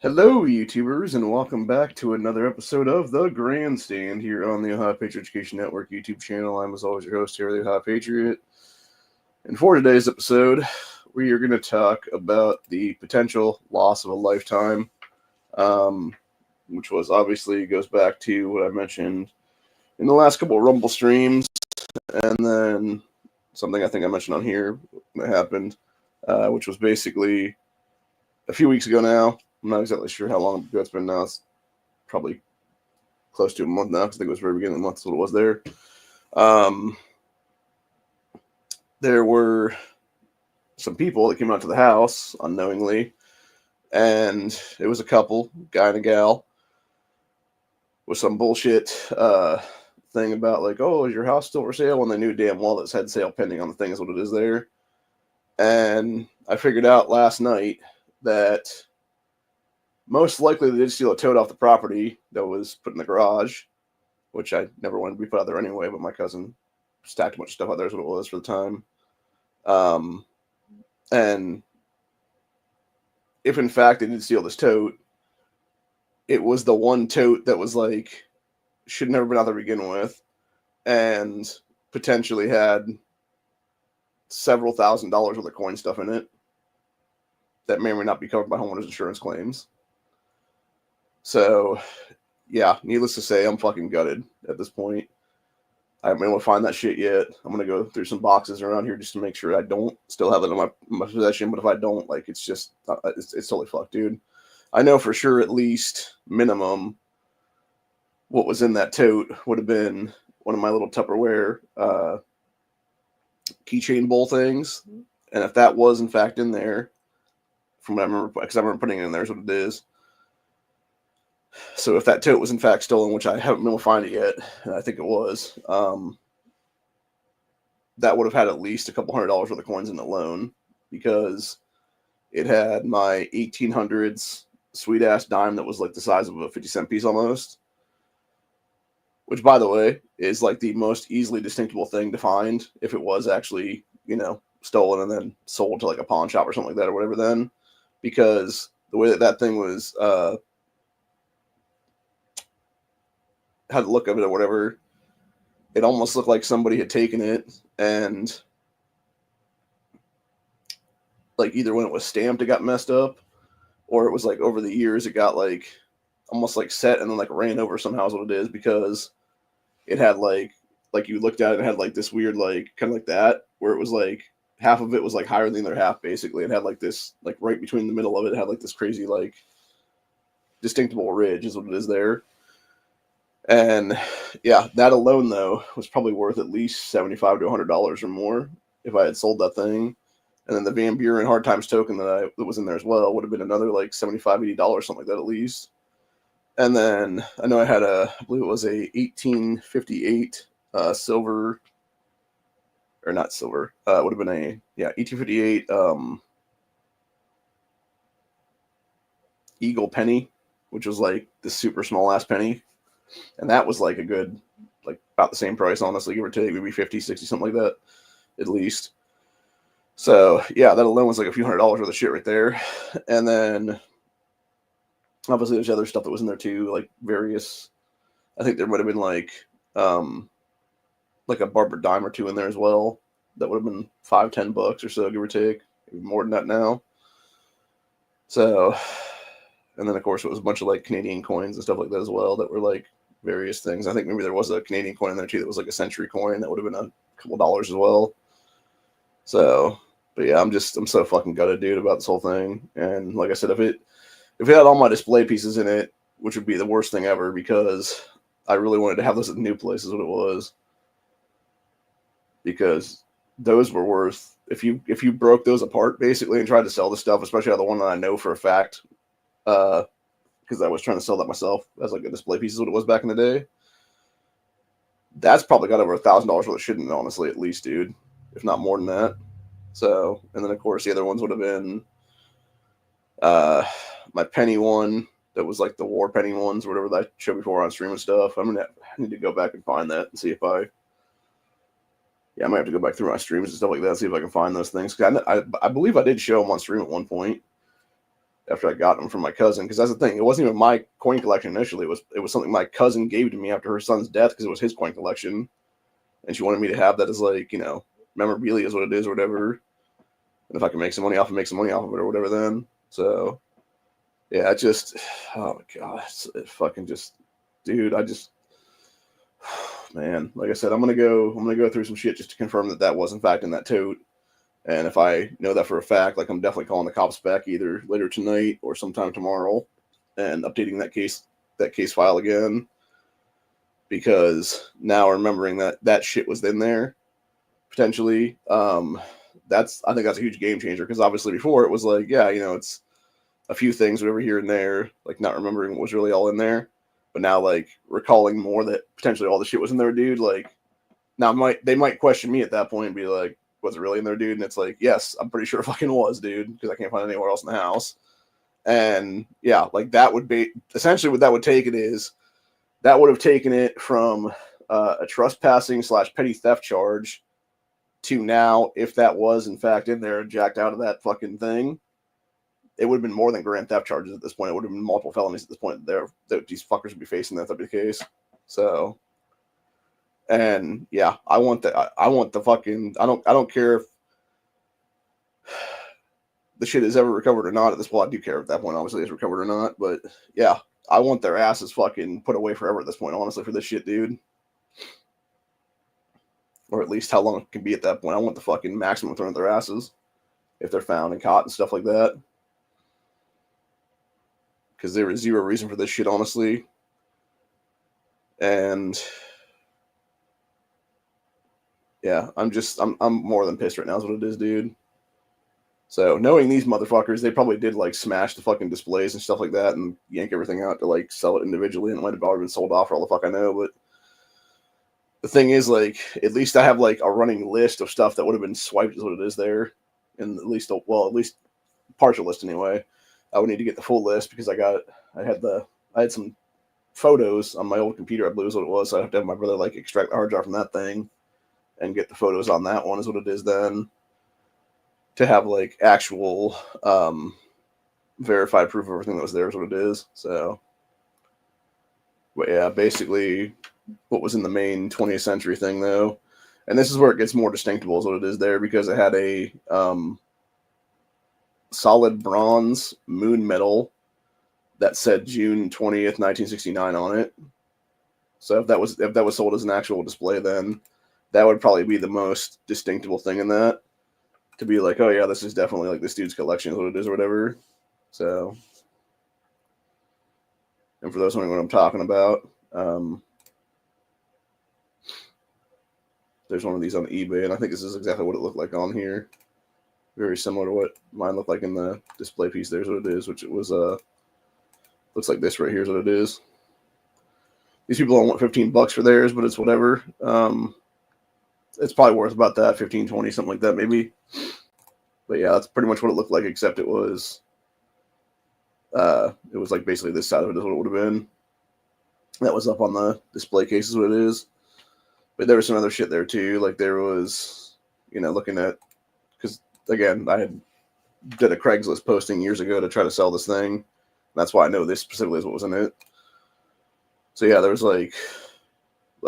Hello, YouTubers, and welcome back to another episode of the Grandstand here on the Ohio Patriot Education Network YouTube channel. I'm, as always, your host here, the Ohio Patriot. And for today's episode, we are going to talk about the potential loss of a lifetime, which obviously goes back to what I mentioned in the last couple of Rumble streams, and then something I think I mentioned on here that happened, which was basically a few weeks ago now. I'm not exactly sure how long ago it's been now. It's probably close to a month now, because I think it was very beginning of the month, that's what it was there. There were some people that came out to the house unknowingly, and it was a couple, guy and a gal, with some bullshit thing about like, oh, is your house still for sale? When they knew damn well that said sale pending on the thing is what it is there. And I figured out last night that most likely they did steal a tote off the property that was put in the garage, which I never wanted to be put out there anyway, but my cousin stacked a bunch of stuff out there is what it was for the time. And if in fact they did steal this tote, it was the one tote that was like, should never been out there to begin with, and potentially had several $1,000s worth of coin stuff in it that may or may not be covered by homeowners insurance claims. So, yeah, needless to say, I'm fucking gutted at this point. I haven't been able to find that shit yet. I'm going to go through some boxes around here just to make sure I don't still have it in my possession. But if I don't, like, it's just, it's totally fucked, dude. I know for sure at least minimum what was in that tote would have been one of my little Tupperware keychain bowl things. And if that was in fact in there, from what I remember, because I remember putting it in there is what it is. So if that tote was in fact stolen, which I haven't been able to find it yet, and I think it was, that would have had at least a couple $100s worth of coins in it alone, because it had my 1800s sweet ass dime that was like the size of a 50-cent piece almost, which, by the way, is like the most easily distinguishable thing to find if it was actually, stolen and then sold to like a pawn shop or something like that or whatever then, because the way that thing was had the look of it or whatever, it almost looked like somebody had taken it and like either when it was stamped it got messed up, or it was like over the years it got like almost like set and then like ran over somehow is what it is, because it had like you looked at it and it had like this weird like kind of like that where it was like half of it was like higher than the other half basically. It had like this like right between the middle of it, it had like this crazy like distinctable ridge is what it is there. And yeah, that alone though was probably worth at least $75 to $100 or more if I had sold that thing. And then the Van Buren Hard Times token that was in there as well would have been another like $75, $80, something like that at least. And then I know I had I believe it was a 1858 silver, or not silver. It would have been a 1858 Eagle penny, which was like this super small ass penny. And that was like a good, like about the same price, honestly, give or take, maybe 50, 60, something like that, at least. So yeah, that alone was like a few $100s worth of shit right there. And then obviously there's other stuff that was in there too, like various, I think there would have been like a barber dime or two in there as well. That would have been $5-10 or so, give or take, maybe more than that now. So, and then of course it was a bunch of like Canadian coins and stuff like that as well that were like various things. I think maybe there was a Canadian coin in there too that was like a century coin that would have been a couple dollars as well. So, but yeah, I'm so fucking gutted, dude, about this whole thing. And like I said, if it had all my display pieces in it, which would be the worst thing ever, because I really wanted to have those at the new place is what it was. Because those were worth, if you broke those apart basically and tried to sell the stuff, especially the one that I know for a fact, because I was trying to sell that myself as like a display piece is what it was back in the day. That's probably got over $1,000 worth of shit in it, honestly, at least, dude, if not more than that. So, and then of course the other ones would have been my penny one that was like the war penny ones or whatever that I showed before on stream and stuff. I need to go back and find that and see if I might have to go back through my streams and stuff like that, see if I can find those things. I believe I did show them on stream at one point. after I got them from my cousin, because that's the thing. It wasn't even my coin collection initially. It was something my cousin gave to me after her son's death because it was his coin collection, and she wanted me to have that as like, you know, memorabilia is what it is or whatever. And if I can make some money off it, make some money off of it or whatever then. So yeah, it just, oh my god, it fucking just, dude, I just, man, like I said, I'm gonna go through some shit just to confirm that that was in fact in that tote. And if I know that for a fact, like I'm definitely calling the cops back either later tonight or sometime tomorrow and updating that case file again. Because now remembering that that shit was in there potentially, I think that's a huge game changer. Because obviously before it was like, yeah, you know, it's a few things whatever here and there, like not remembering what was really all in there. But now like recalling more that potentially all the shit was in there, dude. Like now they might question me at that point and be like, was it really in there, dude? And it's like, yes, I'm pretty sure it fucking was, dude, because I can't find it anywhere else in the house. And yeah, like that would be essentially what that would take it is that would have taken it from a trespassing / petty theft charge to now, if that was in fact in there and jacked out of that fucking thing, it would have been more than grand theft charges at this point. It would have been multiple felonies at this point. That these fuckers would be facing that if that'd be the case. So, and yeah, I want the fucking. I don't care if the shit is ever recovered or not. At this point, I do care at that point. Obviously, it's recovered or not. But yeah, I want their asses fucking put away forever at this point. Honestly, for this shit, dude. Or at least how long it can be at that point. I want the fucking maximum thrown at their asses if they're found and caught and stuff like that. Because there is zero reason for this shit, honestly. And yeah, I'm more than pissed right now is what it is, dude. So knowing these motherfuckers, they probably did like smash the fucking displays and stuff like that and yank everything out to like sell it individually, and it might have already been sold off for all the fuck I know. But the thing is, like, at least I have like a running list of stuff that would have been swiped is what it is there. And at least partial list anyway. I would need to get the full list because I had some photos on my old computer, I believe is what it was. So I have to have my brother like extract the hard drive from that thing and get the photos on that one is what it is then, to have like actual verified proof of everything that was there is what it is. So, but yeah, basically what was in the main 20th century thing though, and this is where it gets more distinctable is what it is there, because it had a solid bronze moon medal that said June 20th, 1969 on it. So if that was sold as an actual display, then that would probably be the most distinctible thing in that, to be like, oh yeah, this is definitely like this dude's collection is what it is or whatever. So, and for those wondering what I'm talking about, there's one of these on eBay, and I think this is exactly what it looked like on here. Very similar to what mine looked like in the display piece. There's what it is, which it was looks like this right here is what it is. These people don't want $15 for theirs, but it's whatever. It's probably worth about that, 15, 20, something like that, maybe. But yeah, that's pretty much what it looked like, except it was like basically this side of it is what it would have been. That was up on the display case is what it is. But there was some other shit there too. Like there was, looking at, because again, I did a Craigslist posting years ago to try to sell this thing. That's why I know this specifically is what was in it. So yeah, there was like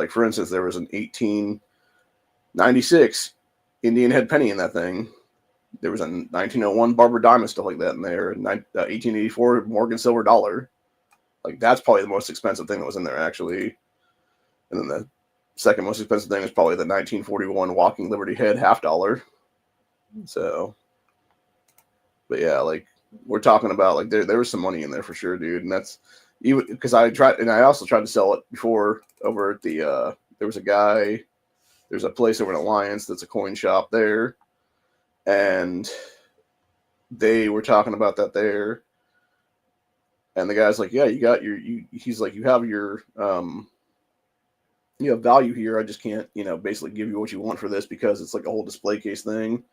for instance, there was an 1896 Indian head penny in that thing. There was a 1901 Barber diamond, stuff like that in there. 1884 Morgan silver dollar. Like that's probably the most expensive thing that was in there actually. And then the second most expensive thing is probably the 1941 Walking Liberty head $50. So, but yeah, like we're talking about like there was some money in there for sure, dude. And that's even because I also tried to sell it before over at the there's a place over in Alliance that's a coin shop there, and they were talking about that there, and the guy's like, yeah, he's like, you have your you have value here, I just can't basically give you what you want for this because it's like a whole display case thing,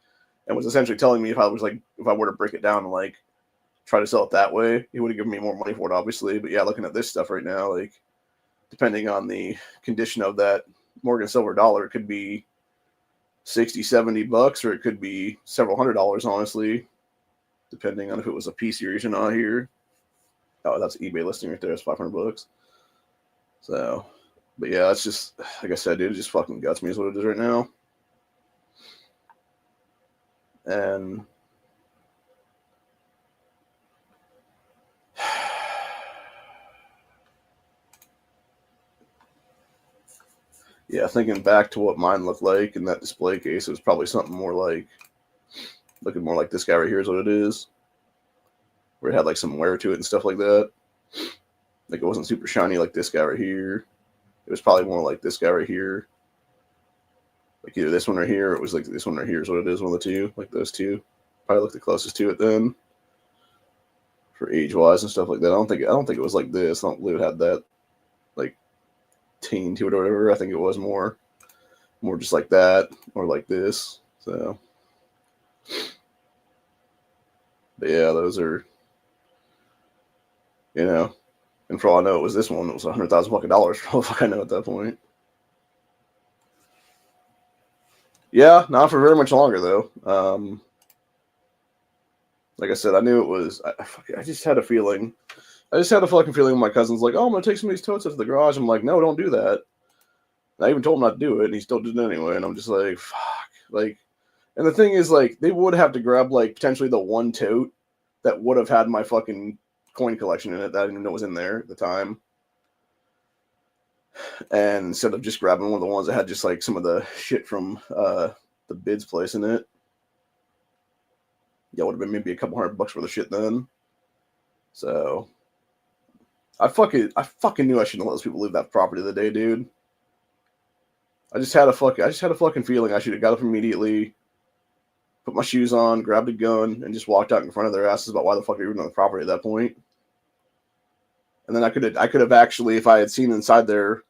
and was essentially telling me if I were to break it down and like try to sell it that way, he would have given me more money for it, obviously. But yeah, looking at this stuff right now, like depending on the condition of that Morgan silver dollar, it could be $60-$70, or it could be several $100s, honestly. depending on if it was a P series or not here. Oh, that's eBay listing right there. It's $500. So, but yeah, it's just like I said, dude. It just fucking guts me is what it is right now. And yeah, thinking back to what mine looked like in that display case, it was probably something more like looking more like this guy right here is what it is, where it had like some wear to it and stuff like that. Like it wasn't super shiny like this guy right here. It was probably more like this guy right here. Like either this one right here, or it was like this one right here is what it is, one of the two, like those two. Probably look the closest to it then, for age wise and stuff like that. I don't think it was like this. I don't believe it had that like teen to it or whatever. I think it was more just like that or like this. So, but yeah, those are, you know, and for all I know, it was this one. It was $100,000 fucking dollars. For all the fuck I know at that point. Yeah, not for very much longer though. Like I said, I knew it was. I just had a feeling. I just had a fucking feeling. My cousin's like, "Oh, I'm gonna take some of these totes out to the garage." I'm like, "No, don't do that." And I even told him not to do it, and he still did it anyway. And I'm just like, "Fuck!" Like, and the thing is, like, they would have to grab like potentially the one tote that would have had my fucking coin collection in it that I didn't even know was in there at the time. And instead of just grabbing one of the ones that had just like some of the shit from the bids place in it, yeah, would have been maybe a couple $100 worth of shit then. So I fucking knew I shouldn't let those people leave that property the day, dude. I just had a fucking feeling I should have got up immediately, put my shoes on, grabbed a gun, and just walked out in front of their asses about why the fuck they were even on the property at that point. And then I could have actually, if I had seen inside their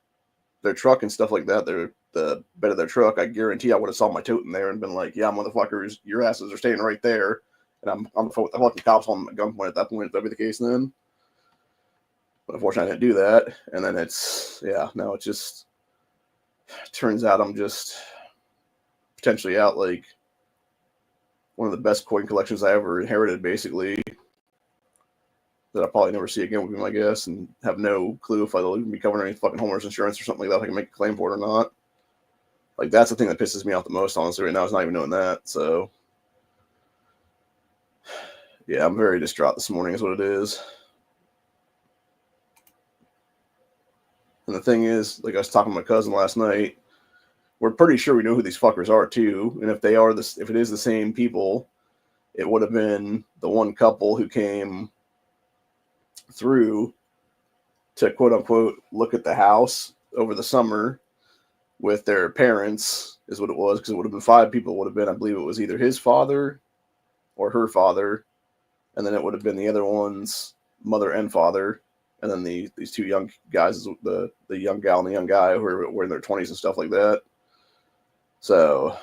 truck and stuff like that, the bed of their truck, I guarantee I would have saw my tote in there and been like, "Yeah, motherfuckers, your asses are staying right there." And I'm on the phone with the fucking cops on gunpoint at that point, if that be the case then. But unfortunately, I didn't do that. And then now it just turns out I'm just potentially out like one of the best coin collections I ever inherited, basically, that I'll probably never see again would be my guess, and have no clue if I'll even be covering any fucking homeowner's insurance or something like that, if I can make a claim for it or not. Like, that's the thing that pisses me off the most, honestly, right now, is not even knowing that. So, yeah, I'm very distraught this morning is what it is. And the thing is, like I was talking to my cousin last night, we're pretty sure we know who these fuckers are too. And if it is the same people, it would have been the one couple who came through to quote unquote look at the house over the summer with their parents, is what it was, because it would have been 5 people. It would have been, I believe it was either his father or her father, and then it would have been the other one's mother and father, and then these 2 young guys, the young gal and the young guy, who were in their 20s and stuff like that. So,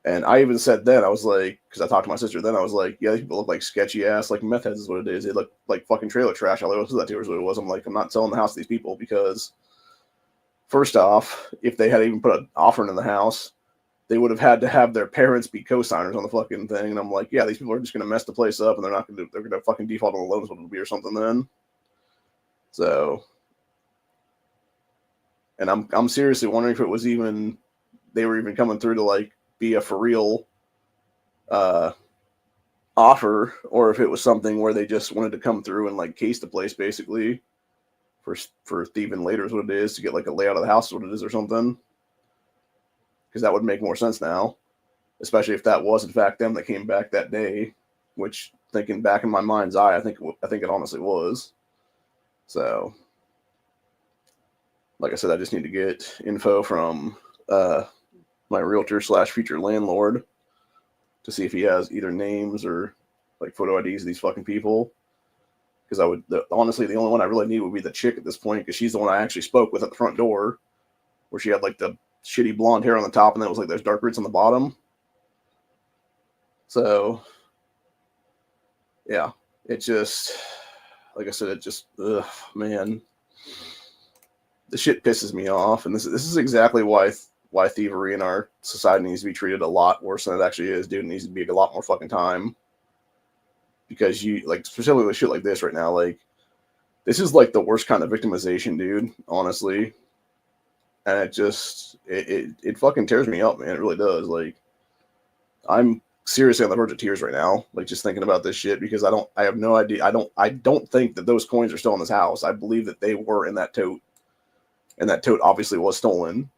and I even said then, I was like, because I talked to my sister then, I was like, yeah, these people look like sketchy ass, like meth heads is what it is. They look like fucking trailer trash. All they was that to is what it was. I'm like, I'm not selling the house to these people, because first off, if they had even put an offering in the house, they would have had to have their parents be co-signers on the fucking thing. And I'm like, yeah, these people are just going to mess the place up, and they're going to fucking default on the loans, what it'll be or something then. So, and I'm seriously wondering if it was even, they were even coming through to like be a for real offer, or if it was something where they just wanted to come through and like case the place basically for thieving later is what it is, to get like a layout of the house is what it is or something. Because that would make more sense now, especially if that was in fact them that came back that day, which, thinking back in my mind's eye, I think it honestly was. So, like I said, I just need to get info from my realtor / future landlord to see if he has either names or like photo IDs of these fucking people. Because honestly, the only one I really need would be the chick at this point, because she's the one I actually spoke with at the front door, where she had like the shitty blonde hair on the top, and then it was like there's dark roots on the bottom. So, yeah, it just, like I said, it just, man, the shit pisses me off. And this is exactly why why thievery in our society needs to be treated a lot worse than it actually is, dude. It needs to be a lot more fucking time. Because you, like, specifically with shit like this right now, like, this is, like, the worst kind of victimization, dude, honestly. And it fucking tears me up, man. It really does. Like, I'm seriously on the verge of tears right now, like, just thinking about this shit, because I have no idea. I don't think that those coins are still in this house. I believe that they were in that tote. And that tote obviously was stolen.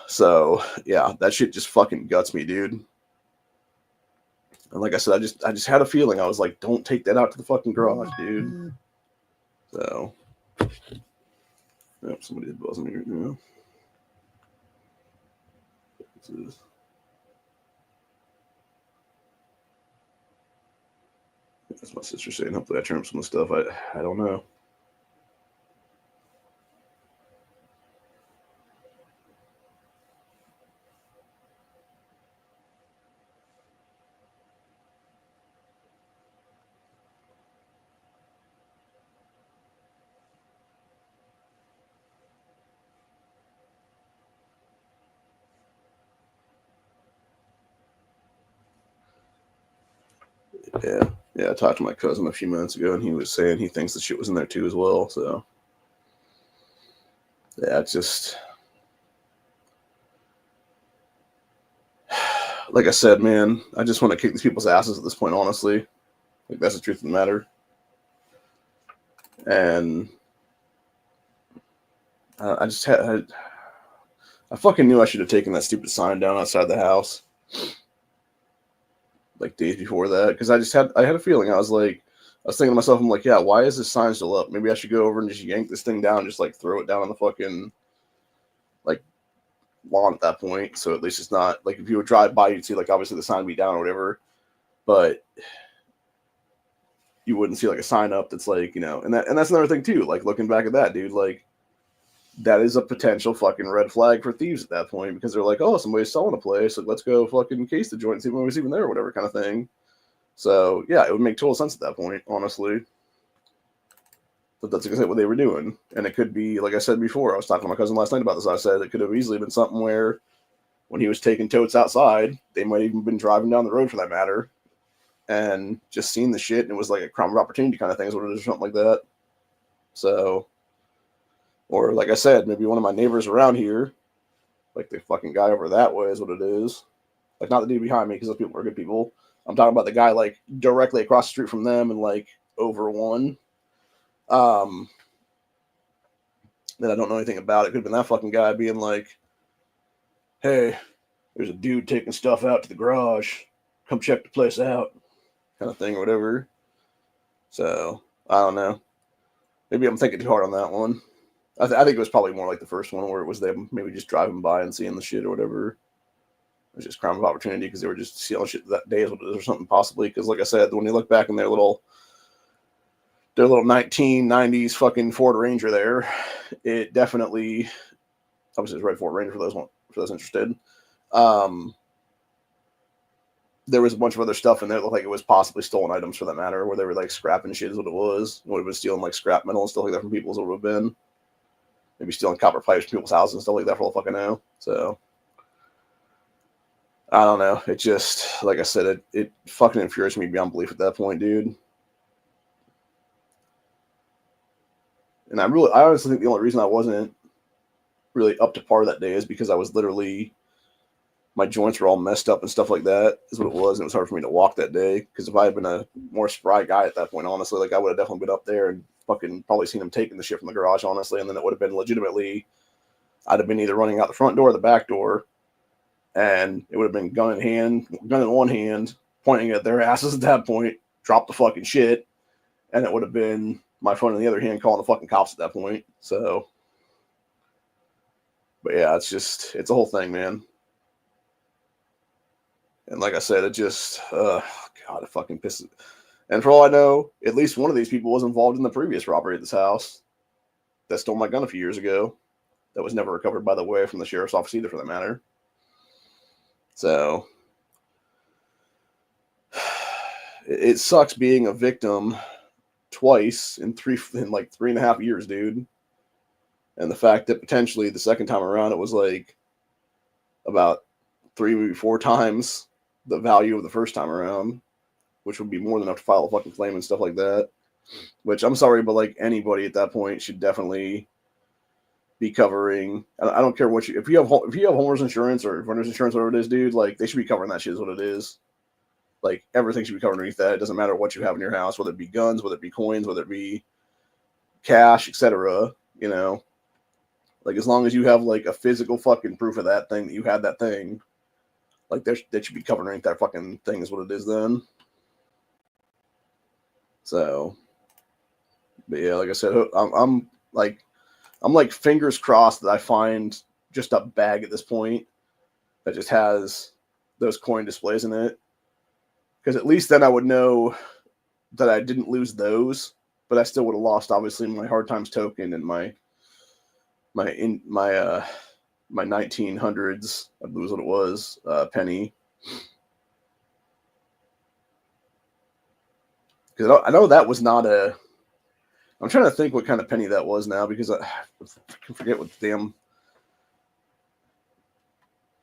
So, yeah, that shit just fucking guts me, dude. And like I said, I just had a feeling. I was like, don't take that out to the fucking garage, dude. So, yep, somebody did buzz me here now. That's my sister saying. Hopefully I turn up some of the stuff. I don't know. Yeah. I talked to my cousin a few minutes ago, and he was saying he thinks the shit was in there too as well. So, yeah, it's just like I said, man. I just want to kick these people's asses at this point. Honestly, like, that's the truth of the matter. And I just had. I fucking knew I should have taken that stupid sign down outside the house, like, days before that, because I had a feeling. I was thinking to myself, I'm like, yeah, why is this sign still up? Maybe I should go over and just yank this thing down, just like throw it down on the fucking, like, lawn at that point. So at least it's not like, if you would drive by, you'd see, like, obviously the sign be down or whatever, but you wouldn't see, like, a sign up that's like, and that's another thing too. Like, looking back at that, dude, like, that is a potential fucking red flag for thieves at that point, because they're like, oh, somebody's selling a place, like, let's go fucking case the joint and see if anybody's even there or whatever kind of thing. So, yeah, it would make total sense at that point, honestly. But that's exactly what they were doing. And it could be, like I said before, I was talking to my cousin last night about this. I said it could have easily been something where, when he was taking totes outside, they might have even been driving down the road for that matter, and just seen the shit, and it was like a crime of opportunity kind of thing, or something like that. So, or like I said, maybe one of my neighbors around here, like the fucking guy over that way, is what it is. Like, not the dude behind me, because those people are good people. I'm talking about the guy, like, directly across the street from them and, like, over one. That I don't know anything about. It could have been that fucking guy being like, hey, there's a dude taking stuff out to the garage. Come check the place out. Kind of thing or whatever. So, I don't know. Maybe I'm thinking too hard on that one. I think it was probably more like the first one, where it was them maybe just driving by and seeing the shit or whatever. It was just crime of opportunity, because they were just stealing shit that day or something, possibly. Because, like I said, when you look back in their little 1990s fucking Ford Ranger there, it definitely, obviously it's Red Ford Ranger for those interested. There was a bunch of other stuff in there that looked like it was possibly stolen items, for that matter, where they were like scrapping shit is what it was. It would have been stealing like scrap metal and stuff like that from people, is what it would have been. Maybe stealing copper pipes from people's houses and stuff like that, for all fucking know. So, I don't know. It just, like I said, it fucking infuriates me beyond belief at that point, dude. And I honestly think the only reason I wasn't really up to par that day is because I was literally, my joints were all messed up and stuff like that, is what it was. And it was hard for me to walk that day, because if I had been a more spry guy at that point, honestly, like, I would have definitely been up there and fucking probably seen him taking the shit from the garage, honestly. And then it would have been legitimately, I'd have been either running out the front door or the back door, and it would have been gun in one hand, pointing at their asses at that point, drop the fucking shit, and it would have been my phone in the other hand, calling the fucking cops at that point. So, but yeah, it's a whole thing, man. And like I said, it just, God, it fucking pisses. And for all I know, at least one of these people was involved in the previous robbery at this house that stole my gun a few years ago. That was never recovered, by the way, from the sheriff's office either, for that matter. So, it sucks being a victim twice in like 3.5 years, dude. And the fact that potentially the second time around it was like about 3, maybe 4 times the value of the first time around, which would be more than enough to file a fucking claim and stuff like that. Which I'm sorry, but like anybody at that point should definitely be covering. I don't care what you, if you have homeowners insurance or renter's insurance, whatever it is, dude. Like they should be covering that shit. Is what it is. Like everything should be covered underneath that. It doesn't matter what you have in your house, whether it be guns, whether it be coins, whether it be cash, etc. You know, like as long as you have like a physical fucking proof of that thing that you had that thing, like that should be covered underneath that fucking thing. Is what it is then. So, but yeah, like I said, I'm like fingers crossed that I find just a bag at this point that just has those coin displays in it. Because at least then I would know that I didn't lose those, but I still would have lost obviously my hard times token and my 1900s, I believe was what it was, penny. Because I know that was not a. I'm trying to think what kind of penny that was now because I can forget what the damn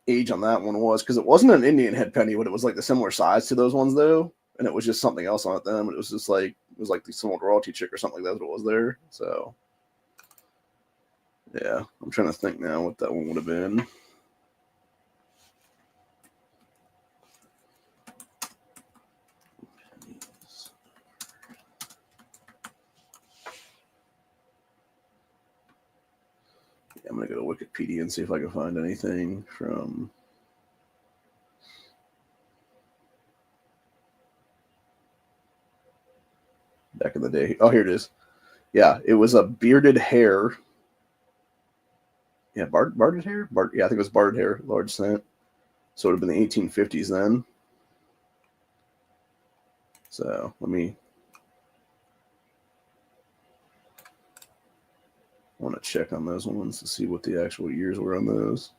age on that one was, because it wasn't an Indian head penny, but it was like the similar size to those ones though, and it was just something else on it then. It was just like some old royalty chick or something like that. What it was there. So yeah, I'm trying to think now what that one would have been. Yeah, I'm gonna go to Wikipedia and see if I can find anything from. Back in the day. Oh, here it is. Yeah, it was a bearded hair. Yeah, barded hair? Yeah, I think it was barded hair, large cent. So it would have been the 1850s then. So let me. I want to check on those ones to see what the actual years were on those.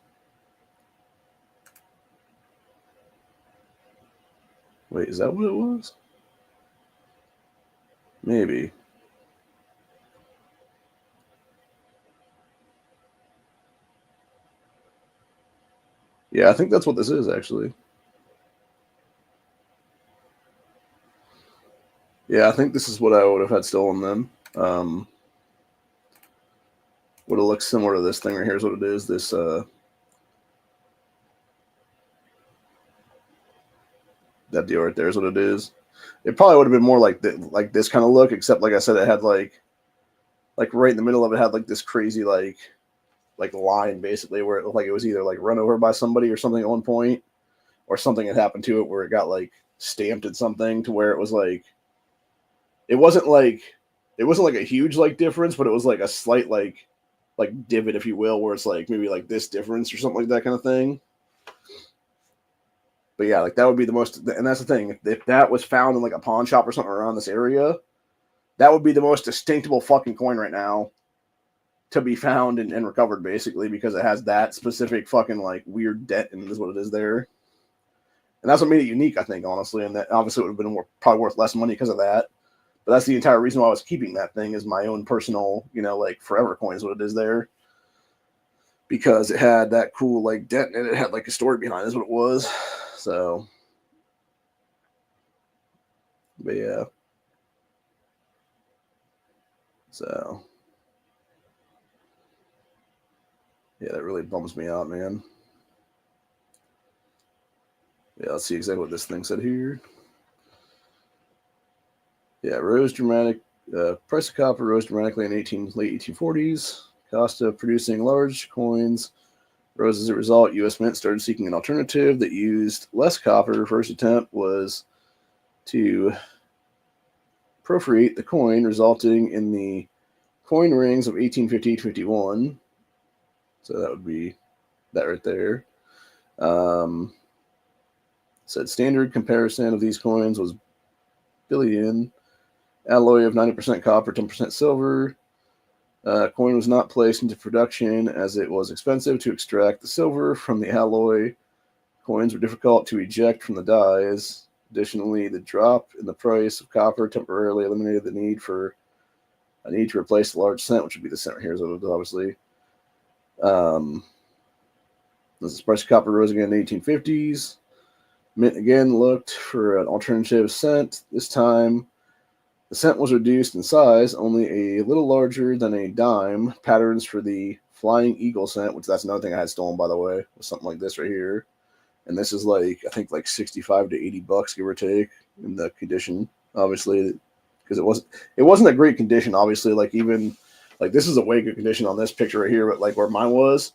Wait, is that what it was? Maybe. Yeah, I think that's what this is, actually. Yeah, I think this is what I would have had stolen then. Would have looked similar to this thing right here is what it is. This, that deal right there is what it is. It probably would have been more like this kind of look, except like I said, it had like right in the middle of it had like this crazy like line basically where it looked like it was either like run over by somebody or something at one point, or something had happened to it where it got like stamped at something to where it was like it wasn't like a huge like difference, but it was like a slight like divot, if you will, where it's like maybe like this difference or something like that kind of thing. But yeah, like that would be the most, and that's the thing. If that was found in like a pawn shop or something around this area, that would be the most distinctable fucking coin right now to be found and recovered, basically, because it has that specific fucking like weird dent and is what it is there. And that's what made it unique, I think, honestly. And that obviously would have been probably worth less money because of that. But that's the entire reason why I was keeping that thing, is my own personal, like forever coin is what it is there. Because it had that cool like dent and it had like a story behind it, is what it was. So, but yeah. So, yeah, that really bums me out, man. Yeah, let's see exactly what this thing said here. Yeah, rose dramatic. Price of copper rose dramatically in late 1840s. Cost of producing large coins rose as a result. U.S. Mint started seeking an alternative that used less copper. First attempt was to perforate the coin, resulting in the coin rings of 1850-51. So that would be that right there. Said standard comparison of these coins was bullion, alloy of 90% copper, 10% silver. Coin was not placed into production as it was expensive to extract the silver from the alloy. Coins were difficult to eject from the dies. Additionally, the drop in the price of copper temporarily eliminated the need to replace the large cent, which would be the cent here, obviously. This price of copper rose again in the 1850s. Mint again looked for an alternative cent. This time, the cent was reduced in size, only a little larger than a dime. Patterns for the Flying Eagle cent, which that's another thing I had stolen, by the way, was something like this right here. And this is like, I think like 65 to 80 bucks, give or take, in the condition, obviously, because it wasn't a great condition, obviously. Like, even like this is a way good condition on this picture right here, but like where mine was,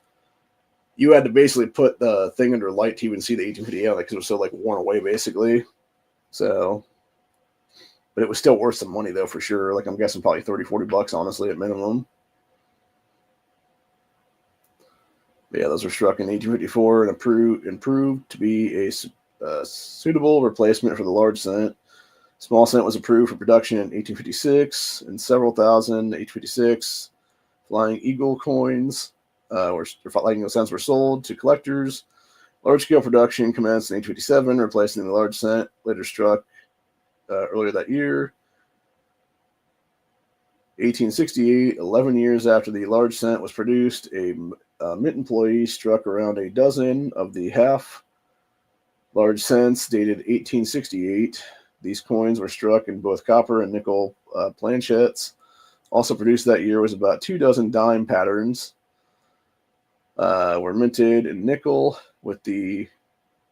you had to basically put the thing under light to even see the 1858 on it because it was so like worn away, basically. So, but it was still worth some money though, for sure. Like, I'm guessing probably 30, 40 bucks, honestly, at minimum. But yeah, those were struck in 1854 and improved to be a suitable replacement for the large cent. Small cent was approved for production in 1856, and several thousand 1856 Flying Eagle coins Flying Eagle cents were sold to collectors. Large-scale production commenced in 1857, replacing the large cent, later struck earlier that year. 1868, 11 years after the large cent was produced, a mint employee struck around a dozen of the half large cents dated 1868. These coins were struck in both copper and nickel planchettes. Also produced that year was about 2 dozen dime patterns. Were minted in nickel with the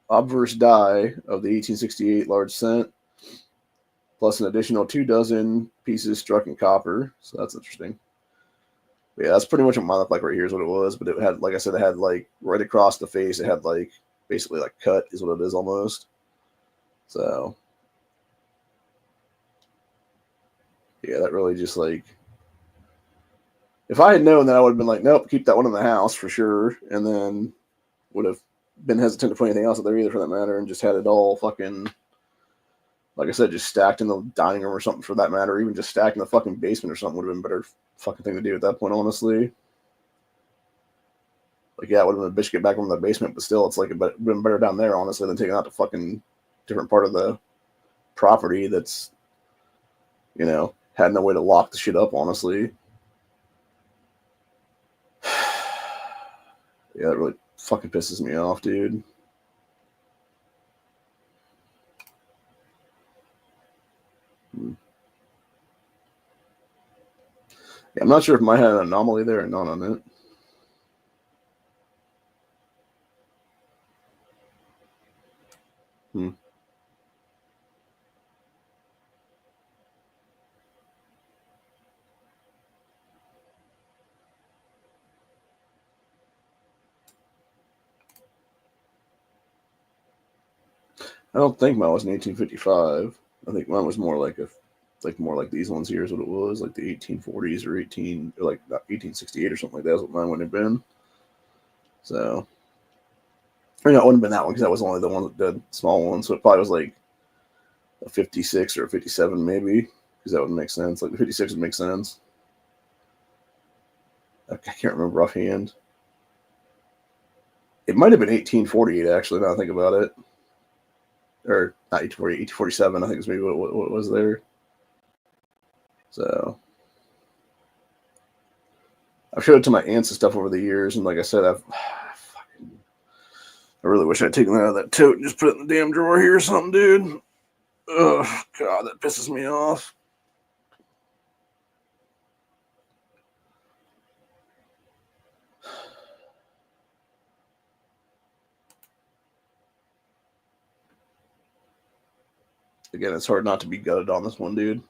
obverse die of the 1868 large cent, plus an additional 2 dozen pieces struck in copper. So that's interesting. But yeah, that's pretty much what mine looked like right here is what it was. But it had, like I said, it had like right across the face, it had like basically like cut is what it is almost. So yeah, that really just like, if I had known that, I would have been like, nope, keep that one in the house for sure. And then would have been hesitant to put anything else up there either, for that matter, and just had it all fucking, like I said, just stacked in the dining room or something, for that matter. Or even just stacked in the fucking basement or something would have been a better fucking thing to do at that point, honestly. Like, yeah, it would have been a bitch to get back from the basement, but still, it's like it would have been better down there, honestly, than taking out the fucking different part of the property that's, had no way to lock the shit up, honestly. Yeah, that really fucking pisses me off, dude. Yeah, I'm not sure if mine had an anomaly there or not on it. Hmm. I don't think mine was in 1855. I think mine was more like these ones here is what it was, like the 1840s or 1868 or something like that is what mine would have been. So, or no, it wouldn't have been that one because that was only the small one. So it probably was like a 56 or a 57 maybe, because that would make sense. Like the 56 would make sense. I can't remember offhand. It might have been 1848 actually. Now I think about it, or not 1848, 1847. I think is maybe what was there. So I've showed it to my aunts and stuff over the years, and like I said, I really wish I'd taken that out of that tote and just put it in the damn drawer here or something, dude. Oh God, that pisses me off. Again, it's hard not to be gutted on this one, dude.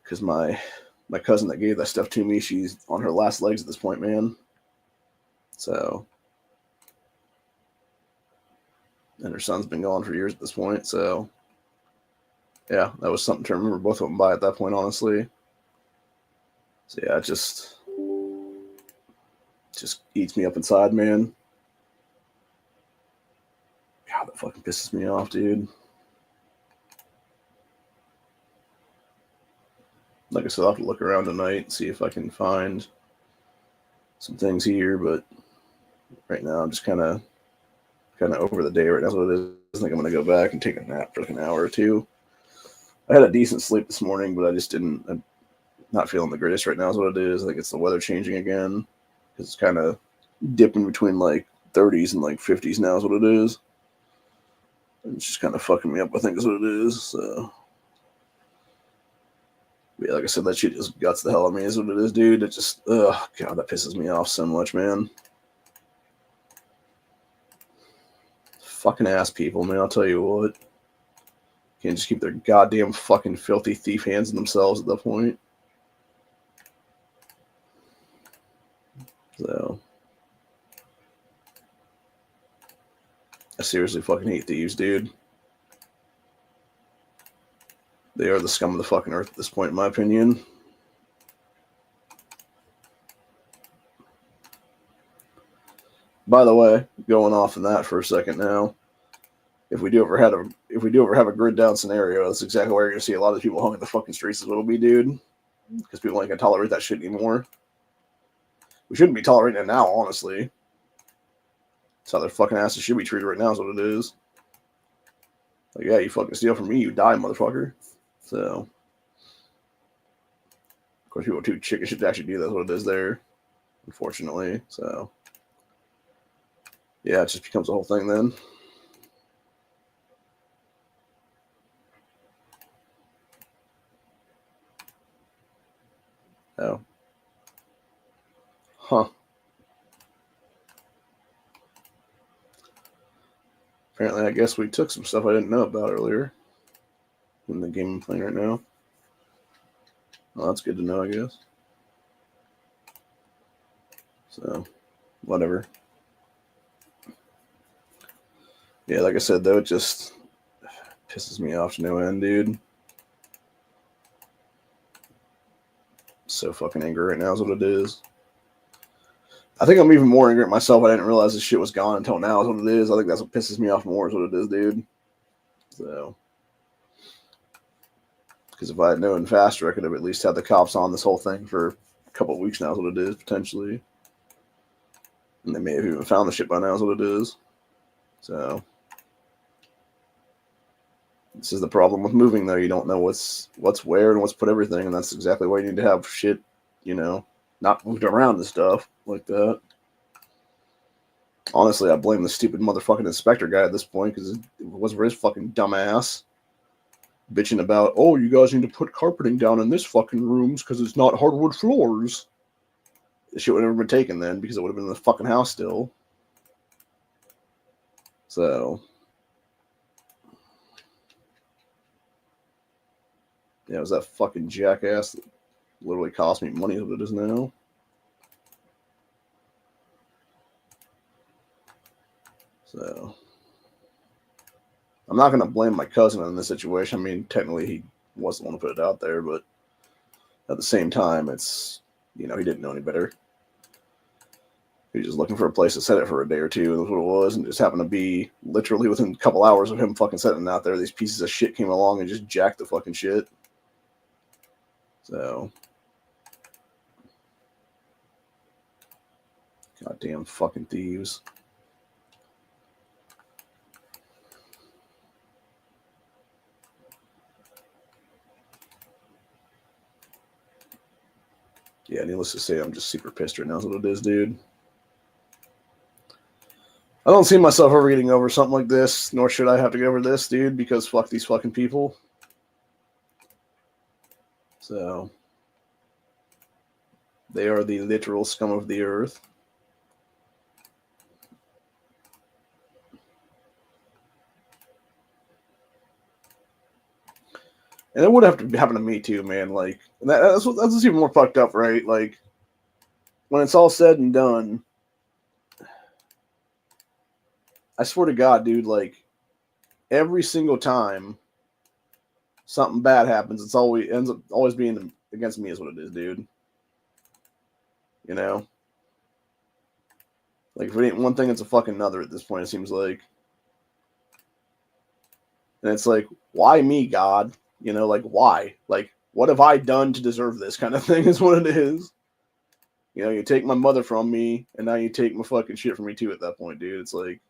Because my cousin that gave that stuff to me, she's on her last legs at this point, man. So, and her son's been gone for years at this point. So, yeah, that was something to remember both of them by at that point, honestly. So yeah, it just eats me up inside, man. God, that fucking pisses me off, dude. Like I said, I'll have to look around tonight and see if I can find some things here, but right now I'm just kind of over the day right now. That's what it is. I think I'm gonna go back and take a nap for like an hour or two. I had a decent sleep this morning, but I just didn't. not feeling the greatest right now is what it is. I think it's the weather changing again. It's kind of dipping between like 30s and like 50s now is what it is. And it's just kind of fucking me up, I think is what it is. So, yeah, like I said, that shit just guts the hell out of me is what it is, dude. It just, ugh, God, that pisses me off so much, man. Fucking ass people, man, I'll tell you what. Can't just keep their goddamn fucking filthy thief hands in themselves at that point. So, I seriously fucking hate thieves, dude. They are the scum of the fucking earth at this point, in my opinion. By the way, going off on that for a second now, if we do ever have a grid down scenario, that's exactly where you're gonna see a lot of people hung in the fucking streets. Is what it'll be, dude. Because people ain't gonna tolerate that shit anymore. We shouldn't be tolerating it now, honestly. That's how their fucking asses should be treated right now. Is what it is. Like, yeah, you fucking steal from me, you die, motherfucker. So, of course, people are too chickish to actually do that's what it is there, unfortunately. So, yeah, it just becomes a whole thing then. Oh. Huh. Apparently, I guess we took some stuff I didn't know about earlier in the game I'm playing right now. Well, that's good to know, I guess. So, whatever. Yeah, like I said, though, it just pisses me off to no end, dude. So fucking angry right now is what it is. I think I'm even more angry at myself. I didn't realize this shit was gone until now is what it is. I think that's what pisses me off more is what it is, dude. So, because if I had known faster, I could have at least had the cops on this whole thing for a couple of weeks now is what it is, potentially. And they may have even found the shit by now is what it is. So, this is the problem with moving, though. You don't know what's where and what's put everything, and that's exactly why you need to have shit, you know, not moved around and stuff like that. Honestly, I blame the stupid motherfucking inspector guy at this point because it was for his fucking dumbass bitching about, oh, you guys need to put carpeting down in this fucking rooms because it's not hardwood floors. This shit would have never been taken then because it would have been in the fucking house still. So, yeah, it was that fucking jackass that literally cost me money as it is now. So, I'm not going to blame my cousin in this situation. I mean, technically, he wasn't the one to put it out there, but at the same time, it's, you know, he didn't know any better. He was just looking for a place to set it for a day or two, and that's what it was, and it just happened to be literally within a couple hours of him fucking setting it out there, these pieces of shit came along and just jacked the fucking shit. So, goddamn fucking thieves. Yeah, needless to say, I'm just super pissed right now is what it is, dude. I don't see myself ever getting over something like this, nor should I have to get over this, dude, because fuck these fucking people. So, they are the literal scum of the earth. And it would have to happen to me too, man. Like that's what's even more fucked up, right? Like when it's all said and done, I swear to God, dude, like every single time something bad happens, it's always ends up always being against me is what it is, dude. You know? Like if it ain't one thing, it's a fucking another at this point, it seems like. And it's like, why me, God? You know, like why? Like, what have I done to deserve this kind of thing is what it is. You know, you take my mother from me, and now you take my fucking shit from me too at that point, dude. It's like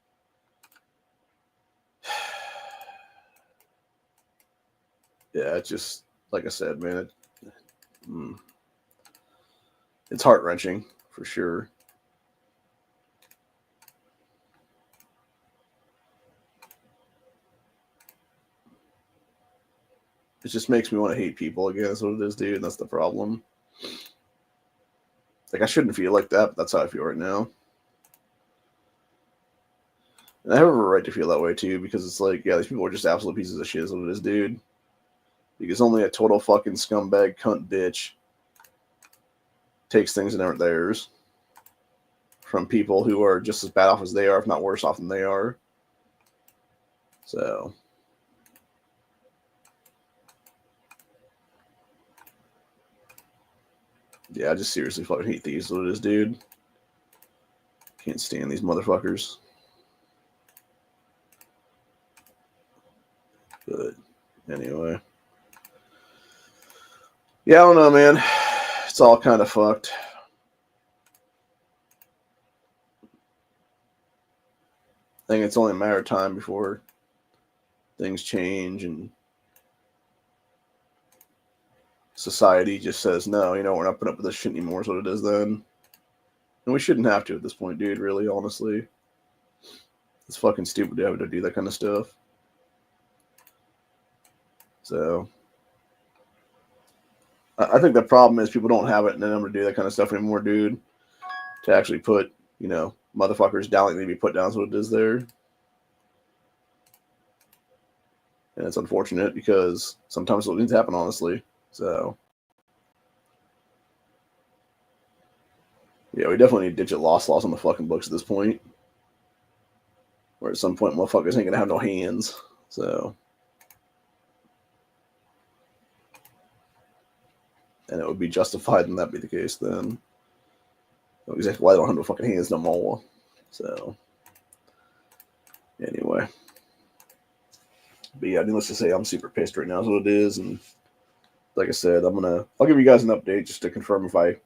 yeah, it's just like I said, man. It's heart-wrenching, for sure. It just makes me want to hate people again. That's what it is, dude. That's the problem. Like, I shouldn't feel like that, but that's how I feel right now. And I have a right to feel that way, too, because it's like, yeah, these people are just absolute pieces of shit is what it is, dude. Because only a total fucking scumbag cunt bitch takes things that aren't theirs from people who are just as bad off as they are, if not worse off than they are. So, yeah, I just seriously fucking hate Thieves. What it is, dude. Can't stand these motherfuckers. But anyway, yeah, I don't know, man. It's all kind of fucked. I think it's only a matter of time before things change and society just says, no, you know, we're not putting up with this shit anymore, is what it is then. And we shouldn't have to at this point, dude, really, honestly. It's fucking stupid to have to do that kind of stuff. So, I think the problem is people don't have it in them to do that kind of stuff anymore, dude. To actually put, you know, motherfuckers down like they be put down is what it is there. And it's unfortunate because sometimes what needs to happen, honestly. So, yeah, we definitely need to ditch lost laws on the fucking books at this point. Where at some point, motherfuckers ain't gonna have no hands. So, and it would be justified in that be the case then. Exactly why they don't have no fucking hands no more. So, anyway. But yeah, needless to say, I'm super pissed right now is what it is. And like I said, I'll give you guys an update just to confirm if I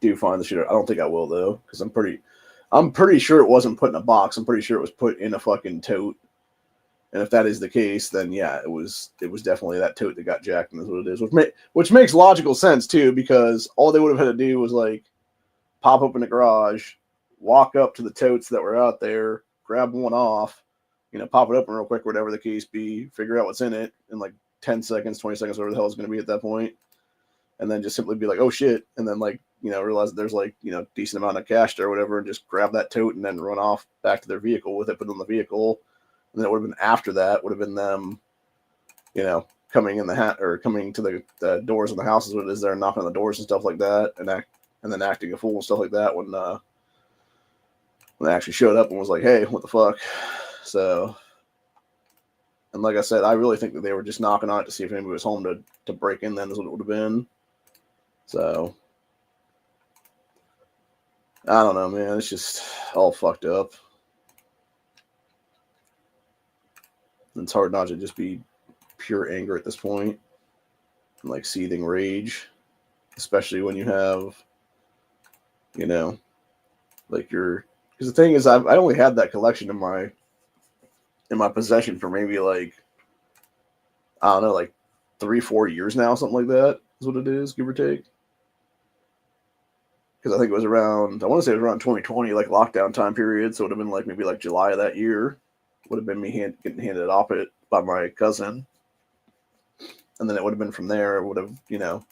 do find the shit. I don't think I will though, because I'm pretty sure it wasn't put in a box. I'm pretty sure it was put in a fucking tote. And if that is the case, then yeah, it was definitely that tote that got jacked, and that's what it is. Which makes logical sense too, because all they would have had to do was like pop open the garage, walk up to the totes that were out there, grab one off, you know, pop it open real quick, whatever the case be, figure out what's in it in like 10 seconds, 20 seconds, whatever the hell it's going to be at that point, and then just simply be like, oh shit, and then like, you know, realize that there's like, you know, decent amount of cash there or whatever, and just grab that tote and then run off back to their vehicle with it, put it on the vehicle. And then it would have been after that, would have been them, you know, coming in or coming to the doors of the houses, what it is there, knocking on the doors and stuff like that, and then acting a fool and stuff like that when they actually showed up and was like, hey, what the fuck? So, and like I said, I really think that they were just knocking on it to see if anybody was home to break in then is what it would have been. So, I don't know, man. It's just all fucked up. It's hard not to just be pure anger at this point, and like seething rage, especially when you have, you know, like because the thing is, I only had that collection in my possession for maybe like, I don't know, like 3-4 years now, something like that is what it is, give or take. Because I think it was around, I want to say it was around 2020, like lockdown time period. So it would have been like maybe like July of that year. Would have been me getting handed off it by my cousin. And then it would have been from there. It would have, you know,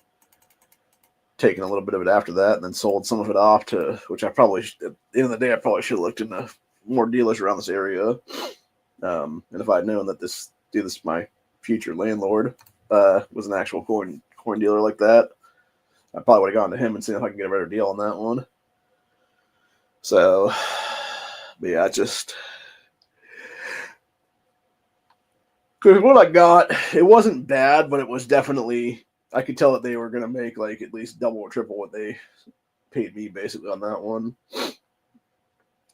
taken a little bit of it after that and then sold some of it off to, which I probably, at the end of the day, I probably should have looked into more dealers around this area. And if I'd known that this my future landlord, was an actual coin dealer like that, I probably would have gone to him and seen if I can get a better deal on that one. So, but yeah, because what I got, it wasn't bad, but it was definitely, I could tell that they were going to make like at least double or triple what they paid me basically on that one.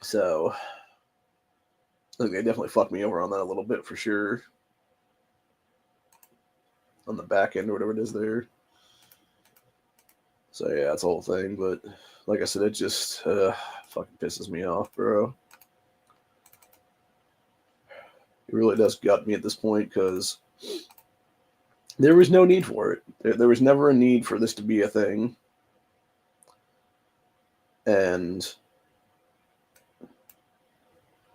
So, I think they definitely fucked me over on that a little bit for sure. On the back end or whatever it is there. So yeah, that's the whole thing. But like I said, it just fucking pisses me off, bro. It really does gut me at this point because there was no need for it. There was never a need for this to be a thing. And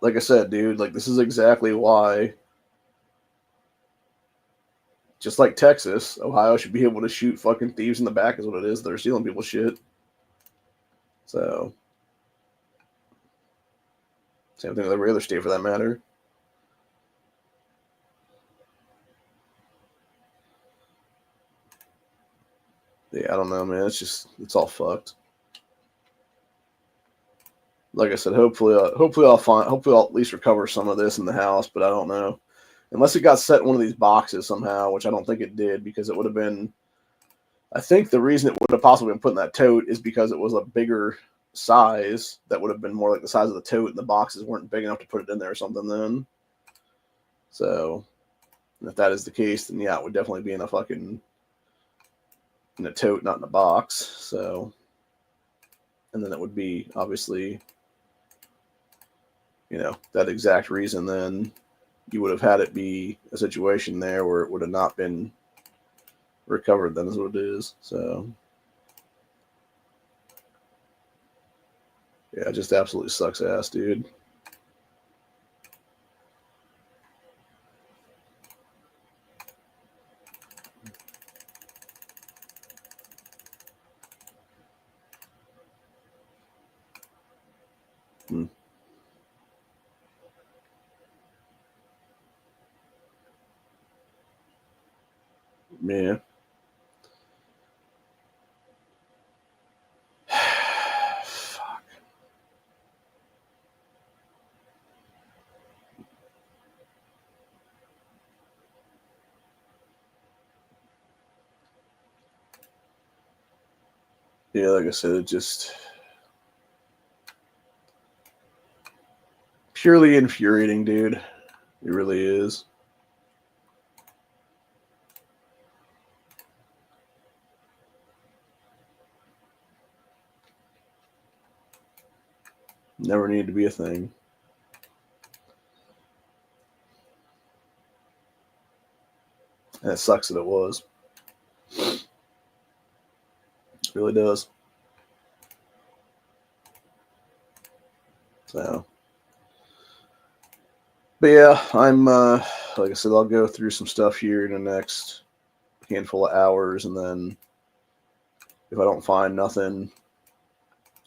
like I said, dude, like this is exactly why, just like Texas, Ohio should be able to shoot fucking thieves in the back is what it is. They're stealing people's shit. So same thing with every other state for that matter. Yeah, I don't know, man. It's all fucked. Like I said, hopefully I'll at least recover some of this in the house, but I don't know. Unless it got set in one of these boxes somehow, which I don't think it did, because it would have been. I think the reason it would have possibly been put in that tote is because it was a bigger size that would have been more like the size of the tote, and the boxes weren't big enough to put it in there or something. Then, so if that is the case, then yeah, it would definitely be in a tote, not in a box. So, and then it would be obviously, that exact reason. Then you would have had it be a situation there where it would have not been recovered. Then is what it is. So, yeah, it just absolutely sucks ass, dude. Hmm. Yeah. Fuck. Yeah, like I said, it just purely infuriating, dude. It really is. Never needed to be a thing. And it sucks that it was. It really does. So, but yeah, I'm like I said, I'll go through some stuff here in the next handful of hours, and then if I don't find nothing,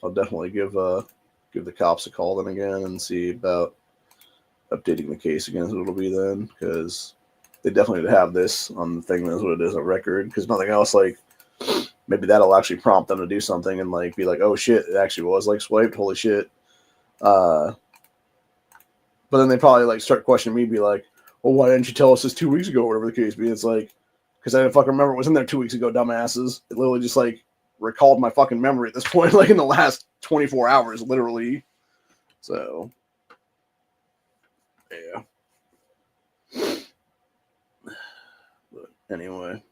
I'll definitely give the cops a call then again and see about updating the case again. So it'll be then, because they definitely need to have this on the thing. That's what it is, a record. Because nothing else, like maybe that'll actually prompt them to do something and like be like, oh shit, it actually was like swiped. Holy shit. But then they probably like start questioning me, be like, well, why didn't you tell us this 2 weeks ago, or whatever the case be? It's like, because I didn't fucking remember it was in there 2 weeks ago, dumbasses. It literally just like recalled my fucking memory at this point, like in the last 24 hours, literally. So, yeah. But anyway,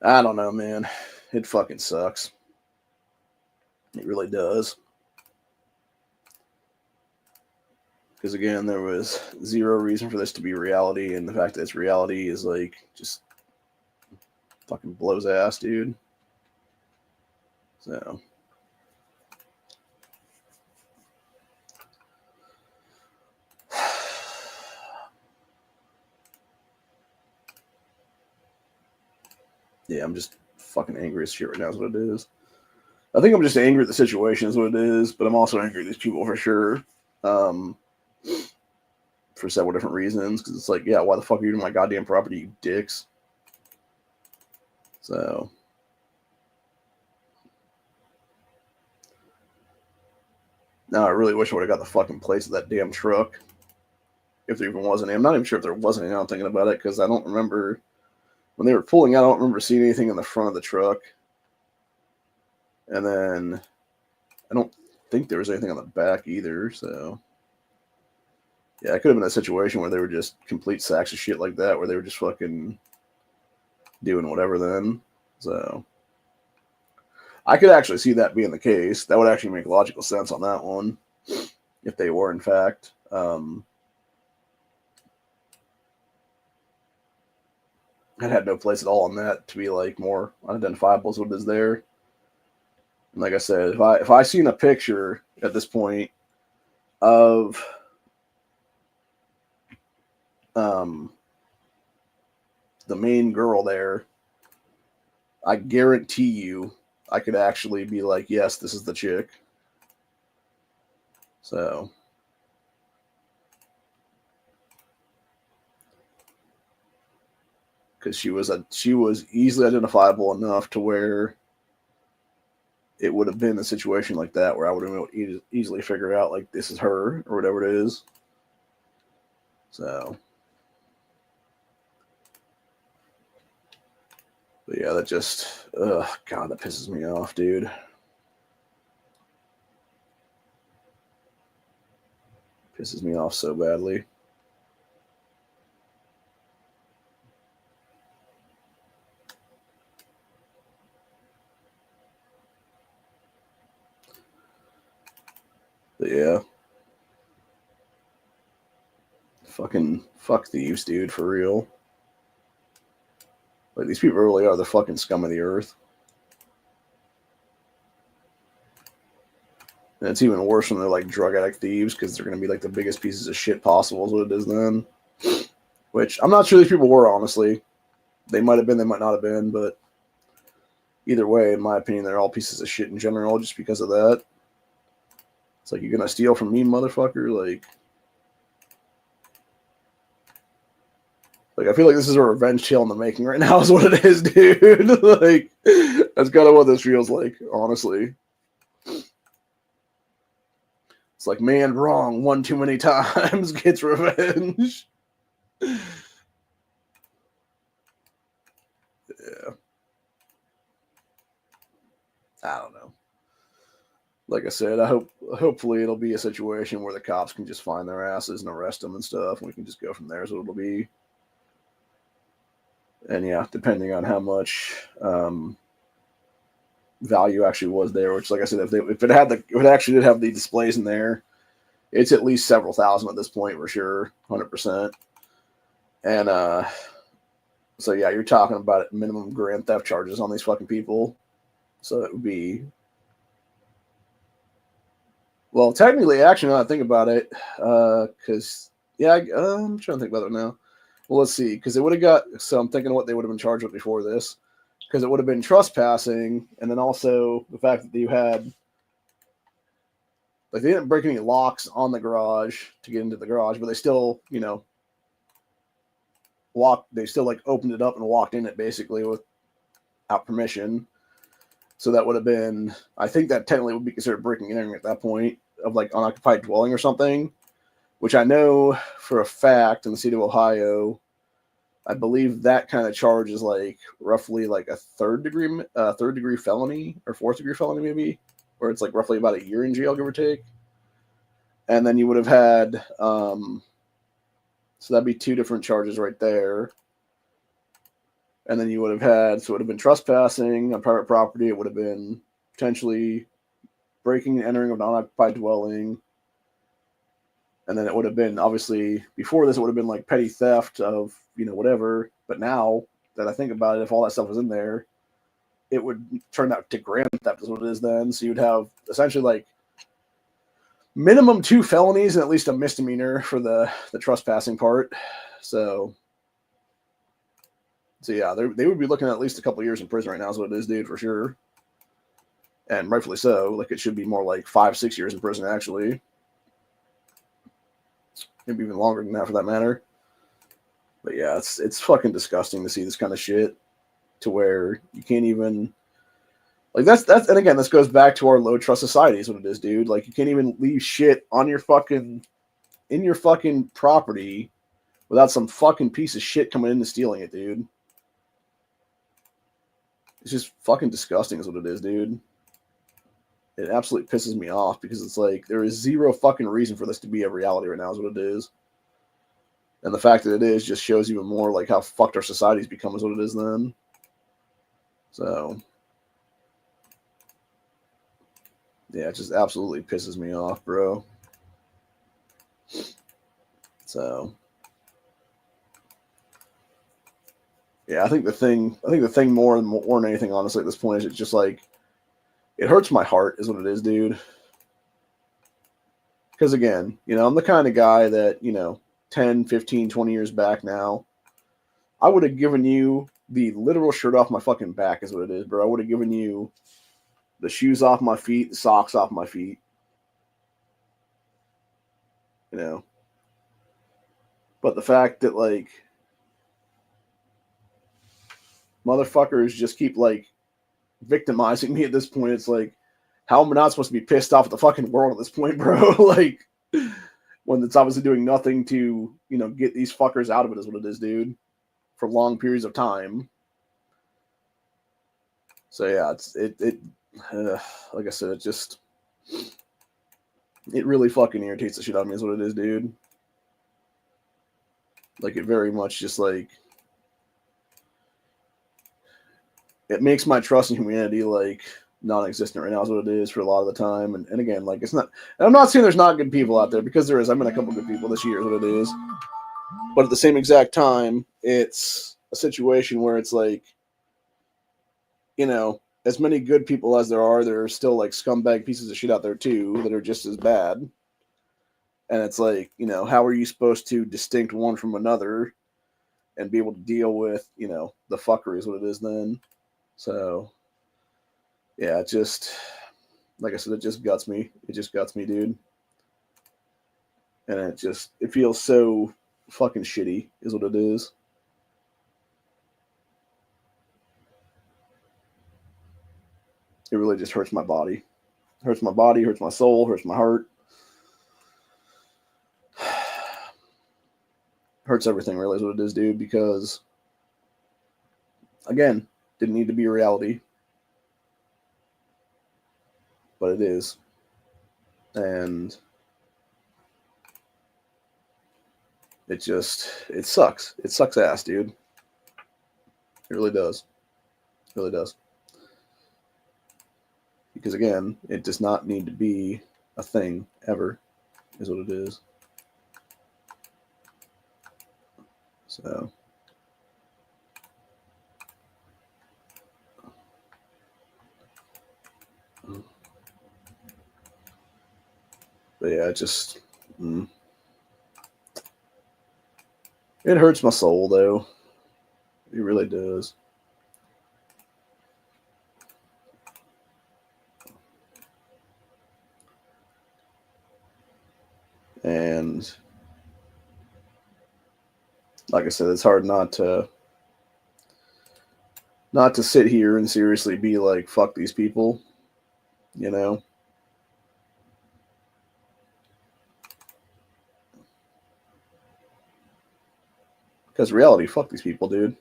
I don't know, man. It fucking sucks. It really does. Because again, there was zero reason for this to be reality, and the fact that it's reality is like just fucking blows ass, dude. So, yeah, I'm just fucking angry as shit right now, is what it is. I think I'm just angry at the situation, is what it is, but I'm also angry at these people for sure. Um, for several different reasons, because it's like, yeah, why the fuck are you in my goddamn property, you dicks? So, now I really wish I would have got the fucking place of that damn truck. If there even was any. I'm not even sure if there was any now I'm thinking about it, because I don't remember. When they were pulling out, I don't remember seeing anything in the front of the truck. And then I don't think there was anything on the back either. So, yeah, it could have been a situation where they were just complete sacks of shit like that, where they were just fucking doing whatever then. So, I could actually see that being the case. That would actually make logical sense on that one, if they were, in fact. It had no place at all in that to be like more unidentifiable as what it is there. Like I said, if I seen a picture at this point of the main girl there, I guarantee you I could actually be like, yes, this is the chick. So because she was easily identifiable enough to where it would have been a situation like that where I would have been able to easily figure out like this is her or whatever it is. So, but yeah, that just, God, that pisses me off, dude. Pisses me off so badly. But yeah. Fucking fuck Thieves, dude, for real. Like, these people really are the fucking scum of the earth. And it's even worse when they're like drug addict thieves because they're going to be like the biggest pieces of shit possible, is what it is then. Which I'm not sure these people were, honestly. They might have been, they might not have been, but either way, in my opinion, they're all pieces of shit in general just because of that. It's like, you're going to steal from me, motherfucker? Like, I feel like this is a revenge tale in the making right now, is what it is, dude. Like, that's kind of what this feels like, honestly. It's like, man wrong one too many times gets revenge. Yeah. I don't know. Like I said, hopefully it'll be a situation where the cops can just find their asses and arrest them and stuff, and we can just go from there. Is what it'll be. And yeah, depending on how much value actually was there, which, like I said, if it actually did have the displays in there, it's at least several thousand at this point for sure, 100%. And so yeah, you're talking about minimum grand theft charges on these fucking people. So it would be, well, technically, actually, now that I think about it, because yeah, I'm trying to think about it now. Well, let's see, because it would have got. So I'm thinking of what they would have been charged with before this, because it would have been trespassing, and then also the fact that you had, like, they didn't break any locks on the garage to get into the garage, but they still, walked. They still like opened it up and walked in it basically without permission. So that would have been, I think that technically would be considered breaking and entering at that point of like unoccupied dwelling or something, which I know for a fact in the state of Ohio, I believe that kind of charge is like roughly like a third degree felony or fourth degree felony maybe, where it's like roughly about a year in jail, give or take. And then you would have had, so that'd be two different charges right there. And then you would have had, so it would have been trespassing on private property. It would have been potentially breaking and entering of an unoccupied dwelling. And then it would have been, obviously, before this, it would have been like petty theft of, whatever. But now that I think about it, if all that stuff was in there, it would turn out to grand theft is what it is then. So you'd have essentially like minimum 2 felonies and at least a misdemeanor for the trespassing part. So yeah, they would be looking at least a couple years in prison right now is what it is, dude, for sure. And rightfully so. Like, it should be more like 5-6 years in prison, actually. Maybe even longer than that, for that matter. But yeah, it's fucking disgusting to see this kind of shit, to where you can't even, like, that's and again, this goes back to our low trust society is what it is, dude. Like, you can't even leave shit on your fucking, in your fucking property without some fucking piece of shit coming in and stealing it, dude. It's just fucking disgusting is what it is, dude. It absolutely pisses me off because it's like there is zero fucking reason for this to be a reality right now is what it is. And the fact that it is just shows even more like how fucked our society's become is what it is then. So yeah, it just absolutely pisses me off, bro. So yeah, I think the thing more than anything, honestly, at this point is it's just like It hurts my heart, is what it is, dude. Because again, I'm the kind of guy that, 10, 15, 20 years back now, I would have given you the literal shirt off my fucking back, is what it is, bro. I would have given you the shoes off my feet, the socks off my feet. But the fact that, like, motherfuckers just keep, like, victimizing me at this point, it's like, how am I not supposed to be pissed off at the fucking world at this point, bro? Like, when it's obviously doing nothing to, get these fuckers out of it is what it is, dude, for long periods of time. So yeah, like I said, it really fucking irritates the shit out of me is what it is, dude. Like, it very much just, like, it makes my trust in humanity, like, non-existent right now is what it is for a lot of the time. And again, like, it's not, and I'm not saying there's not good people out there, because there is. I've met a couple good people this year is what it is. But at the same exact time, it's a situation where it's like, as many good people as there are still, like, scumbag pieces of shit out there too that are just as bad. And it's like, how are you supposed to distinct one from another and be able to deal with, the fuckery is what it is then. So, yeah, it just, like I said, it just guts me. It just guts me, dude. And it feels so fucking shitty is what it is. It really just hurts my body. Hurts my body, hurts my soul, hurts my heart. Hurts everything, really, is what it is, dude, because, again, didn't need to be a reality. But it is. And it sucks. It sucks ass, dude. It really does. It really does. Because, again, it does not need to be a thing, ever, is what it is. So, but yeah, it hurts my soul, though. It really does. And like I said, it's hard not to sit here and seriously be like, fuck these people, Because reality, fuck these people, dude.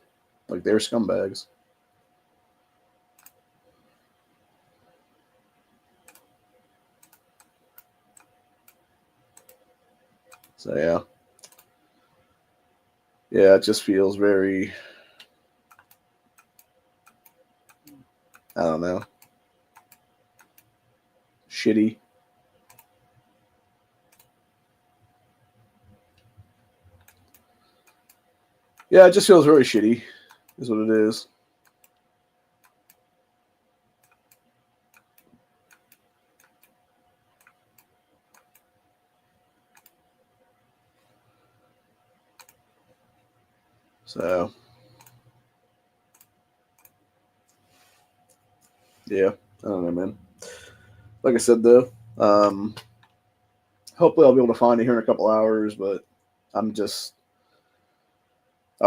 Like, they're scumbags. So yeah. Yeah, it just feels very, I don't know, shitty. Yeah, it just feels very shitty, is what it is. So, yeah, I don't know, man. Like I said, though, hopefully I'll be able to find it here in a couple hours, but I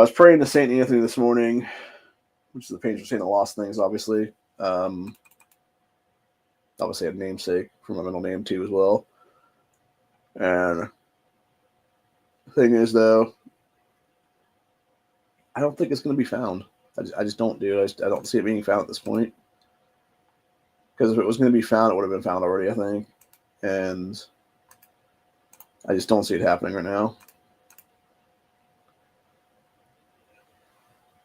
was praying to St. Anthony this morning, which is the patron saint of lost things, obviously. Obviously, I had namesake for my middle name, too, as well. And the thing is, though, I don't think it's going to be found. I just don't, dude. I don't see it being found at this point. Because if it was going to be found, it would have been found already, I think. And I just don't see it happening right now.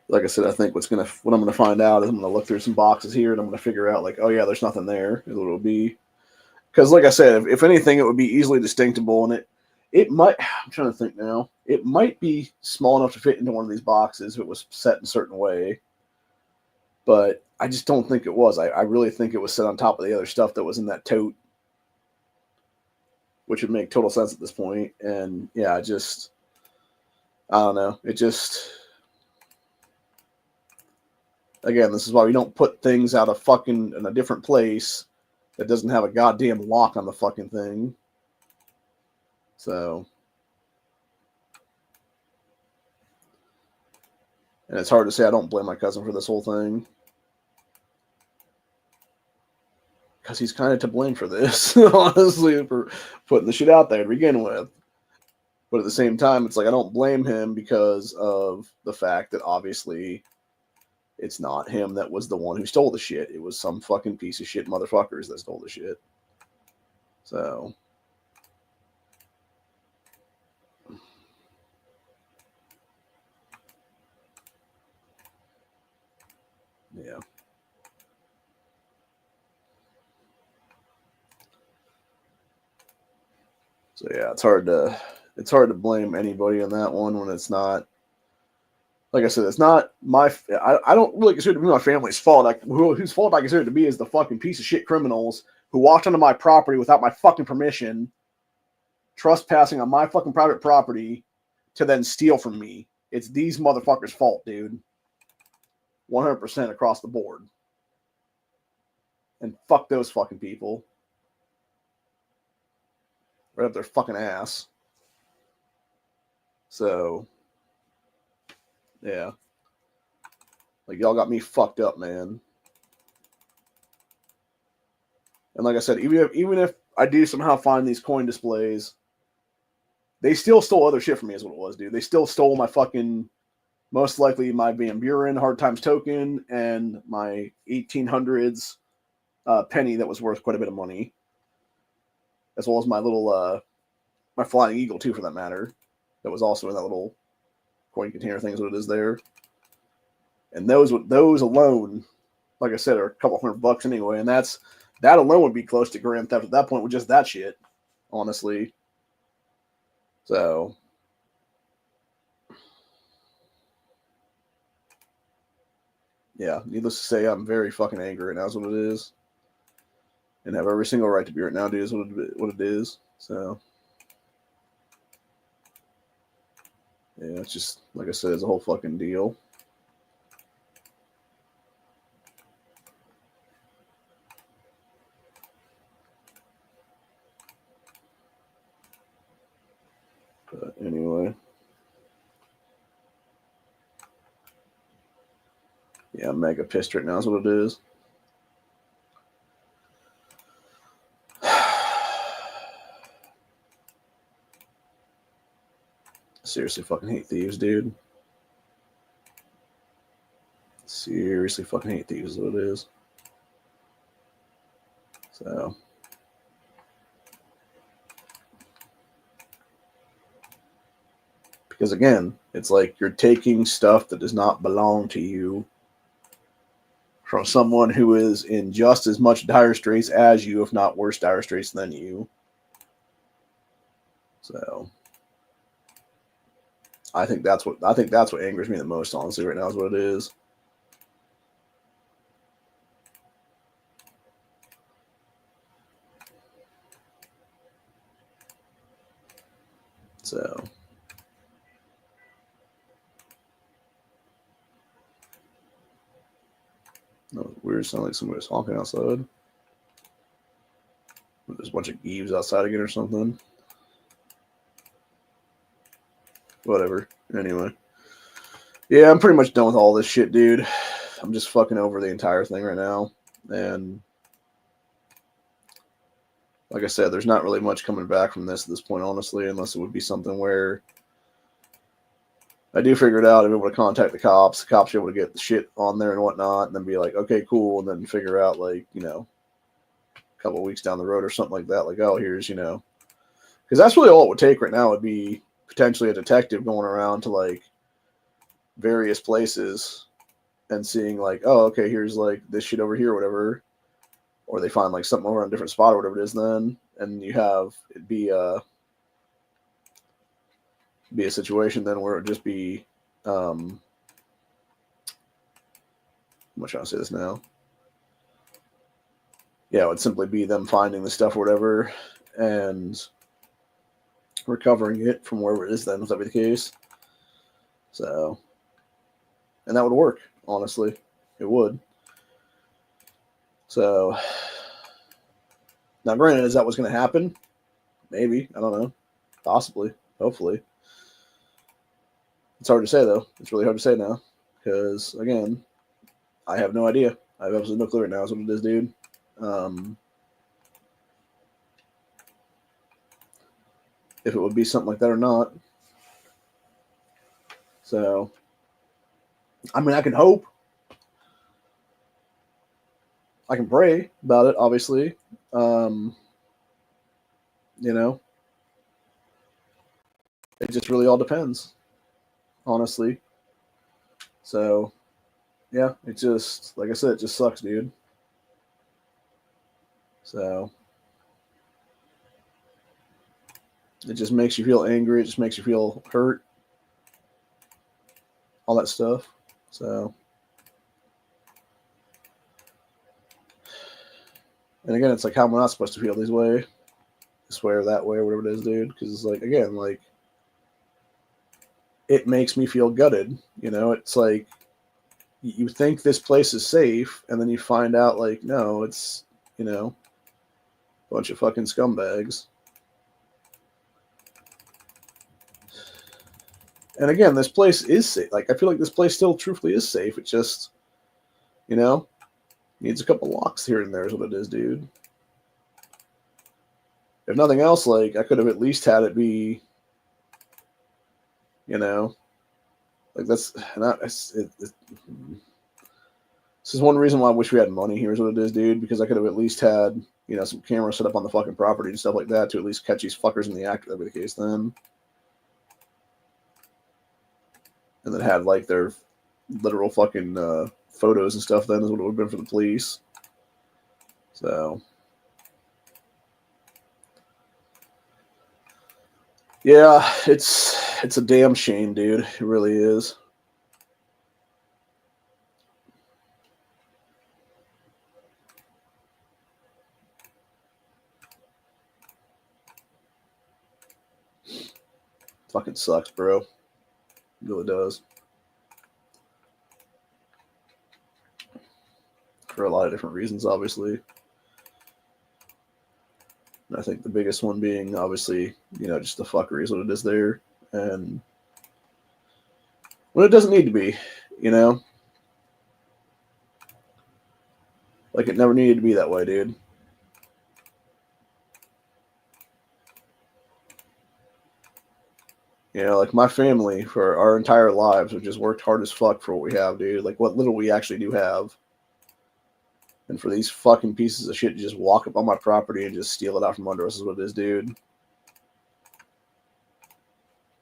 Like I said, I think what I'm going to find out is I'm going to look through some boxes here and I'm going to figure out, like, oh yeah, there's nothing there. Is what it'll be. Because, like I said, if anything, it would be easily distinctable, and it might. I'm trying to think now. It might be small enough to fit into one of these boxes if it was set in a certain way. But I just don't think it was. I really think it was set on top of the other stuff that was in that tote, which would make total sense at this point. And yeah, I don't know. It just, again, this is why we don't put things out of fucking in a different place that doesn't have a goddamn lock on the fucking thing. So, and it's hard to say I don't blame my cousin for this whole thing, because he's kind of to blame for this, honestly, for putting the shit out there to begin with. But at the same time, it's like I don't blame him because of the fact that obviously it's not him that was the one who stole the shit. It was some fucking piece of shit motherfuckers that stole the shit. So, yeah. So yeah, it's hard to blame anybody on that one when it's not. Like I said, it's not my. I don't really consider it to be my family's fault. Whose fault I consider it to be is the fucking piece of shit criminals who walked onto my property without my fucking permission, trespassing on my fucking private property, to then steal from me. It's these motherfuckers' fault, dude. 100% across the board. And fuck those fucking people. Right up their fucking ass. So, yeah. Like, y'all got me fucked up, man. And like I said, even if I do somehow find these coin displays, they still stole other shit from me, is what it was, dude. They still stole my fucking, most likely my Van Buren Hard Times token and my 1800s penny that was worth quite a bit of money, as well as my little my Flying Eagle too, for that matter, that was also in that little coin container thing, is what it is there. And those alone, like I said, are a couple $100 anyway, and that alone would be close to grand theft at that point with just that shit, honestly. So, yeah, needless to say, I'm very fucking angry right now, is what it is. And have every single right to be right now, dude, is what it is. So, yeah, it's just, like I said, it's a whole fucking deal. But anyway. Yeah, I'm mega pissed right now, is what it is. Seriously fucking hate Thieves, dude. Seriously fucking hate Thieves, is what it is. So, because again, it's like you're taking stuff that does not belong to you from someone who is in just as much dire straits as you, if not worse dire straits than you. So, I think that's what angers me the most, honestly, right now, is what it is. So, no, weird. Sound like somebody's honking outside. There's a bunch of Eves outside again or something. Whatever. Anyway. Yeah, I'm pretty much done with all this shit, dude. I'm just fucking over the entire thing right now. And like I said, there's not really much coming back from this at this point, honestly, unless it would be something where I do figure it out, I'm able to contact the cops are able to get the shit on there and whatnot, and then be like, okay, cool, and then figure out, like, you know, a couple of weeks down the road or something like that, like, oh, here's, you know, because that's really all it would take right now, would be potentially a detective going around to, like, various places and seeing, like, oh, okay, here's, like, this shit over here or whatever, or they find, like, something over on a different spot or whatever it is then, and you have it be a situation then where it would just be I'm trying to say this now. Yeah, it would simply be them finding the stuff or whatever and recovering it from wherever it is then, if that be the case. So, and that would work, honestly. It would. So, now granted, is that what's going to happen? Maybe. I don't know. Possibly. Hopefully. It's hard to say, though. It's really hard to say now. Because, again, I have no idea. I have absolutely no clue right now is what it is, dude. If it would be something like that or not. So, I mean, I can hope. I can pray about it, obviously. You know, it just really all depends, honestly. So, yeah, it just, like I said, it just sucks, dude. So, it just makes you feel angry. It just makes you feel hurt. All that stuff. So, and again, it's like, how am I not supposed to feel this way? This way or that way or whatever it is, dude. Because it's like, again, like, it makes me feel gutted. You know, it's like, you think this place is safe, and then you find out, like, no, it's, you know, a bunch of fucking scumbags. And again, this place is safe. Like, I feel like this place still truthfully is safe. It just, you know, needs a couple locks here and there is what it is, dude. If nothing else, like, I could have at least had it be, you know, like, that's not, this is one reason why I wish we had money here is what it is, dude, because I could have at least had, you know, some cameras set up on the fucking property and stuff like that to at least catch these fuckers in the act, if that be the case then. And then had, like, their literal fucking photos and stuff then is what it would have been for the police. So, yeah, it's a damn shame, dude. It really is. Fucking sucks, bro. It really does. For a lot of different reasons, obviously. And I think the biggest one being, obviously, you know, just the fuckery is what it is there. And when it doesn't need to be, you know? Like, it never needed to be that way, dude. You know, like, my family, for our entire lives, have just worked hard as fuck for what we have, dude. Like, what little we actually do have. And for these fucking pieces of shit to just walk up on my property and just steal it out from under us is what it is, dude.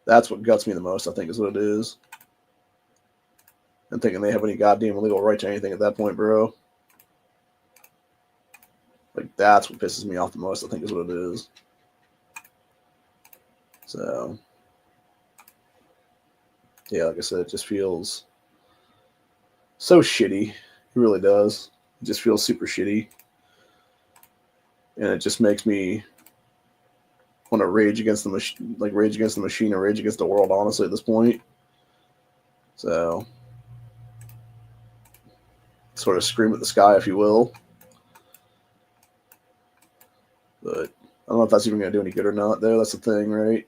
That's what guts me the most, I think, is what it is. And thinking they have any goddamn legal right to anything at that point, bro. Like, that's what pisses me off the most, I think, is what it is. So, yeah, like I said, it just feels so shitty. It really does. It just feels super shitty. And it just makes me want to rage against the machine, like rage against the machine or rage against the world, honestly, at this point. So, sort of scream at the sky, if you will. But I don't know if that's even going to do any good or not, though. That's the thing, right?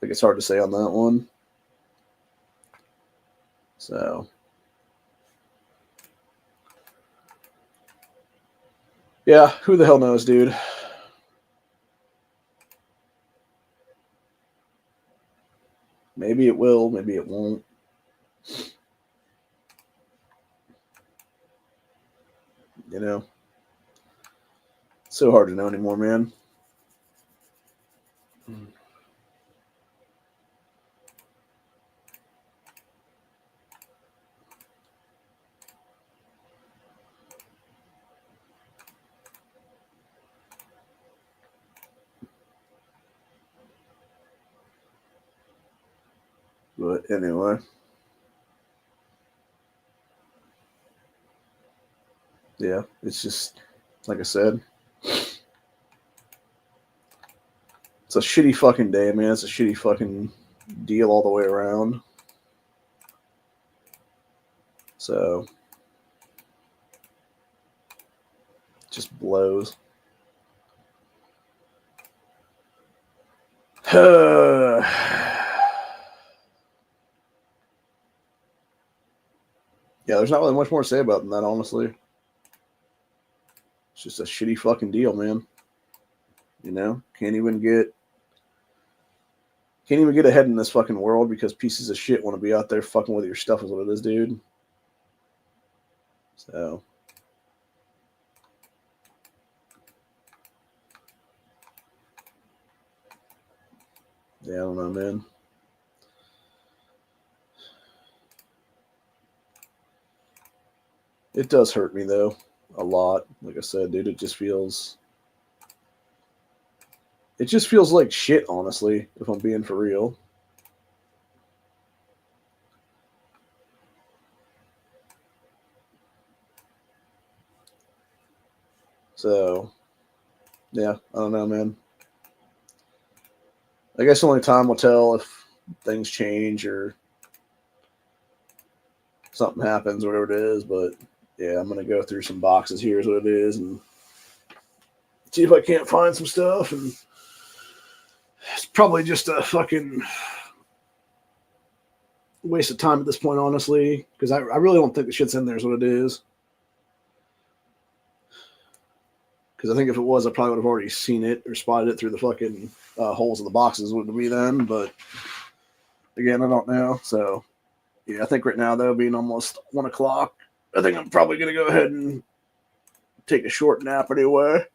Like, it's hard to say on that one. So, yeah, who the hell knows, dude? Maybe it will, maybe it won't. You know? It's so hard to know anymore, man. But anyway. yeah, it's just like I said, it's a shitty fucking day, man. It's a shitty fucking deal all the way around. So it just blows. Yeah, there's not really much more to say about that, honestly. It's just a shitty fucking deal, man. You know, can't even get ahead in this fucking world because pieces of shit want to be out there fucking with your stuff is what it is, dude. So yeah, I don't know, man. It does hurt me though, a lot. Like I said, dude, it just feels like shit, honestly, if I'm being for real. So yeah, I don't know, man. I guess only time will tell if things change or something happens, or whatever it is. But yeah, I'm gonna go through some boxes here, is what it is, and see if I can't find some stuff. And it's probably just a fucking waste of time at this point, honestly, because I really don't think the shit's in there, is what it is. Because I think if it was, I probably would have already seen it or spotted it through the fucking holes in the boxes, wouldn't it be then? But again, I don't know. So yeah, I think right now though, being almost 1 o'clock, I think I'm probably gonna go ahead and take a short nap anyway.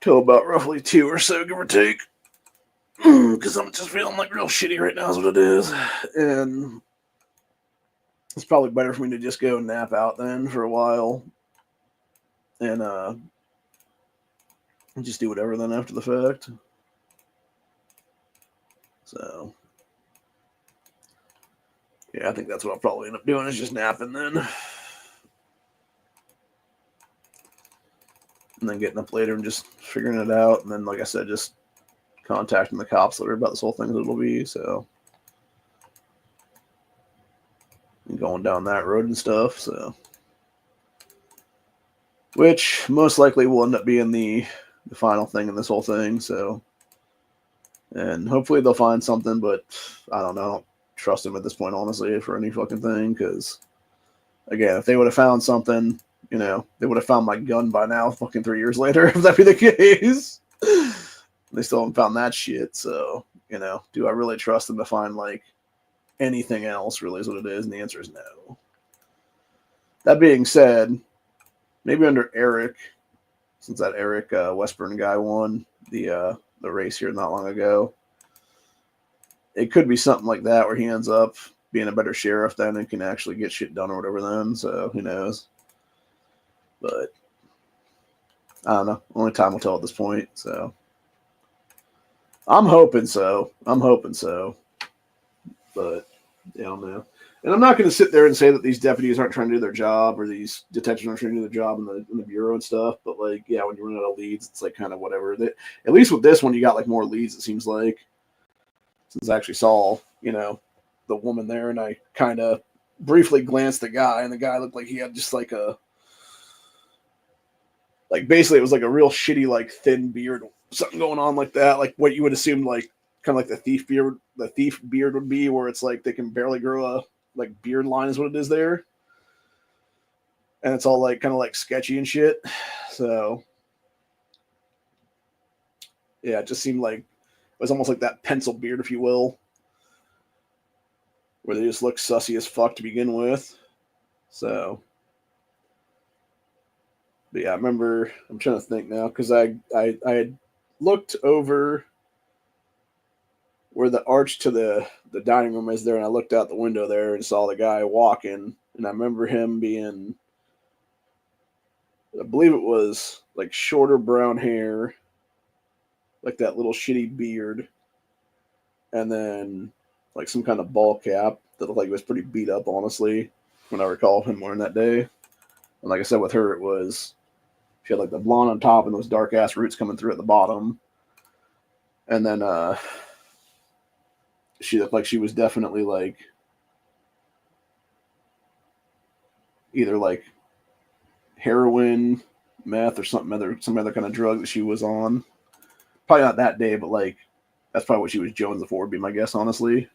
Till about roughly 2 or so, give or take. Because I'm just feeling like real shitty right now, is what it is. And it's probably better for me to just go nap out then for a while. And just do whatever then after the fact. So yeah, I think that's what I'll probably end up doing, is just napping then. And then getting up later and just figuring it out. And then, like I said, just contacting the cops later about this whole thing that it'll be. So and going down that road and stuff. So which most likely will end up being the final thing in this whole thing. So and hopefully they'll find something, but I don't know. I don't trust them at this point, honestly, for any fucking thing. Because again, if they would have found something, you know, they would have found my gun by now, fucking 3 years later, if that be the case. They still haven't found that shit. So, you know, do I really trust them to find like anything else, really, is what it is? And the answer is no. That being said, maybe under Eric, since that Eric Westburn guy won the race here not long ago, it could be something like that where he ends up being a better sheriff then and can actually get shit done or whatever then. So who knows? But I don't know. Only time will tell at this point. So I'm hoping so. But yeah, I don't know. And I'm not going to sit there and say that these deputies aren't trying to do their job or these detectives aren't trying to do their job in the bureau and stuff. But like, yeah, when you run out of leads, it's like kind of whatever. At least with this one, you got like more leads. It seems like, since I actually saw, you know, the woman there, and I kind of briefly glanced at the guy, and the guy looked like he had just like basically it was like a real shitty like thin beard, something going on like that, like what you would assume like kind of like the thief beard would be, where it's like they can barely grow a like beard line is what it is there, and it's all like kind of like sketchy and shit. So yeah, it just seemed like it was almost like that pencil beard, if you will, where they just look sussy as fuck to begin with. So but yeah, I remember, I'm trying to think now, because I had looked over where the arch to the dining room is there, and I looked out the window there and saw the guy walking, and I remember him being, I believe it was like shorter brown hair, like that little shitty beard, and then like some kind of ball cap that looked like it was pretty beat up, honestly. when I recall him wearing that day. And like I said, with her, it was she had like the blonde on top and those dark ass roots coming through at the bottom. And then she looked like she was definitely like either like heroin, meth, or some other kind of drug that she was on. Probably not that day, but like that's probably what she was jonesing for, would be my guess, honestly.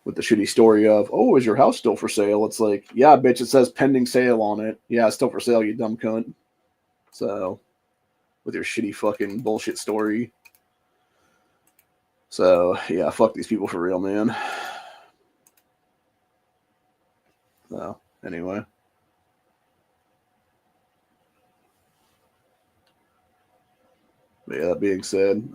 With the shitty story of, oh, is your house still for sale? It's like, yeah, bitch, it says pending sale on it. Yeah, it's still for sale, you dumb cunt. So, with your shitty fucking bullshit story. So, yeah, fuck these people for real, man. So, anyway. But yeah, that being said,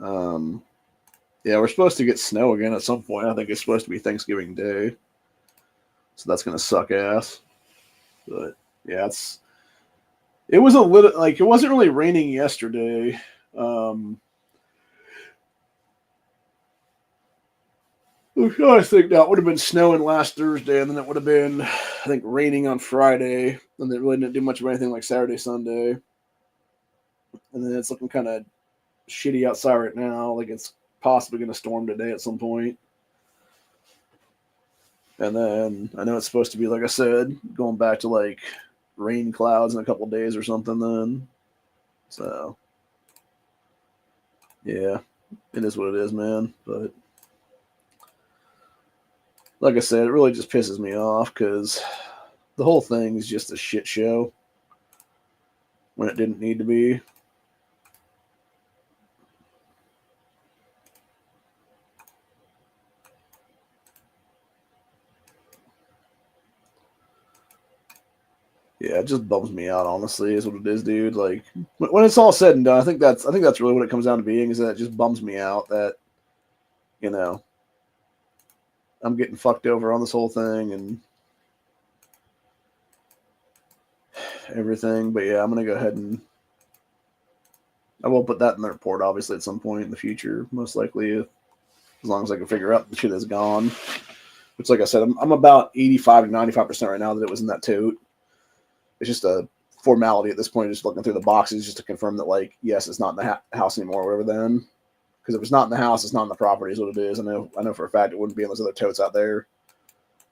yeah, we're supposed to get snow again at some point. I think it's supposed to be Thanksgiving Day. So that's gonna suck ass. But yeah, it was a little like it wasn't really raining yesterday. I think that would have been snowing last Thursday, and then it would have been, I think, raining on Friday, and it really didn't do much of anything like Saturday, Sunday. And then it's looking kind of shitty outside right now, like it's possibly going to storm today at some point. And then I know it's supposed to be, like I said, going back to like rain clouds in a couple days or something. Then, so yeah, it is what it is, man. But like I said, it really just pisses me off because the whole thing is just a shit show when it didn't need to be. Yeah, it just bums me out. Honestly, is what it is, dude. Like when it's all said and done, I think that's really what it comes down to being. Is that it just bums me out that you know I'm getting fucked over on this whole thing and everything. But yeah, I'm gonna go ahead and I will put that in the report, obviously, at some point in the future, most likely, as long as I can figure out the shit is gone. Which, like I said, I'm about 85 to 95% right now that it was in that tote. It's just a formality at this point, just looking through the boxes just to confirm that, like, yes, it's not in the house anymore, or whatever. Then, because if it's not in the house, it's not in the property, is what it is. I know for a fact it wouldn't be in those other totes out there.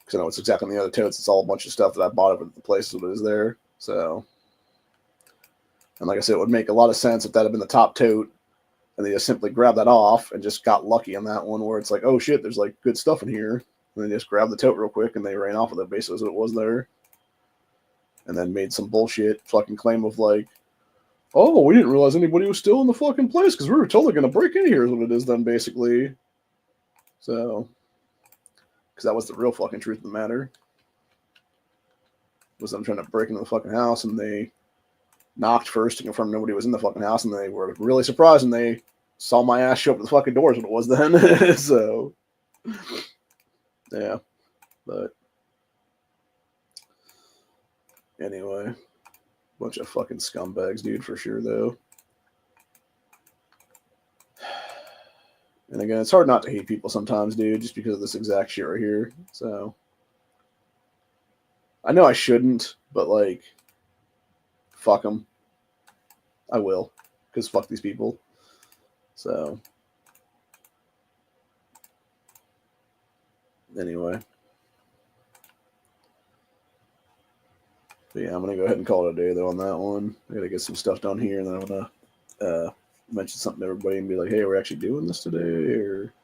Because I know it's exactly in the other totes. It's all a bunch of stuff that I bought over at the place that is there. So, and like I said, it would make a lot of sense if that had been the top tote, and they just simply grabbed that off and just got lucky on that one where it's like, oh shit, there's like good stuff in here. And they just grabbed the tote real quick and they ran off with it basically as it was there. And then made some bullshit fucking claim of like, oh, we didn't realize anybody was still in the fucking place because we were totally going to break in here is what it is then basically. So, because that was the real fucking truth of the matter. Was them trying to break into the fucking house and they knocked first to confirm nobody was in the fucking house and they were really surprised and they saw my ass show up at the fucking doors what it was then. So, yeah. But anyway, bunch of fucking scumbags, dude, for sure, though. And again, it's hard not to hate people sometimes, dude, just because of this exact shit right here. So, I know I shouldn't, but like, fuck them. I will, because fuck these people. So, anyway. But yeah, I'm going to go ahead and call it a day, though, on that one. I got to get some stuff done here, and then I'm going to mention something to everybody and be like, hey, we're actually doing this today, or...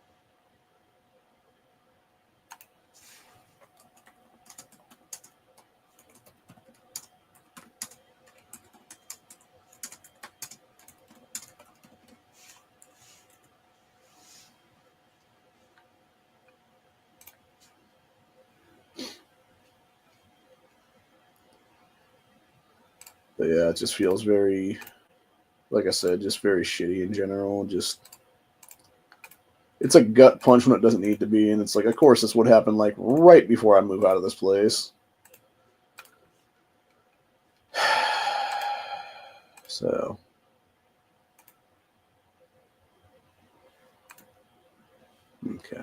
But yeah, it just feels very, like I said, just very shitty in general. Just it's a gut punch when it doesn't need to be, and it's like, of course, this would happen like right before I move out of this place. So, okay.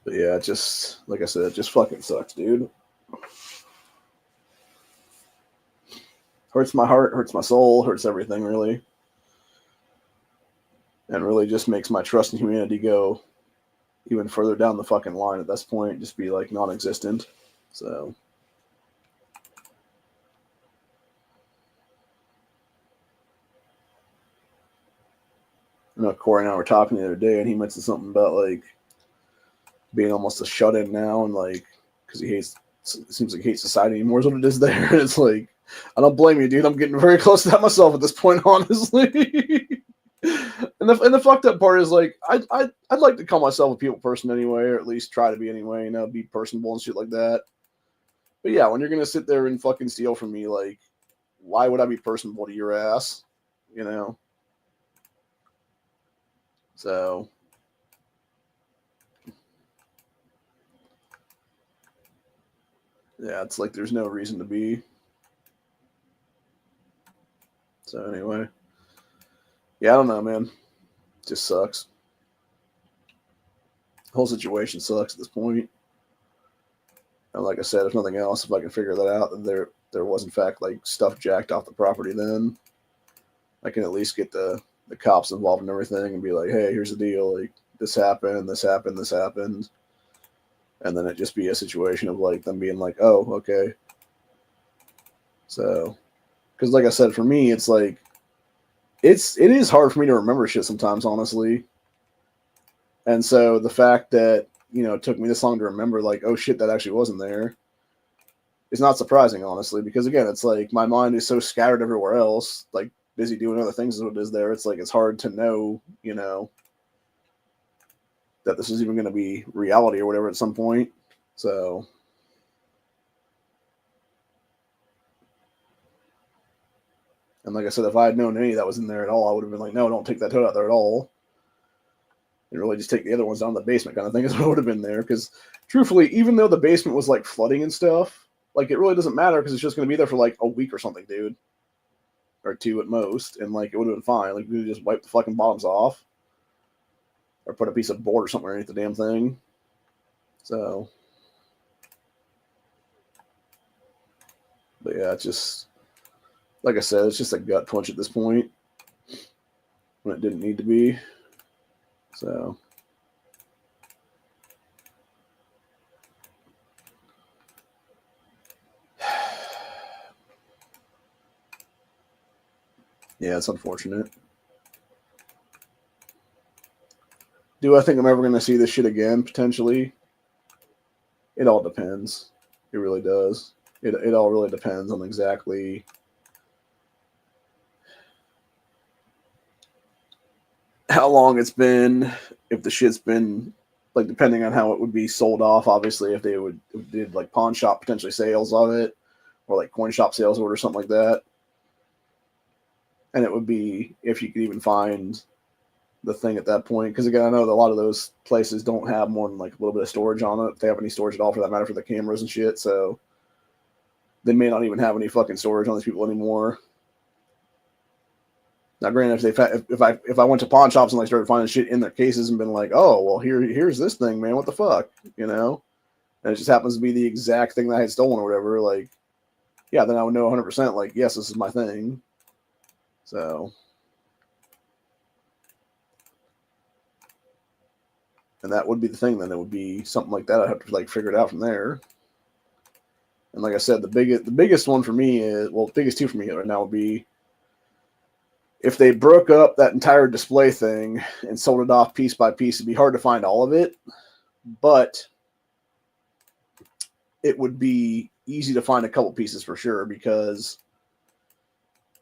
But yeah, it just, like I said, it just fucking sucks, dude. Hurts my heart, hurts my soul, hurts everything, really. And really just makes my trust in humanity go even further down the fucking line at this point, just be like non-existent. So I know Corey and I were talking the other day, and he mentioned something about like being almost a shut-in now, and like because he hates, it seems like he hates society anymore is what it is there. And it's like, I don't blame you, dude. I'm getting very close to that myself at this point, honestly. And the fucked up part is like I'd like to call myself a people person anyway, or at least try to be anyway, you know, be personable and shit like that. But yeah, when you're gonna sit there and fucking steal from me, like, why would I be personable to your ass? You know? So yeah, it's like there's no reason to be. So anyway. Yeah, I don't know, man. It just sucks. The whole situation sucks at this point. And like I said, if nothing else, if I can figure that out, that there was in fact like stuff jacked off the property, then I can at least get the cops involved in everything and be like, hey, here's the deal, like this happened, this happened, this happened. And then it just be a situation of like them being like, oh, okay. So because like I said, for me it's like it is hard for me to remember shit sometimes, honestly. And so the fact that, you know, it took me this long to remember, like, oh shit, that actually wasn't there, is not surprising, honestly, because again, it's like my mind is so scattered everywhere else, like busy doing other things as it is there. It's like it's hard to know, you know, that this is even going to be reality or whatever at some point. So, and like I said, if I had known any that was in there at all, I would have been like, no, don't take that toad out there at all. And really just take the other ones down in the basement kind of thing is what would have been there. Because truthfully, even though the basement was like flooding and stuff, like it really doesn't matter because it's just going to be there for like a week or something, dude. Or two at most. And like it would have been fine. Like we could just wipe the fucking bottoms off. Or put a piece of board or something underneath the damn thing. So, but yeah, it's just, like I said, it's just a gut punch at this point when it didn't need to be. So, yeah, it's unfortunate. Do I think I'm ever going to see this shit again? Potentially. It all depends. It really does. It all really depends on exactly how long it's been, if the shit's been like depending on how it would be sold off. Obviously, if they would if they did like pawn shop potentially sales of it, or like coin shop sales order something like that, and it would be if you could even find the thing at that point. Because again, I know that a lot of those places don't have more than like a little bit of storage on it. If they have any storage at all, for that matter, for the cameras and shit. So they may not even have any fucking storage on these people anymore. Now, granted, if I went to pawn shops and like started finding shit in their cases and been like, oh well, here's this thing, man, what the fuck, you know, and it just happens to be the exact thing that I had stolen or whatever, like, yeah, then I would know 100%, like, yes, this is my thing. So, and that would be the thing. Then it would be something like that. I'd have to like figure it out from there. And like I said, the biggest one for me is, well, the biggest two for me right now would be if they broke up that entire display thing and sold it off piece by piece. It'd be hard to find all of it, but it would be easy to find a couple pieces for sure, because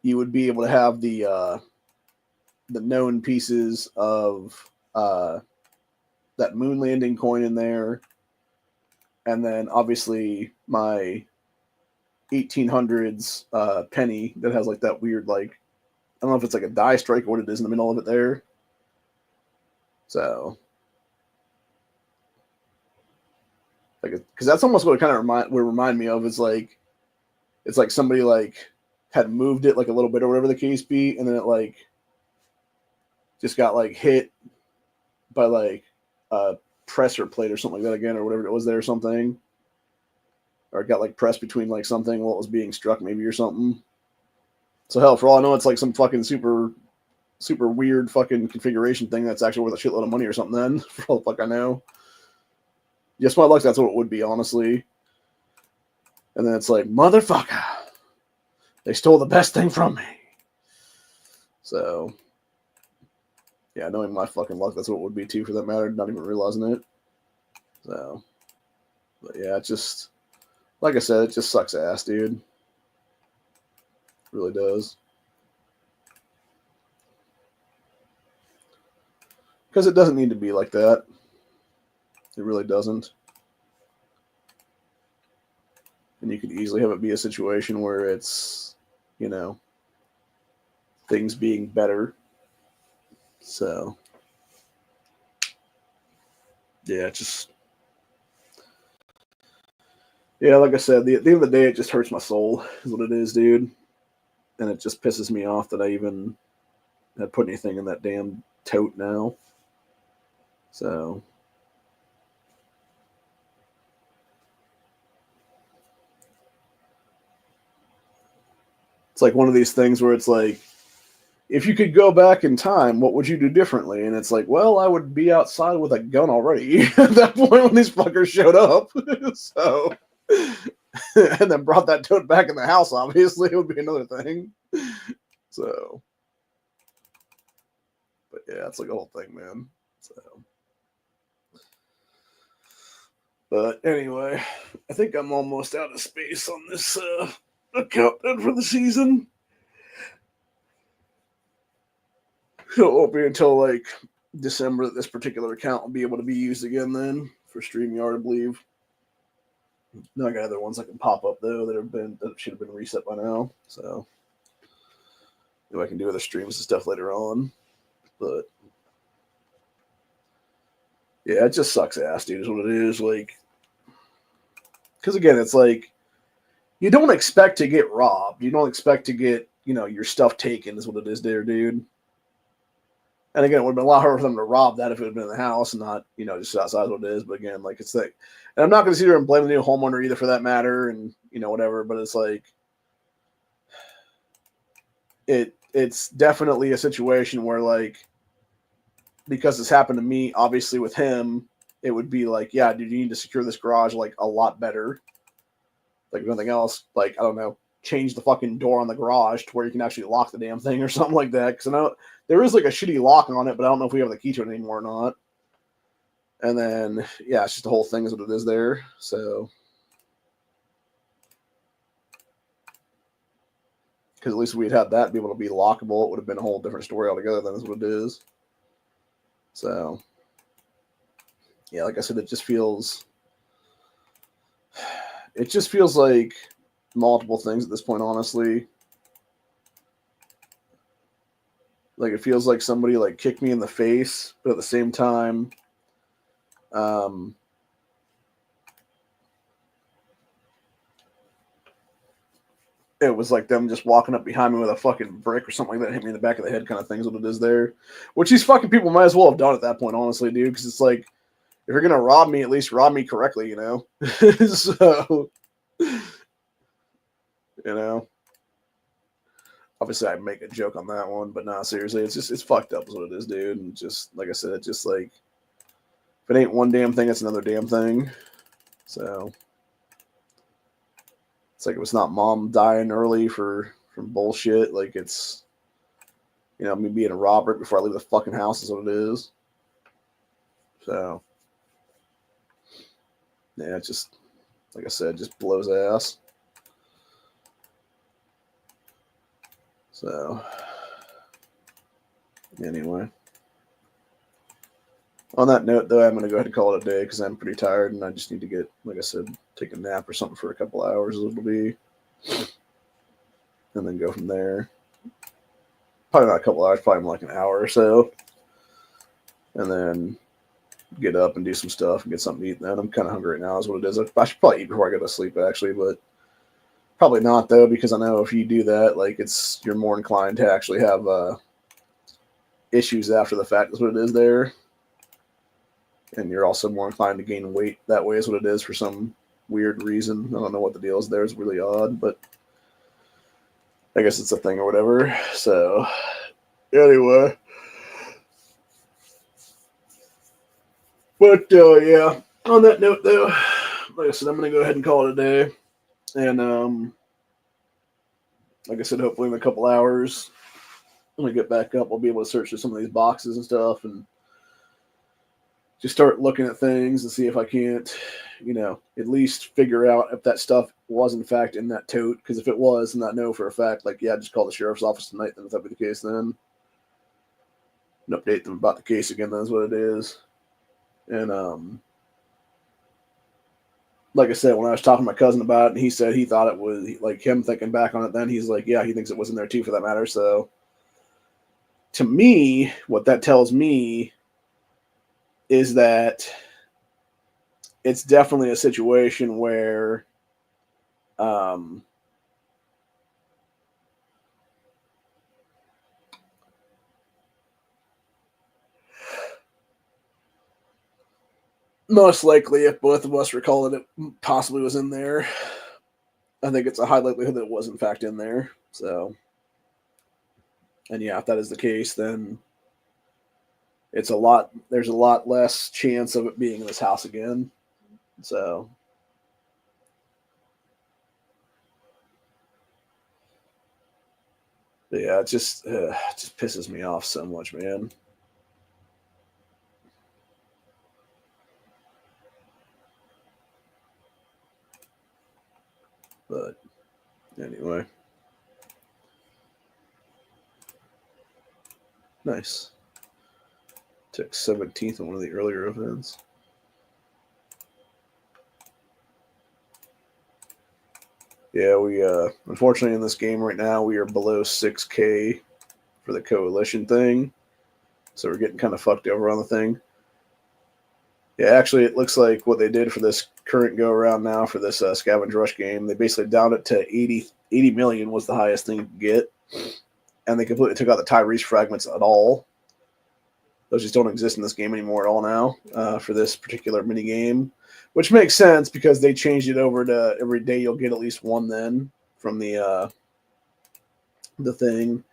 you would be able to have the known pieces of that moon landing coin in there, and then obviously my 1800s penny that has like that weird, like, I don't know if it's like a die strike or what it is in the middle of it there. So, like, because that's almost what it kind of remind me of. Is like, it's like somebody like had moved it like a little bit or whatever the case be, and then it like just got like hit by like a presser plate or something like that again, or whatever it was there or something. Or it got like pressed between like something while it was being struck maybe or something. So hell, for all I know, it's like some fucking super weird fucking configuration thing that's actually worth a shitload of money or something then, for all the fuck I know. Just my luck, that's what it would be, honestly. And then it's like, motherfucker, they stole the best thing from me. So, yeah, knowing my fucking luck, that's what it would be too, for that matter, not even realizing it. So, but yeah, it just, like I said, it just sucks ass, dude. It really does. Because it doesn't need to be like that. It really doesn't. And you could easily have it be a situation where it's, you know, things being better. So, yeah, just, yeah, like I said, the end of the day, it just hurts my soul, is what it is, dude. And it just pisses me off that I even had put anything in that damn tote now. So, it's like one of these things where it's like, if you could go back in time, what would you do differently? And it's like, well, I would be outside with a gun already at that point when these fuckers showed up. So, and then brought that tote back in the house, obviously, it would be another thing. So, but yeah, it's like a whole thing, man. So, but anyway, I think I'm almost out of space on this account for the season. So it won't be until like December that this particular account will be able to be used again then for StreamYard, I believe. No, I got other ones that can pop up though that should have been reset by now. So maybe I can do other streams and stuff later on. But yeah, it just sucks ass, dude, is what it is. Like, because again, it's like you don't expect to get robbed. You don't expect to get, you know, your stuff taken, is what it is there, dude. And again, it would have been a lot harder for them to rob that if it had been in the house and not, you know, just outside what it is. But again, like, it's like, and I'm not going to sit here and blame the new homeowner either for that matter, and, you know, whatever. But it's like, it's definitely a situation where, like, because this happened to me, obviously with him, it would be like, yeah, dude, you need to secure this garage like a lot better. Like, if nothing else, like, I don't know, change the fucking door on the garage to where you can actually lock the damn thing or something like that. Because I know there is like a shitty lock on it, but I don't know if we have the key to it anymore or not. And then, yeah, it's just the whole thing is what it is there. So, because at least if we had had that be able to be lockable, it would have been a whole different story altogether than is what it is. So, yeah, like I said, it just feels like multiple things at this point, honestly. Like, it feels like somebody like kicked me in the face, but at the same time, it was like them just walking up behind me with a fucking brick or something like that, hit me in the back of the head kind of thing is what it is there. Which these fucking people might as well have done at that point, honestly, dude, because it's like, if you're going to rob me, at least rob me correctly, you know? So, you know? Obviously, I'd make a joke on that one, but nah, seriously, it's fucked up is what it is, dude. And just, like I said, it's just like, if it ain't one damn thing, it's another damn thing. So, it's like, if it's not mom dying early from bullshit, like, it's, you know, me being a robber before I leave the fucking house is what it is. So, yeah, it just, like I said, just blows ass. So, anyway. On that note, though, I'm going to go ahead and call it a day because I'm pretty tired and I just need to get, like I said, take a nap or something for a couple hours. It'll be, and then go from there. Probably not a couple hours, probably like an hour or so. And then get up and do some stuff and get something to eat. Then I'm kind of hungry right now, is what it is. I should probably eat before I go to sleep, actually, but probably not, though, because I know if you do that, like, you're more inclined to actually have issues after the fact, is what it is there. and you're also more inclined to gain weight that way. Is what it is for some weird reason. I don't know what the deal is there. It's really odd, but I guess it's a thing or whatever. So anyway, but yeah. On that note, though, like I said, I'm gonna go ahead and call it a day, and like I said, hopefully in a couple hours when I get back up, I'll be able to search through some of these boxes and stuff, and just start looking at things and see if I can't, at least figure out if that stuff was in fact in that tote. Because if it was, and I know for a fact, like, yeah, just call the sheriff's office tonight. Then if that be the case, then and update them about the case again. That's what it is. And like I said, when I was talking to my cousin about it, and he said he thought it was like him thinking back on it. Then he's like, yeah, he thinks it was in there too, for that matter. So to me, what that tells me is that it's definitely a situation where most likely, if both of us recall that it possibly was in there, I think it's a high likelihood that it was in fact in there. So, and yeah, if that is the case, then there's a lot less chance of it being in this house again. So, yeah, it just pisses me off so much, man. But anyway, nice. Took 17th on one of the earlier events. Yeah, we unfortunately in this game right now we are below 6K for the coalition thing, so we're getting kind of fucked over on the thing. Yeah, actually, it looks like what they did for this current go around now for this Scavenge Rush game, they basically downed it to 80 million was the highest thing you could get, and they completely took out the Tyrese fragments at all. Those just don't exist in this game anymore at all now for this particular mini game, which makes sense because they changed it over to every day you'll get at least one then from the thing.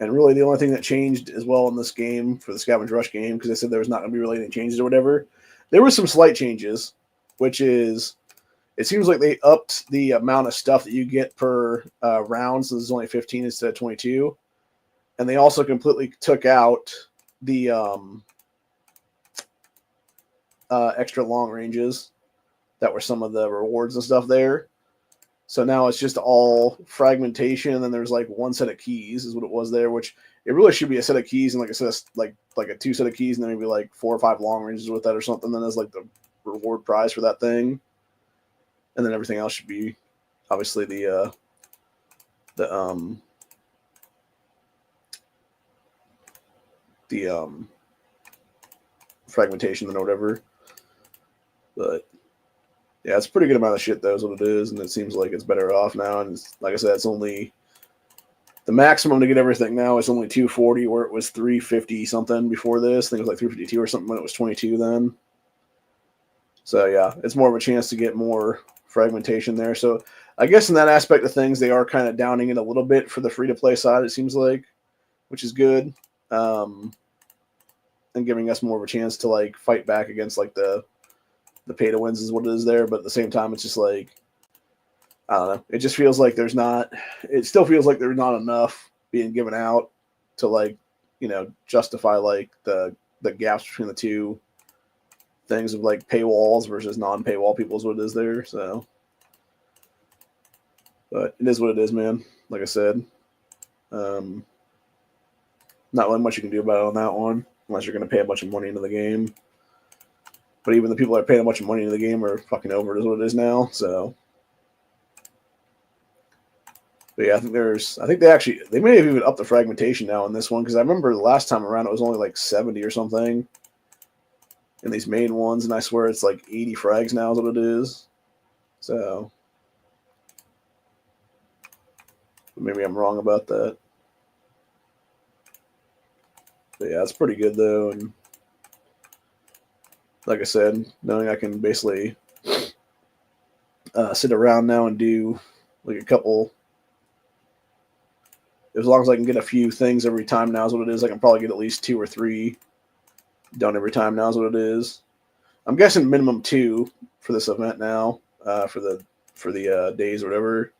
And really, the only thing that changed as well in this game for the Scavenge Rush game, because they said there was not going to be really any changes or whatever, there were some slight changes, which is it seems like they upped the amount of stuff that you get per round, so this is only 15 instead of 22. And they also completely took out the extra long ranges that were some of the rewards and stuff there. So now it's just all fragmentation, and then there's like one set of keys is what it was there, which it really should be a set of keys, and like I said, like a two set of keys, and then maybe like 4 or 5 long ranges with that or something. Then there's like the reward prize for that thing, and then everything else should be obviously the fragmentation and whatever. But yeah, it's a pretty good amount of shit though, is what it is, and it seems like it's better off now. And like I said, it's only the maximum to get everything now is only 240, where it was 350 something before this. I think it was like 352 or something when it was 22 then. So yeah, it's more of a chance to get more fragmentation there. So I guess in that aspect of things, they are kind of downing it a little bit for the free to play side, it seems like, which is good. And giving us more of a chance to like fight back against like the pay to wins is what it is there. But at the same time, it's just like, I don't know. It just feels like it still feels like there's not enough being given out to like, justify like the gaps between the two things of like paywalls versus non-paywall people is what it is there. So, but it is what it is, man. Like I said, not really much you can do about it on that one unless you're going to pay a bunch of money into the game. But even the people that are paying a bunch of money into the game are fucking over it is what it is now. So, but yeah, I think they may have even upped the fragmentation now in this one, because I remember the last time around it was only like 70 or something in these main ones, and I swear it's like 80 frags now is what it is. So maybe I'm wrong about that. But yeah, it's pretty good though, and like I said, knowing I can basically sit around now and do like a couple. As long as I can get a few things every time now is what it is. I can probably get at least 2 or 3 done every time now is what it is. I'm guessing minimum 2 for this event now, for the days or whatever,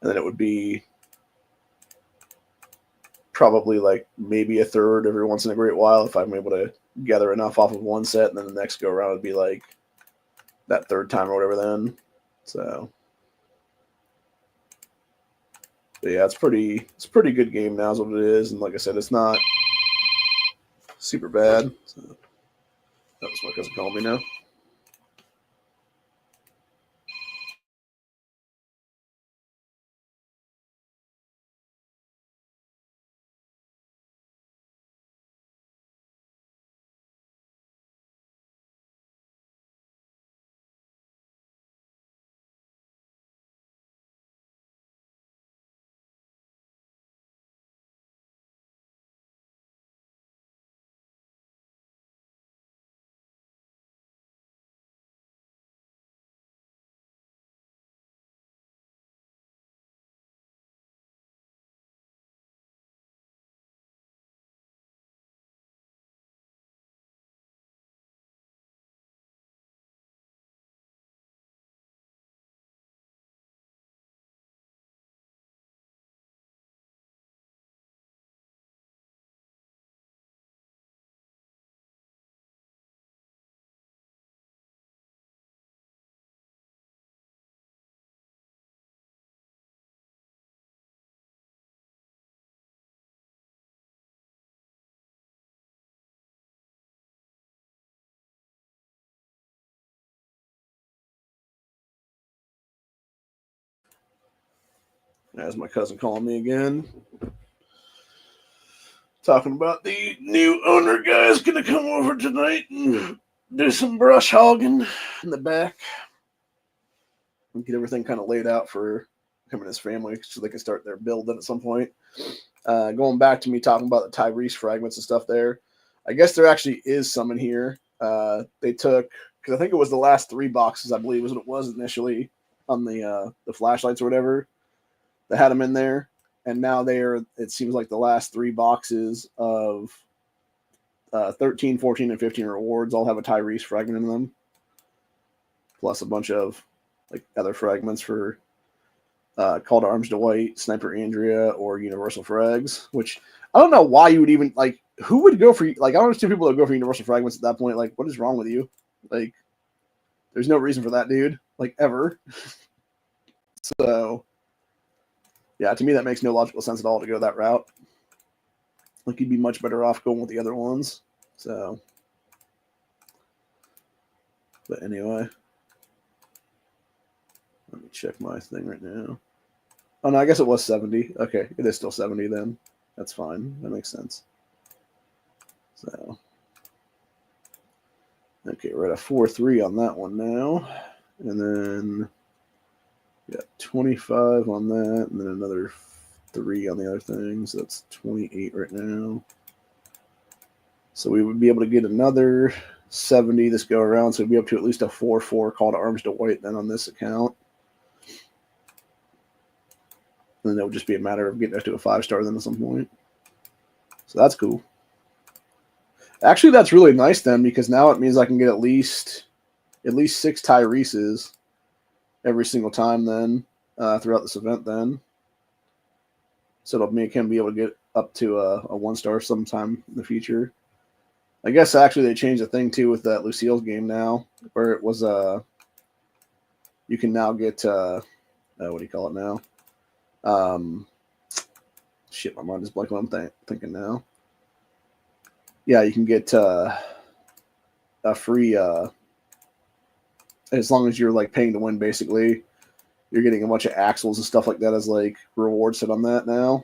and then it would be probably like maybe a third every once in a great while if I'm able to gather enough off of one set, and then the next go around would be like that third time or whatever. Then, so but yeah, it's a pretty good game now is what it is, and like I said, it's not super bad. So that was my cousin calling me now. As my cousin calling me again, talking about the new owner guy's gonna come over tonight and do some brush hogging in the back and get everything kind of laid out for him and his family so they can start their building at some point. Going back to me talking about the Tyrese fragments and stuff there, I guess there actually is some in here. They took, because I think it was the last 3 boxes, I believe, was what it was initially on the flashlights or whatever. They had them in there, and now they are. It seems like the last 3 boxes of 13, 14, and 15 rewards all have a Tyrese fragment in them, plus a bunch of like other fragments for Call to Arms Dwight, Sniper Andrea, or Universal Frags. Which I don't know why you would even like. Who would go for like? I don't understand people that go for Universal Fragments at that point. Like, what is wrong with you? Like, there's no reason for that, dude. Like ever. So yeah, to me that makes no logical sense at all to go that route. Like you'd be much better off going with the other ones. So, but anyway, let me check my thing right now. Oh no, I guess it was 70. Okay, it is still 70 then. That's fine. That makes sense. So, okay, we're at a 4-3 on that one now, and then we got 25 on that, and then another 3 on the other thing. So that's 28 right now. So we would be able to get another 70 this go around. So we'd be up to at least a 4-4 Call to Arms Dwight then on this account. And then it would just be a matter of getting up to a 5-star then at some point. So that's cool. Actually, that's really nice then, because now it means I can get at least 6 Tyreses every single time then throughout this event then. So it'll make him be able to get up to a 1-star sometime in the future. I guess actually they changed the thing too with that Lucille's game now, where it was you can now get what do you call it now? Shit, my mind is blanking what I'm thinking now. Yeah, you can get a free as long as you're like paying to win. Basically, you're getting a bunch of axles and stuff like that as like reward set on that now,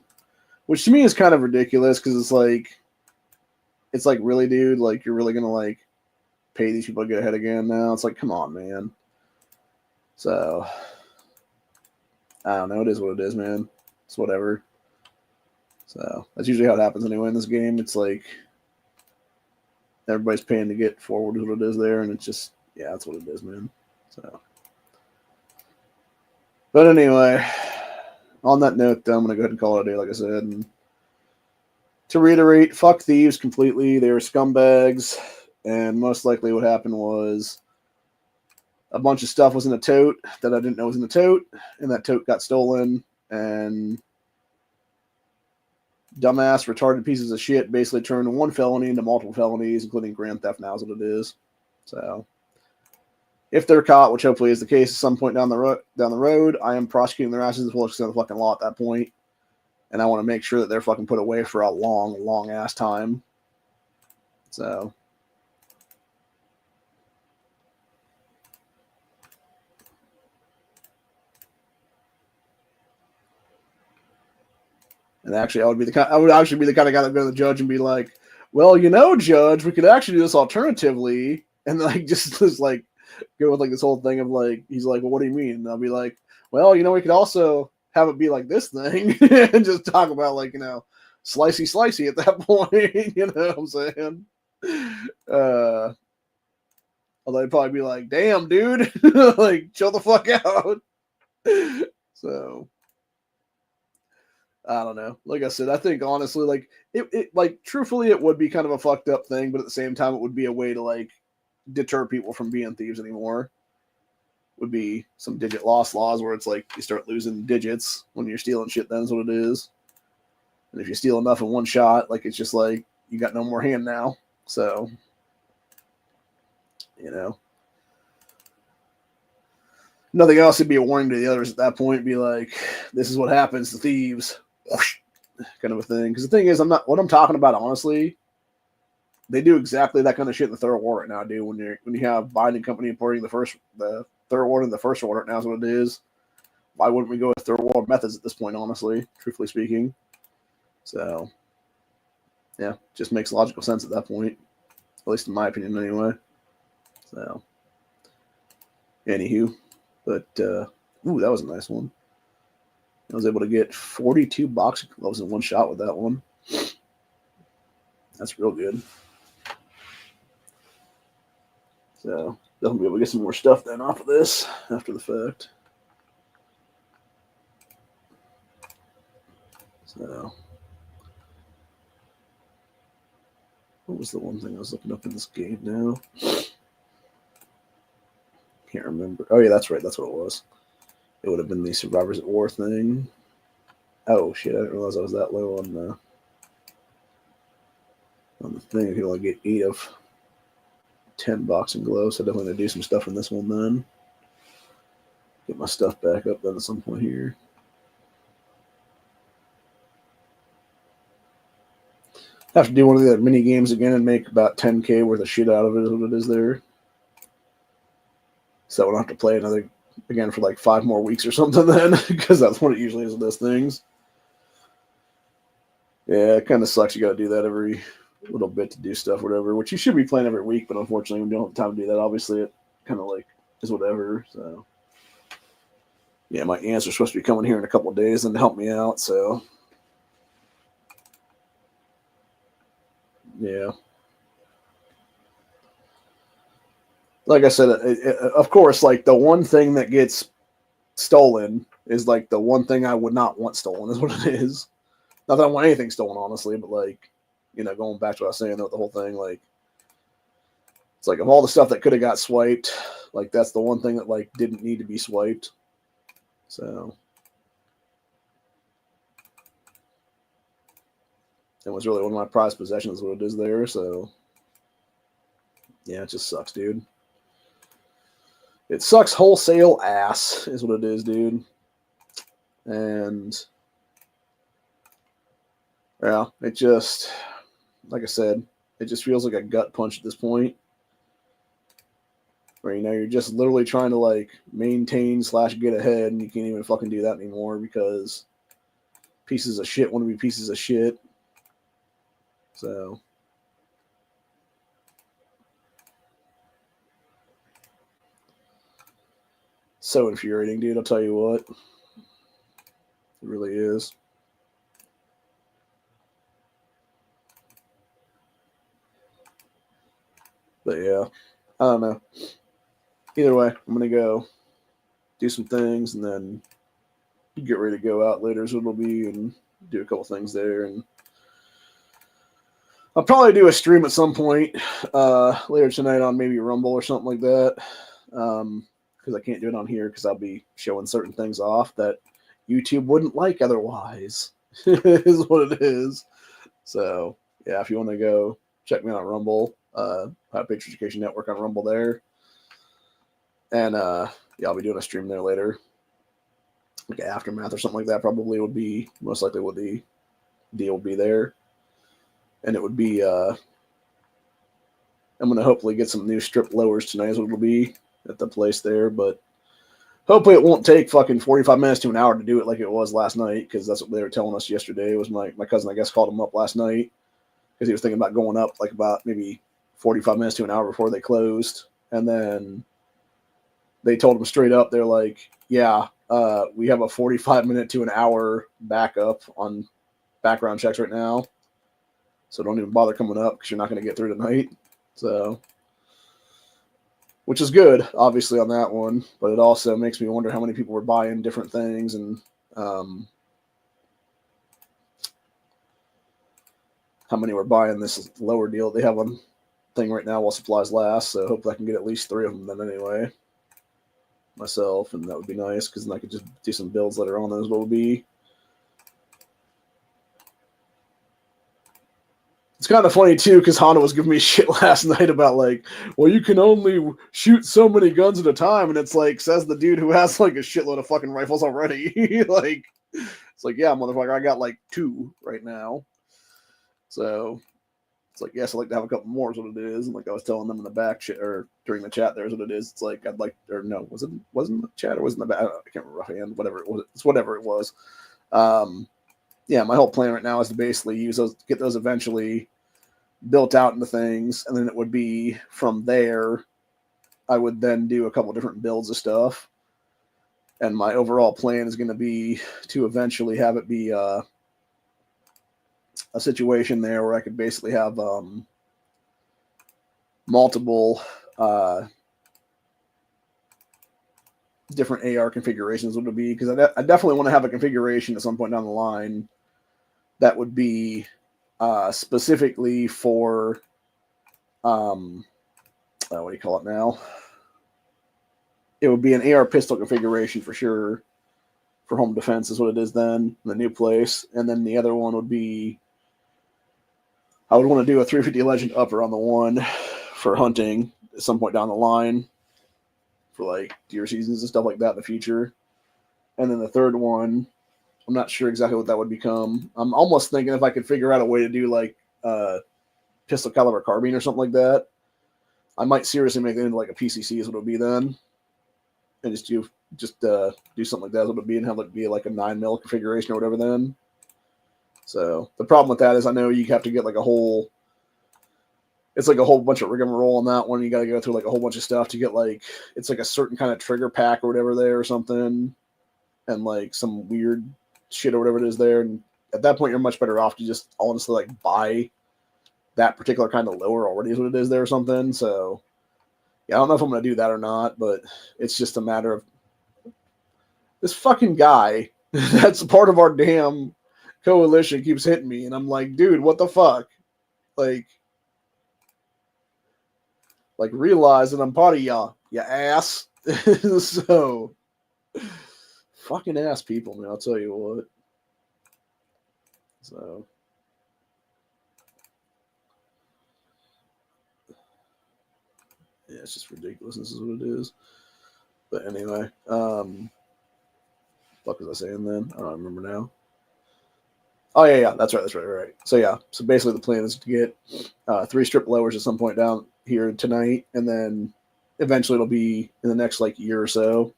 which to me is kind of ridiculous because it's like really, dude, like you're really gonna like pay these people to get ahead again now? It's like, come on, man. So I don't know. It is what it is, man. It's whatever. So that's usually how it happens anyway in this game. It's like everybody's paying to get forward is what it is there, and it's just, yeah, that's what it is, man. So, but anyway, on that note, I'm gonna go ahead and call it a day, like I said. And to reiterate, fuck Thieves completely. They were scumbags, and most likely what happened was a bunch of stuff was in a tote that I didn't know was in the tote, and that tote got stolen, and dumbass, retarded pieces of shit basically turned one felony into multiple felonies, including grand theft now is what it is. So, if they're caught, which hopefully is the case at some point down the road, I am prosecuting their asses as well as the fucking law at that point, and I want to make sure that they're fucking put away for a long, long ass time. So, and actually, I would actually be the kind of guy that would go to the judge and be like, "Well, you know, judge, we could actually do this alternatively," and like just like go with like this whole thing of like, he's like, "Well, what do you mean?" And I'll be like, "Well, you know, we could also have it be like this thing," and just talk about like, you know, slicey at that point. You know what I'm saying? Although I'd probably be like, "Damn, dude, like chill the fuck out." So I don't know. Like I said, I think honestly, like like truthfully, it would be kind of a fucked up thing, but at the same time, it would be a way to like deter people from being thieves anymore. Would be some digit loss laws where it's like you start losing digits when you're stealing shit. That's what it is. And if you steal enough in one shot, like it's just like you got no more hand now. So, you know, nothing else would be a warning to the others at that point. Be like, this is what happens to thieves, kind of a thing. Because the thing is, what I'm talking about, honestly. They do exactly that kind of shit in the third war right now, dude. When you have Biden and company importing the third war and the first war right now is what it is. Why wouldn't we go with third war methods at this point? Honestly, truthfully speaking, so yeah, just makes logical sense at that point, at least in my opinion, anyway. So, anywho, but ooh, that was a nice one. I was able to get 42 boxing gloves in one shot with that one. That's real good. So definitely be able to get some more stuff then off of this after the fact. So what was the one thing I was looking up in this game now? Can't remember. Oh yeah, that's right. That's what it was. It would have been the Survivors at War thing. Oh shit! I didn't realize I was that low on the thing. I could only get 8 of 10 boxing gloves. So definitely gonna do some stuff in this one then. Get my stuff back up then at some point here. Have to do one of the other mini games again and make about 10K worth of shit out of it. Is what it is there. So I don't have to play another again for like 5 more weeks or something then, because that's what it usually is with those things. Yeah, it kind of sucks. You got to do that every little bit to do stuff, whatever. Which you should be playing every week, but unfortunately, when you don't have time to do that, obviously it kind of like is whatever. So yeah, my aunts are supposed to be coming here in a couple of days and to help me out. So yeah. Like I said, of course, like the one thing that gets stolen is like the one thing I would not want stolen is what it is. Not that I want anything stolen, honestly, but like, you know, going back to what I was saying, the whole thing, like, it's like of all the stuff that could have got swiped, like that's the one thing that like didn't need to be swiped. So it was really one of my prized possessions, what it is there. So yeah, it just sucks, dude. It sucks wholesale ass, is what it is, dude. And yeah, it just, like I said, it just feels like a gut punch at this point. Where, you know, you're just literally trying to like maintain / get ahead, and you can't even fucking do that anymore because pieces of shit want to be pieces of shit. So so infuriating, dude. I'll tell you what, it really is. But yeah, I don't know. Either way, I'm gonna go do some things and then get ready to go out later. So it'll be and do a couple things there, and I'll probably do a stream at some point later tonight on maybe Rumble or something like that. Because I can't do it on here because I'll be showing certain things off that YouTube wouldn't like otherwise. Is what it is. So yeah, if you want to go check me out on Rumble, Patriot Education Network on Rumble there, and yeah, I'll be doing a stream there later, like Aftermath or something like that. Probably would be most likely what the deal would be there, and it would be. I'm gonna hopefully get some new strip lowers tonight. Is what it'll be at the place there, but hopefully it won't take fucking 45 minutes to an hour to do it like it was last night, because that's what they were telling us yesterday. It was my cousin, I guess, called him up last night because he was thinking about going up like about maybe 45 minutes to an hour before they closed. And then they told him straight up, they're like, yeah, we have a 45-minute to an hour backup on background checks right now. So don't even bother coming up because you're not going to get through tonight. So, which is good, obviously, on that one. But it also makes me wonder how many people were buying different things and how many were buying this lower deal they have on thing right now while supplies last. So hopefully I can get at least 3 of them then anyway myself, and that would be nice because then I could just do some builds later on. Those will be. It's kind of funny too because Honda was giving me shit last night about like, well, you can only shoot so many guns at a time, and it's like, says the dude who has like a shitload of fucking rifles already. Like, it's like, yeah, motherfucker, I got like 2 right now. So it's like, yes, I'd like to have a couple more is what it is. And like I was telling them in the back or during the chat, there's what it is. It's like, I'd like, or no, wasn't the chat or was in the back? I can't remember offhand, whatever it was. It's whatever it was. Yeah, my whole plan right now is to basically use those, get those eventually built out into things. And then it would be from there, I would then do a couple different builds of stuff. And my overall plan is going to be to eventually have it be a situation there where I could basically have multiple different AR configurations would be, because I definitely want to have a configuration at some point down the line that would be specifically for what do you call it now? It would be an AR pistol configuration for sure for home defense is what it is then, the new place. And then the other one would be, I would want to do a 350 Legend upper on the one for hunting at some point down the line for like deer seasons and stuff like that in the future. And then the third one, I'm not sure exactly what that would become. I'm almost thinking if I could figure out a way to do like pistol caliber carbine or something like that, I might seriously make it into like a PCC is what it would be then. And just do something like that is what it would be, and have it be like a 9mm configuration or whatever then. So the problem with that is I know you have to get like it's like a whole bunch of rigmarole on that one. You got to go through like a whole bunch of stuff to get like, it's like a certain kind of trigger pack or whatever there or something. And like some weird shit or whatever it is there. And at that point, you're much better off to just honestly like buy that particular kind of lower already is what it is there or something. So yeah, I don't know if I'm going to do that or not, but it's just a matter of this fucking guy that's part of our damn coalition keeps hitting me. And I'm like, dude, what the fuck? Like realize that I'm part of y'all, you ass. So fucking ass people, man, I'll tell you what. So yeah, it's just ridiculous. This is what it is. But anyway, what was I saying then? I don't remember now. Oh yeah, that's right. So yeah, so basically the plan is to get 3 strip lowers at some point down here tonight, and then eventually it'll be in the next like year or so.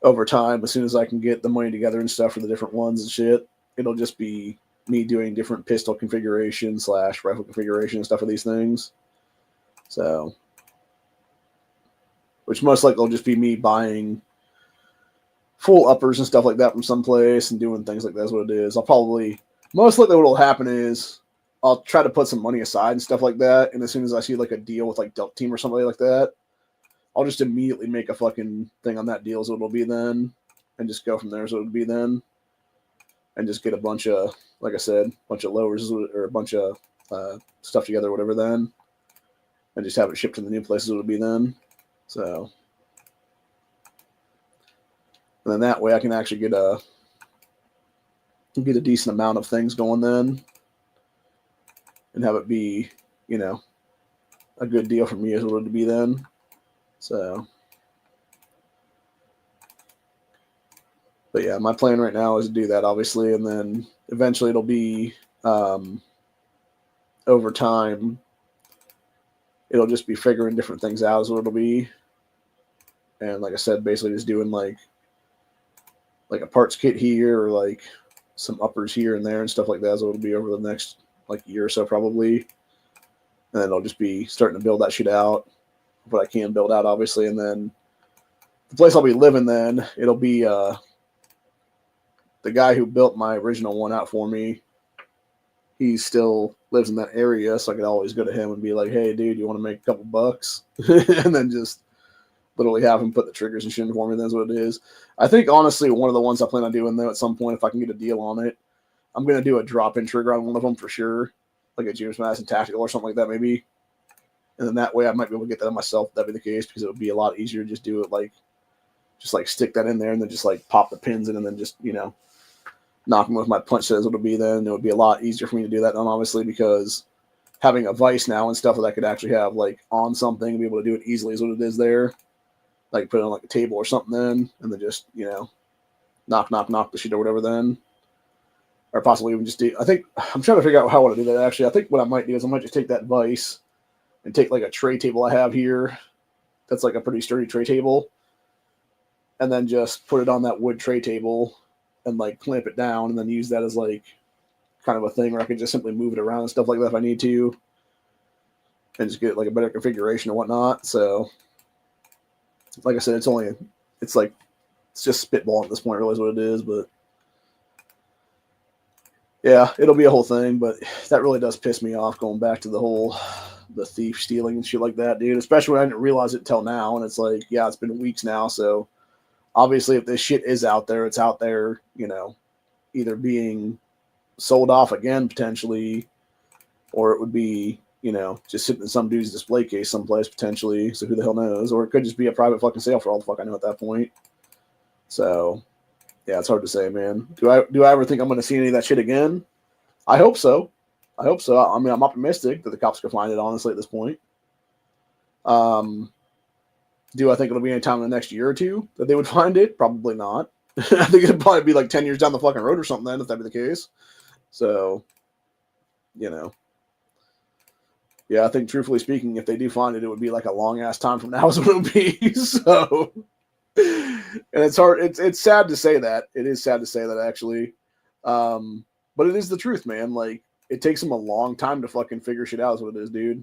Over time, as soon as I can get the money together and stuff for the different ones and shit, it'll just be me doing different pistol configuration / rifle configuration and stuff for these things. So, which most likely will just be me buying full uppers and stuff like that from someplace and doing things like that's what it is. I'll probably, most likely what will happen is I'll try to put some money aside and stuff like that. And as soon as I see like a deal with like Delta Team or somebody like that, I'll just immediately make a fucking thing on that deal, so it'll be then, and just go from there. So it'll be then, and just get a bunch of, like I said, a bunch of lowers or a bunch of stuff together, whatever. Then, and just have it shipped to the new places. It'll be then. So, and then that way I can actually get a decent amount of things going then, and have it be, you know, a good deal for me as well to be then. So, but yeah, my plan right now is to do that, obviously, and then eventually it'll be over time. It'll just be figuring different things out as what it'll be, and like I said, basically just doing like a parts kit here or like some uppers here and there and stuff like that. So it'll be over the next like year or so probably, and then I'll just be starting to build that shit out, what I can build out, obviously, and then the place I'll be living then, it'll be the guy who built my original one out for me. He still lives in that area, so I could always go to him and be like, "Hey, dude, you want to make a couple bucks?" And then just literally have him put the triggers and shit in for me. That's what it is. I think honestly, one of the ones I plan on doing though at some point, if I can get a deal on it, I'm gonna do a drop-in trigger on one of them for sure, like a James Madison Tactical or something like that, maybe. And then that way, I might be able to get that on myself. If that'd be the case, because it would be a lot easier to just do it like, just like stick that in there and then just like pop the pins in and then just, you know, knock them with my punch set as it'll be then. It would be a lot easier for me to do that, obviously, because having a vise now and stuff that I could actually have like on something and be able to do it easily is what it is there. Like put it on like a table or something then, and then just, you know, knock the shit or whatever then. Or possibly even just do, I think, I'm trying to figure out how I want to do that actually. I think what I might do is I might just take that vise and take like a tray table I have here that's like a pretty sturdy tray table, and then just put it on that wood tray table and like clamp it down and then use that as like kind of a thing where I can just simply move it around and stuff like that if I need to, and just get like a better configuration and whatnot. So like I said, it's just spitball at this point, really is what it is, but yeah, it'll be a whole thing. But that really does piss me off, going back to the thief stealing and shit like that, dude, especially when I didn't realize it till now. And it's like, yeah, it's been weeks now, so obviously if this shit is out there, it's out there, you know, either being sold off again potentially, or it would be, you know, just sitting in some dude's display case someplace potentially, so who the hell knows, or it could just be a private fucking sale for all the fuck I know at that point. So yeah, it's hard to say, man. Do I ever think I'm going to see any of that shit again? I hope so. I mean, I'm optimistic that the cops could find it, honestly, at this point. Do I think it'll be any time in the next year or two that they would find it? Probably not. I think it'd probably be like 10 years down the fucking road or something then, if that'd be the case. So, you know. Yeah, I think, truthfully speaking, if they do find it, it would be like a long-ass time from now is what it would be. So, and it's hard. It's sad to say that. It is sad to say that, actually. But it is the truth, man. Like, it takes them a long time to fucking figure shit out is what it is, dude.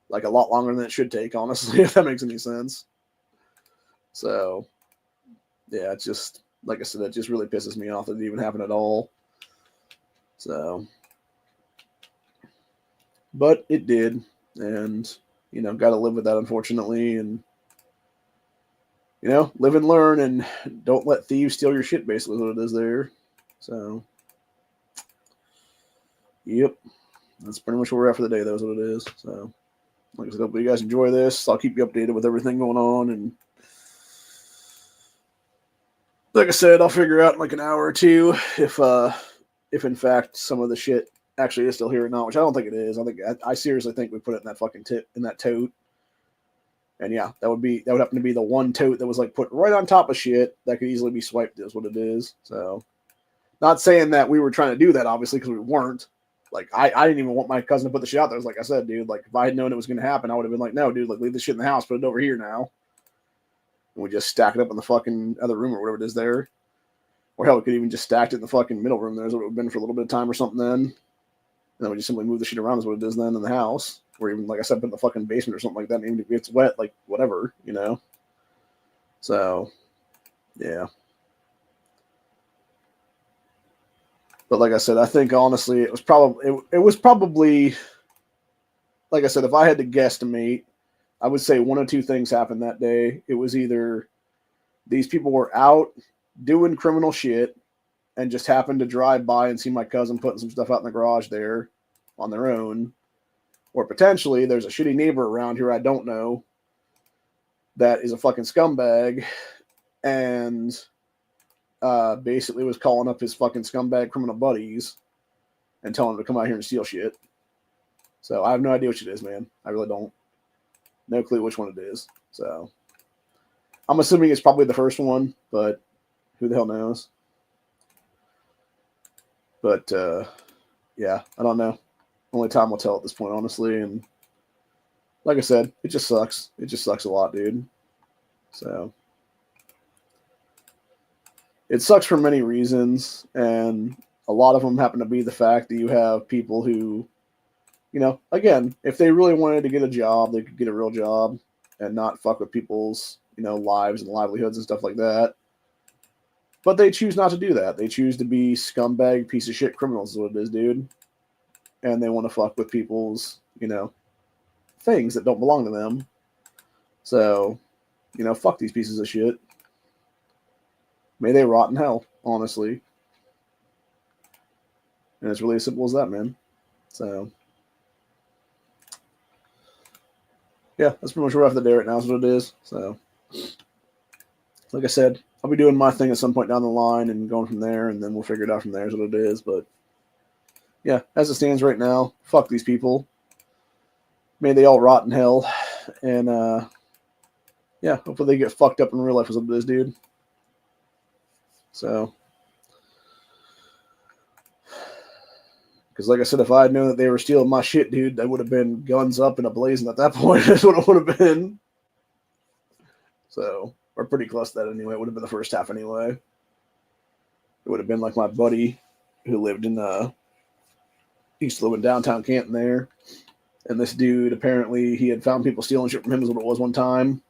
Like, a lot longer than it should take, honestly, if that makes any sense. So, yeah, it's just, like I said, it just really pisses me off that it even happened at all. So, but it did. And, you know, got to live with that, unfortunately. And, you know, live and learn, and don't let thieves steal your shit, basically, is what it is there. So, yep. That's pretty much where we're at for the day, though, is what it is. So, like I said, hope you guys enjoy this. I'll keep you updated with everything going on. And like I said, I'll figure out in like an hour or two if in fact some of the shit actually is still here or not, which I don't think it is. I seriously think we put it in that fucking in that tote. And yeah, that would happen to be the one tote that was like put right on top of shit that could easily be swiped, is what it is. So, not saying that we were trying to do that, obviously, because we weren't. Like, I didn't even want my cousin to put the shit out there. Like I said, dude, like, if I had known it was going to happen, I would have been like, no, dude, like, leave this shit in the house, put it over here now. And we just stack it up in the fucking other room or whatever it is there. Or hell, we could even just stack it in the fucking middle room there, is what it would have been for a little bit of time or something then. And then we just simply move the shit around, is what it is then in the house. Or even, like I said, put in the fucking basement or something like that. And even if it's wet, like, whatever, you know. So, yeah. But like I said, I think honestly, it was probably like I said, if I had to guesstimate, I would say one of two things happened that day. It was either these people were out doing criminal shit and just happened to drive by and see my cousin putting some stuff out in the garage there on their own, or potentially there's a shitty neighbor around here I don't know that is a fucking scumbag and basically was calling up his fucking scumbag criminal buddies and telling them to come out here and steal shit. So I have no idea which it is, man. I really don't. No clue which one it is. So I'm assuming it's probably the first one, but who the hell knows? But yeah, I don't know. Only time will tell at this point, honestly. And like I said, it just sucks. It just sucks a lot, dude. So it sucks for many reasons, and a lot of them happen to be the fact that you have people who, you know, again, if they really wanted to get a job, they could get a real job and not fuck with people's, you know, lives and livelihoods and stuff like that. But they choose not to do that. They choose to be scumbag piece of shit criminals is what it is, dude. And they want to fuck with people's, you know, things that don't belong to them. So, you know, fuck these pieces of shit. May they rot in hell, honestly. And it's really as simple as that, man. So, yeah, that's pretty much where we're at the day right now is what it is. So, like I said, I'll be doing my thing at some point down the line and going from there, and then we'll figure it out from there is what it is. But, yeah, as it stands right now, fuck these people. May they all rot in hell. And, yeah, hopefully they get fucked up in real life is what it is, dude. So, because like I said, if I had known that they were stealing my shit, dude, I would have been guns up and ablazing at that point. That's what it would have been. So, or pretty close to that anyway. It would have been the first half anyway. It would have been like my buddy who lived in, used to live in downtown Canton there. And this dude, apparently, he had found people stealing shit from him is what it was one time.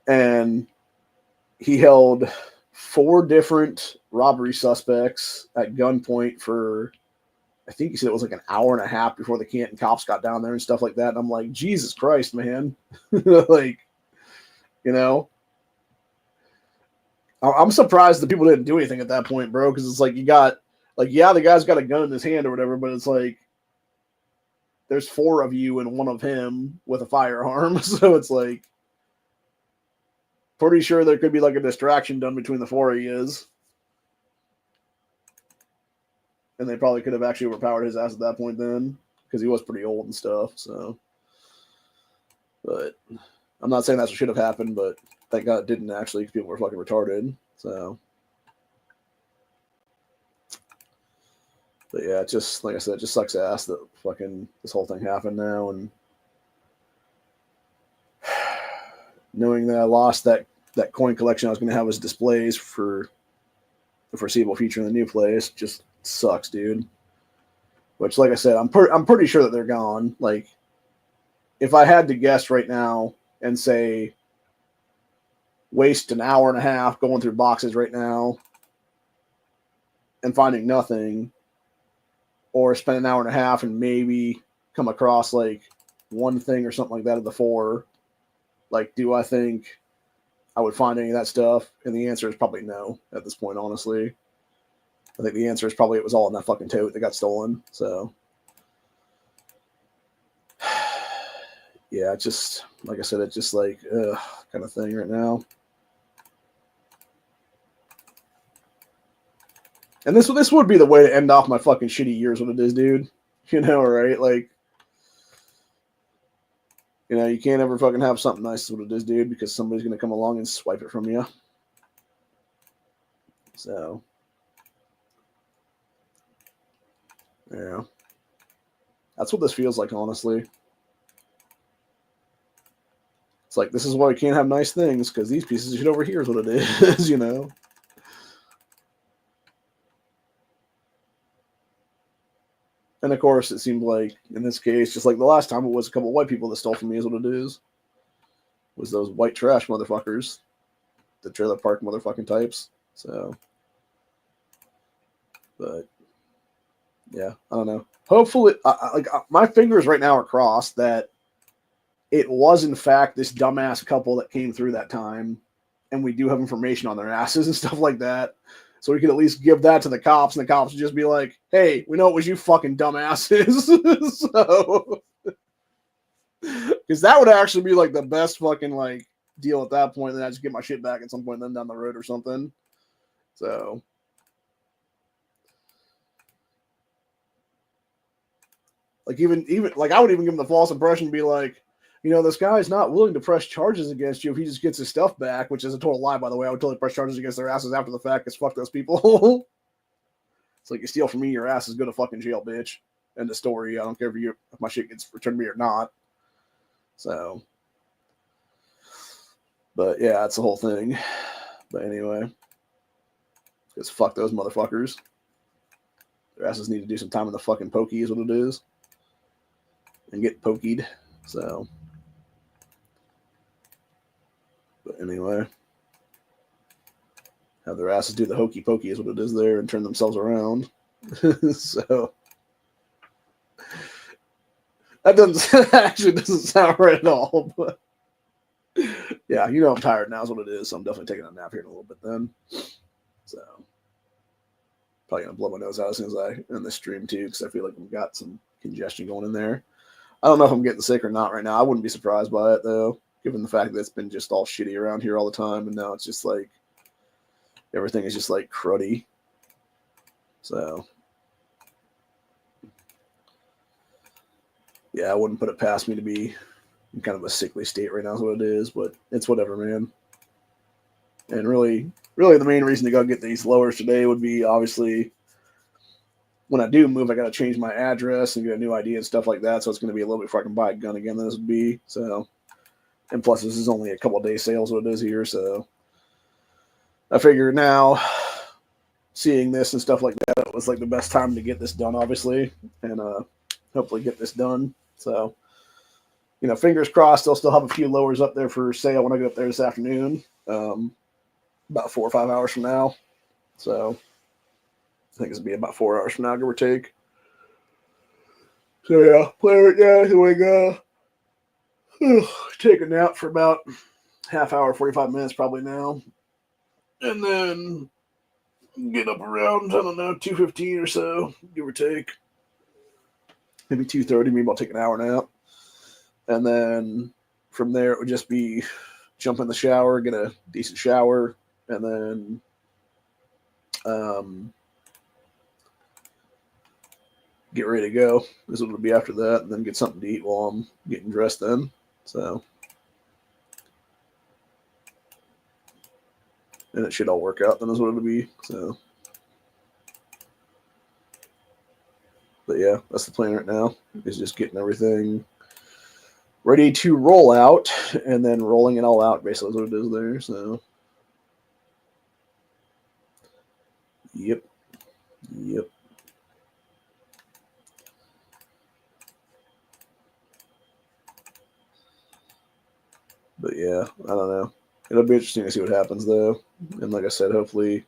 And he held 4 different robbery suspects at gunpoint for, I think he said it was like an hour and a half before the Canton cops got down there and stuff like that. And I'm like, Jesus Christ, man. Like, you know, I'm surprised the people didn't do anything at that point, bro. Because it's like, you got, like, yeah, the guy's got a gun in his hand or whatever, but it's like, there's 4 of you and 1 of him with a firearm. So it's like, pretty sure there could be like a distraction done between the 4 of you. And they probably could have actually overpowered his ass at that point then, because he was pretty old and stuff. So, but I'm not saying that's what should have happened, but thank God it didn't actually, because people were fucking retarded. So, but yeah, it just, like I said, it just sucks ass that fucking this whole thing happened now. And knowing that I lost that coin collection I was going to have as displays for the foreseeable future in the new place just sucks, dude. Which, like I said, I'm pretty sure that they're gone. Like, if I had to guess right now and say waste an hour and a half going through boxes right now and finding nothing, or spend an hour and a half and maybe come across like one thing or something like that of the 4, like, do I think I would find any of that stuff? And the answer is probably no at this point, honestly. I think the answer is probably it was all in that fucking tote that got stolen. So, yeah, it's just, like I said, it's just like, kind of thing right now. And this would be the way to end off my fucking shitty years, what it is, dude. You know, right? Like, you know, you can't ever fucking have something nice is what it is, dude, because somebody's going to come along and swipe it from you. So, yeah. That's what this feels like, honestly. It's like, this is why we can't have nice things, because these pieces of shit over here is what it is, you know? And of course, it seemed like, in this case, just like the last time, it was a couple of white people that stole from me is what it is. Was those white trash motherfuckers. The trailer park motherfucking types. So, But yeah, I don't know. Hopefully, my fingers right now are crossed that it was in fact this dumbass couple that came through that time, and we do have information on their asses and stuff like that. So we could at least give that to the cops, and the cops would just be like, "Hey, we know it was you fucking dumbasses." So, because that would actually be like the best fucking like deal at that point. Then I just get my shit back at some point, then down the road or something. So, like even like I would even give him the false impression, be like, you know, this guy's not willing to press charges against you if he just gets his stuff back, which is a total lie, by the way. I would totally press charges against their asses after the fact, because fuck those people. It's like, you steal from me, your ass is go to fucking jail, bitch. End of story. I don't care if my shit gets returned to me or not. So, but yeah, that's the whole thing. But anyway, because fuck those motherfuckers. Their asses need to do some time in the fucking pokey is what it is. And get pokied. So, but anyway, have their asses do the hokey pokey is what it is there and turn themselves around. So that actually doesn't sound right at all. But yeah, you know I'm tired now is what it is. So I'm definitely taking a nap here in a little bit then. So probably gonna blow my nose out as soon as I end the stream too, because I feel like I've got some congestion going in there. I don't know if I'm getting sick or not right now. I wouldn't be surprised by it though, given the fact that it's been just all shitty around here all the time, and now it's just like everything is just like cruddy. So yeah, I wouldn't put it past me to be in kind of a sickly state right now is what it is, but it's whatever, man. And really the main reason to go get these lowers today would be obviously when I do move, I got to change my address and get a new ID and stuff like that. So it's going to be a little bit before I can buy a gun again than this would be. So, and plus this is only a couple of days sales what it is here. So I figure now seeing this and stuff like that, it was like the best time to get this done, obviously, and hopefully get this done. So, you know, fingers crossed, they'll still have a few lowers up there for sale when I get up there this afternoon, about 4 or 5 hours from now. So I think it's be about 4 hours from now, give or take. So yeah, play it down. Here we go. Take a nap for about half hour, 45 minutes probably now, and then get up around, I don't know, 2:15 or so, give or take. Maybe 2:30. Maybe I'll take an hour nap, and then from there it would just be jump in the shower, get a decent shower, and then get ready to go. This is what it'll be after that, and then get something to eat while I'm getting dressed then. So, and it should all work out then is what it'll be. So, but yeah, that's the plan right now, is just getting everything ready to roll out, and then rolling it all out basically is what it is there. So, yep. But yeah, I don't know. It'll be interesting to see what happens though. And like I said, hopefully,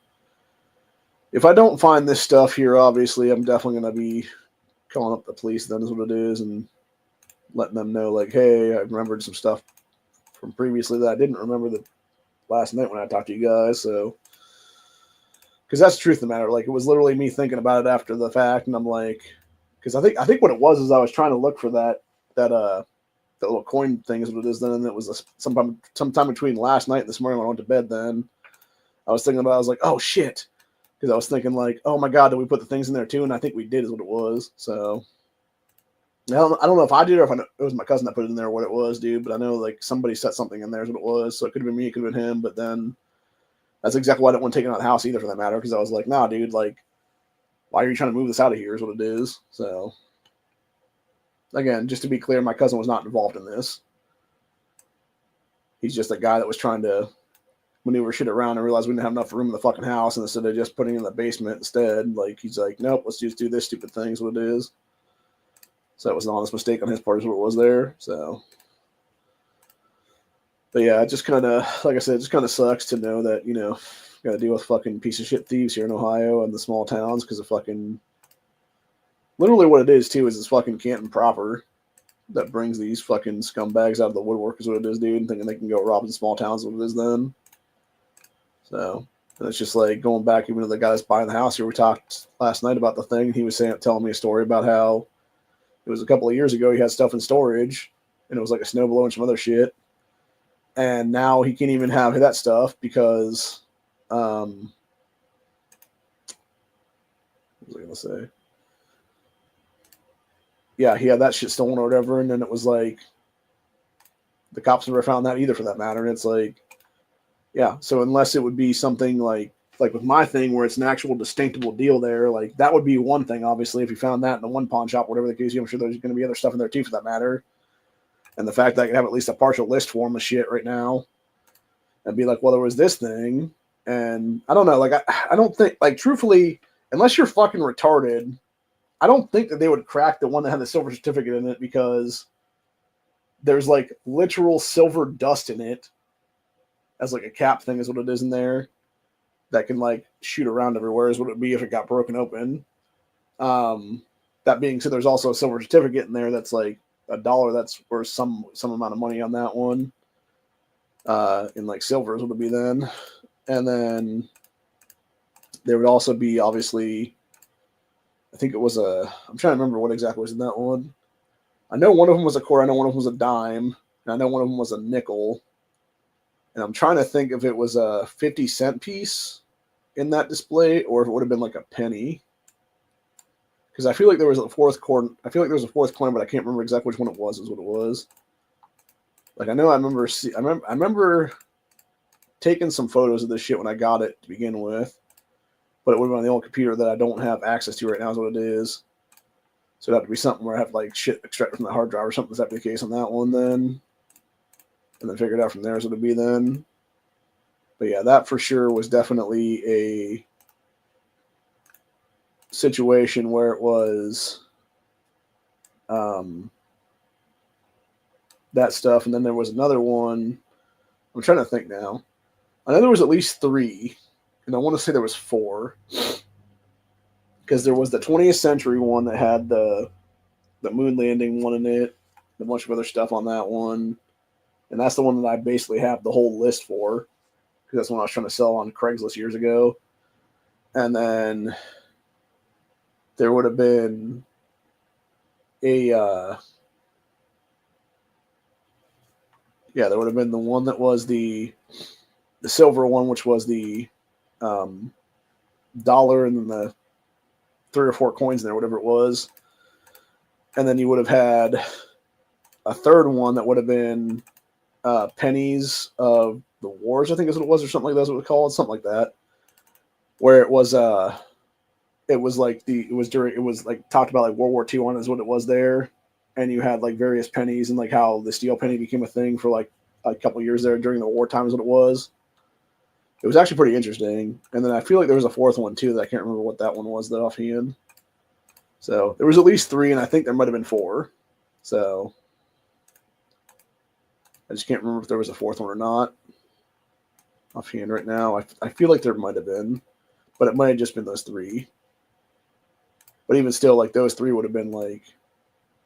if I don't find this stuff here, obviously, I'm definitely going to be calling up the police. Then is what it is, and letting them know, like, hey, I remembered some stuff from previously that I didn't remember the last night when I talked to you guys. So, because that's the truth of the matter. Like, it was literally me thinking about it after the fact, and I'm like, because I think what it was is I was trying to look for that little coin thing is what it is then, and it was sometime between last night and this morning when I went to bed. Then I was thinking about, I was like, oh shit, because I was thinking like, oh my god, did we put the things in there too? And I think we did is what it was. So I don't know if I did or if it was my cousin that put it in there or what it was, dude. But I know like somebody set something in there is what it was. So it could have been me, it could have been him. But then that's exactly why I didn't want to take it out of the house either, for that matter, because I was like, nah, dude, like, why are you trying to move this out of here is what it is. So again, just to be clear, my cousin was not involved in this. He's just a guy that was trying to maneuver shit around and realized we didn't have enough room in the fucking house, and instead of just putting it in the basement instead, like, he's like, nope, let's just do this stupid thing is what it is. So it was an honest mistake on his part is what it was there. So, but yeah, it just kind of, like I said, it just kind of sucks to know that, you know, got to deal with fucking piece of shit thieves here in Ohio and the small towns because of fucking. Literally, what it is too is it's fucking Canton proper that brings these fucking scumbags out of the woodwork is what it is, dude. And thinking they can go robbing small towns is what it is then. So and it's just like going back even to the guy that's buying the house here. We talked last night about the thing. He was telling me a story about how it was a couple of years ago he had stuff in storage and it was like a snow blower and some other shit. And now he can't even have that stuff because what was I gonna say? Yeah, he had that shit stolen or whatever, and then it was like the cops never found that either for that matter. And it's like, yeah, so unless it would be something like with my thing where it's an actual distinctable deal there, like that would be one thing, obviously, if you found that in the one pawn shop, whatever the case, I'm sure there's going to be other stuff in there too for that matter. And the fact that I could have at least a partial list form of shit right now and be like, well, there was this thing. And I don't know, like, I don't think, like, truthfully, unless you're fucking retarded, I don't think that they would crack the one that had the silver certificate in it because there's like literal silver dust in it as like a cap thing is what it is in there that can like shoot around everywhere is what it would be if it got broken open. That being said, there's also a silver certificate in there that's like $1 that's worth some amount of money on that one. In like silver is what it would be then. And then there would also be obviously I think it was I'm trying to remember what exactly was in that one. I know one of them was a quarter, I know one of them was a dime, and I know one of them was a nickel. And I'm trying to think if it was a 50-cent piece in that display or if it would have been like a penny. Because I feel like there was a fourth coin. I feel like there was a fourth coin, but I can't remember exactly which one it was. Is what it was. Like I know I remember taking some photos of this shit when I got it to begin with. But it would have been on the old computer that I don't have access to right now is what it is. So it'd have to be something where I have like shit extracted from the hard drive or something. Does that be the case on that one then? And then figure it out from there is what it'd be then. But yeah, that for sure was definitely a situation where it was that stuff. And then there was another one. I'm trying to think now. I know there was at least 3. And I want to say there was 4. Because there was the 20th century one that had the moon landing one in it, a bunch of other stuff on that one. And that's the one that I basically have the whole list for. Because that's one I was trying to sell on Craigslist years ago. And then there would have been there would have been the one that was the silver one, which was the dollar, and then the 3 or 4 coins in there, whatever it was. And then you would have had a third one that would have been pennies of the wars, I think is what it was, or something like that. That's what it was called, something like that. Where it was like talked about like World War II on is what it was there, and you had like various pennies and like how the steel penny became a thing for like a couple years there during the wartime is what it was. It was actually pretty interesting. And then I feel like there was a fourth one too that I can't remember what that one was that offhand. So there was at least 3, and I think there might have been 4. So I just can't remember if there was a fourth one or not offhand right now. I feel like there might have been, but it might have just been those 3. But even still, like those 3 would have been like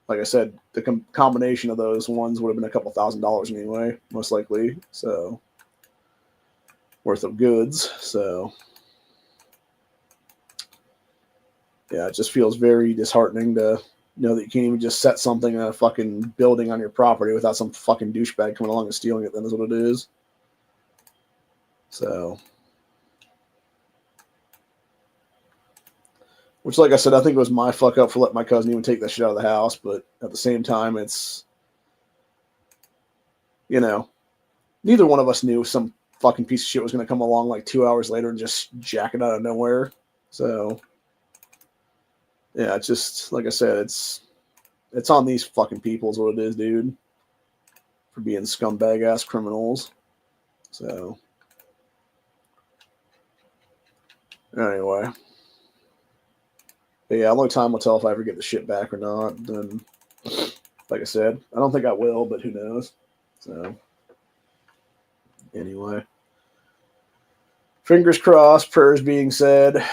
I said, the combination of those ones would have been a couple $1,000s anyway, most likely. So worth of goods. So yeah, it just feels very disheartening to know that you can't even just set something in a fucking building on your property without some fucking douchebag coming along and stealing it. Then is what it is. So, which, like I said, I think it was my fuck up for letting my cousin even take that shit out of the house. But at the same time, it's, neither one of us knew some fucking piece of shit was going to come along like 2 hours later and just jack it out of nowhere. So, yeah, it's just, like I said, it's on these fucking people is what it is, dude, for being scumbag-ass criminals. So, anyway. But yeah, only time will tell if I ever get the shit back or not. Then, like I said, I don't think I will, but who knows. So, anyway. fingers crossed, prayers being said.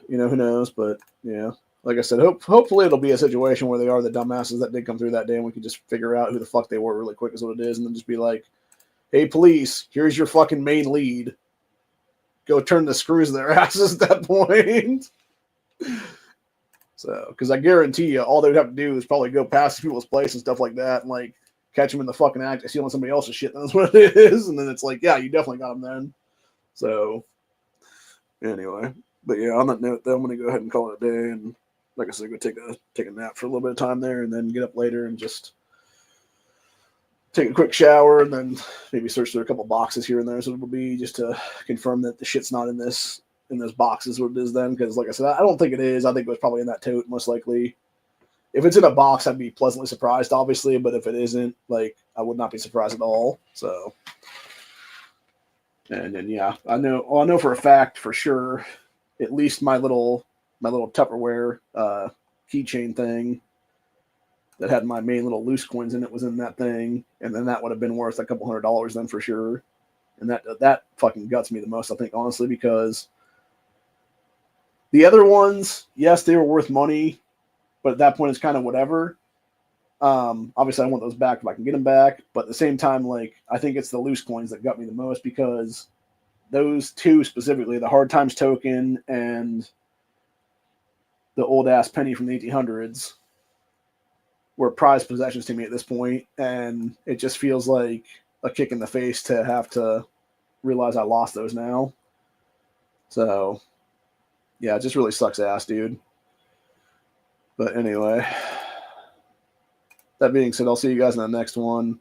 You know, who knows? But yeah, like I said, hopefully it'll be a situation where they are the dumbasses that did come through that day, and we can just figure out who the fuck they were really quick, is what it is, and then just be like, "Hey, police, here's your fucking main lead. Go turn the screws in their asses at that point." So, because I guarantee you, all they would have to do is probably go past people's place and stuff like that, and like catch them in the fucking act of stealing somebody else's shit. That's what it is, and then it's like, yeah, you definitely got them then. So, anyway, but yeah, on that note, though, I'm gonna go ahead and call it a day, and like I said, go take a nap for a little bit of time there, and then get up later and just take a quick shower, and then maybe search through a couple boxes here and there. So it'll be just to confirm that the shit's not in those boxes. What it is then, because like I said, I don't think it is. I think it was probably in that tote, most likely. If it's in a box, I'd be pleasantly surprised, obviously. But if it isn't, like, I would not be surprised at all. So, and then yeah, I know for a fact, for sure, at least my little Tupperware keychain thing that had my main little loose coins in it was in that thing, and then that would have been worth a couple $100 then for sure. And that fucking guts me the most, I think, honestly, because the other ones, yes, they were worth money, but at that point it's kind of whatever. Obviously I want those back if I can get them back, but at the same time, like, I think it's the loose coins that got me the most, because those two specifically, the Hard Times token and the old ass penny from the 1800s, were prized possessions to me at this point, and it just feels like a kick in the face to have to realize I lost those now. So, yeah, it just really sucks ass, dude. But anyway, that being said, I'll see you guys in the next one.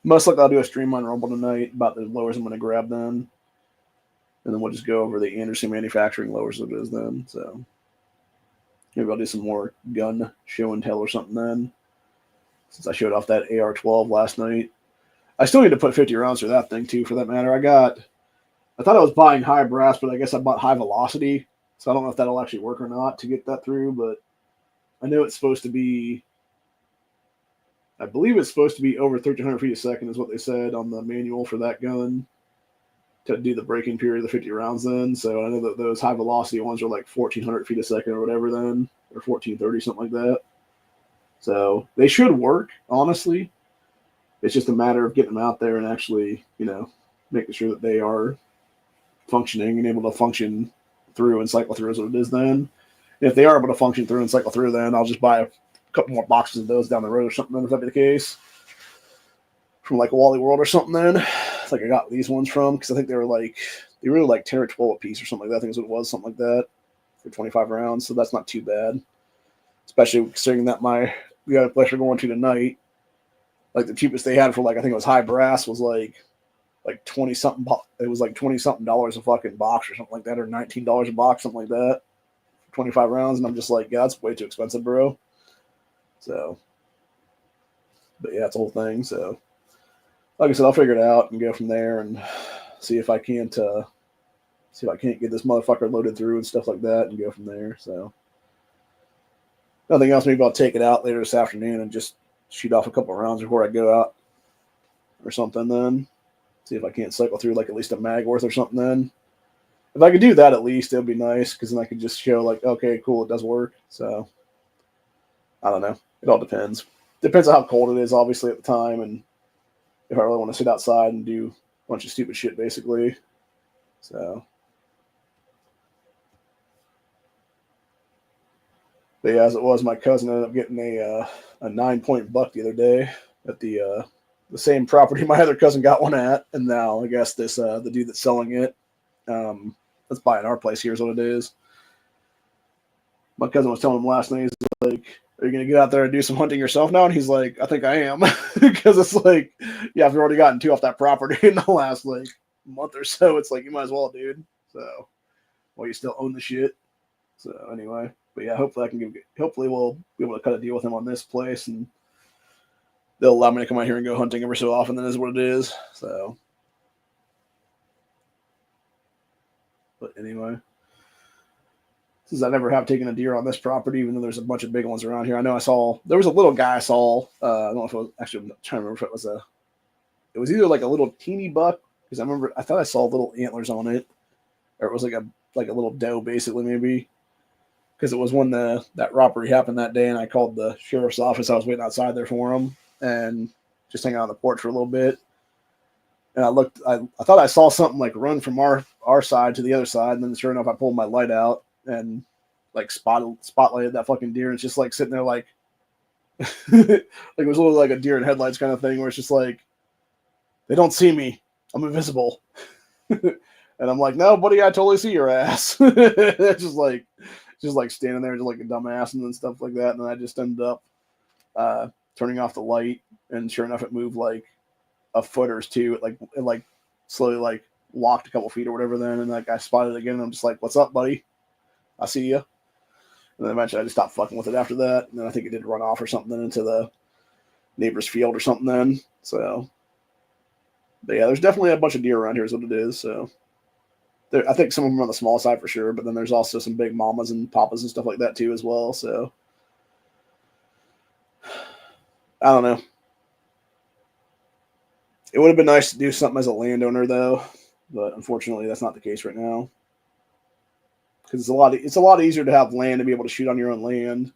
Most likely I'll do a stream on Rumble tonight about the lowers I'm going to grab then. And then we'll just go over the Anderson Manufacturing lowers of it is then. So maybe I'll do some more gun show and tell or something then, since I showed off that AR-12 last night. I still need to put 50 rounds through that thing, too, for that matter. I thought I was buying high brass, but I guess I bought high velocity. So I don't know if that'll actually work or not to get that through, but I know it's supposed to be, I believe it's supposed to be over 1,300 feet a second is what they said on the manual for that gun to do the breaking period of the 50 rounds then. So I know that those high velocity ones are like 1,400 feet a second or whatever then, or 1,430, something like that. So they should work, honestly. It's just a matter of getting them out there and actually, making sure that they are functioning and able to function through and cycle through as what it is then. And if they are able to function through and cycle through, then I'll just buy a couple more boxes of those down the road or something, then, if that be the case. From like Wally World or something then. It's like I got these ones from, because I think they were like 10 or 12 a piece or something like that. I think is what it was, something like that, for 25 rounds. So that's not too bad. Especially considering that the other place we're going to tonight, like the cheapest they had for, like, I think it was high brass was like 20 something. It was like $20 something a fucking box or something like that, or $19 a box, something like that, 25 rounds. And I'm just like, yeah, that's way too expensive, bro. So, but yeah, it's a whole thing. So, like I said, I'll figure it out and go from there and see if I can't get this motherfucker loaded through and stuff like that, and go from there. So, nothing else. Maybe I'll take it out later this afternoon and just shoot off a couple of rounds before I go out or something then. See if I can't cycle through like at least a mag worth or something then. If I could do that at least, it would be nice, because then I could just show like, okay, cool, it does work. So, I don't know. It all depends. Depends on how cold it is, obviously, at the time, and if I really want to sit outside and do a bunch of stupid shit, basically. So, but yeah, as it was, my cousin ended up getting a 9-point buck the other day at the same property my other cousin got one at, and now I guess this the dude that's selling it, that's buying our place here is what it is. My cousin was telling him last night, he's like, "Are you gonna get out there and do some hunting yourself now?" And he's like, "I think I am," because it's like, yeah, I've already gotten 2 off that property in the last like month or so. It's like, you might as well, dude. So, well, you still own the shit. So anyway, but yeah, hopefully we'll be able to cut a deal with him on this place, and they'll allow me to come out here and go hunting every so often. That is what it is. So, but anyway, since I never have taken a deer on this property, even though there's a bunch of big ones around here. I know there was a little guy I saw. I don't know if it was, actually, I'm trying to remember if it was it was either like a little teeny buck, because I thought I saw little antlers on it, or it was like a little doe basically maybe, because it was when that robbery happened that day, and I called the sheriff's office. I was waiting outside there for him, and just hanging out on the porch for a little bit. And I thought I saw something like run from our side to the other side, and then sure enough, I pulled my light out and like spotlighted that fucking deer, and it's just like sitting there like like it was a little like a deer in headlights kind of thing, where it's just like, they don't see me, I'm invisible. And I'm like, no, buddy, I totally see your ass. just like standing there just like a dumbass and then stuff like that. And then I just ended up turning off the light, and sure enough, it moved like a foot or two. It slowly like walked a couple feet or whatever then, and like I spotted it again, and I'm just like, what's up, buddy? I see you. And then eventually I just stopped fucking with it after that. And then I think it did run off or something into the neighbor's field or something then. So, but yeah, there's definitely a bunch of deer around here is what it is. So I think some of them are on the small side for sure, but then there's also some big mamas and papas and stuff like that too as well. So I don't know. It would have been nice to do something as a landowner though, but unfortunately that's not the case right now. Because it's a lot easier to have land to be able to shoot on your own land.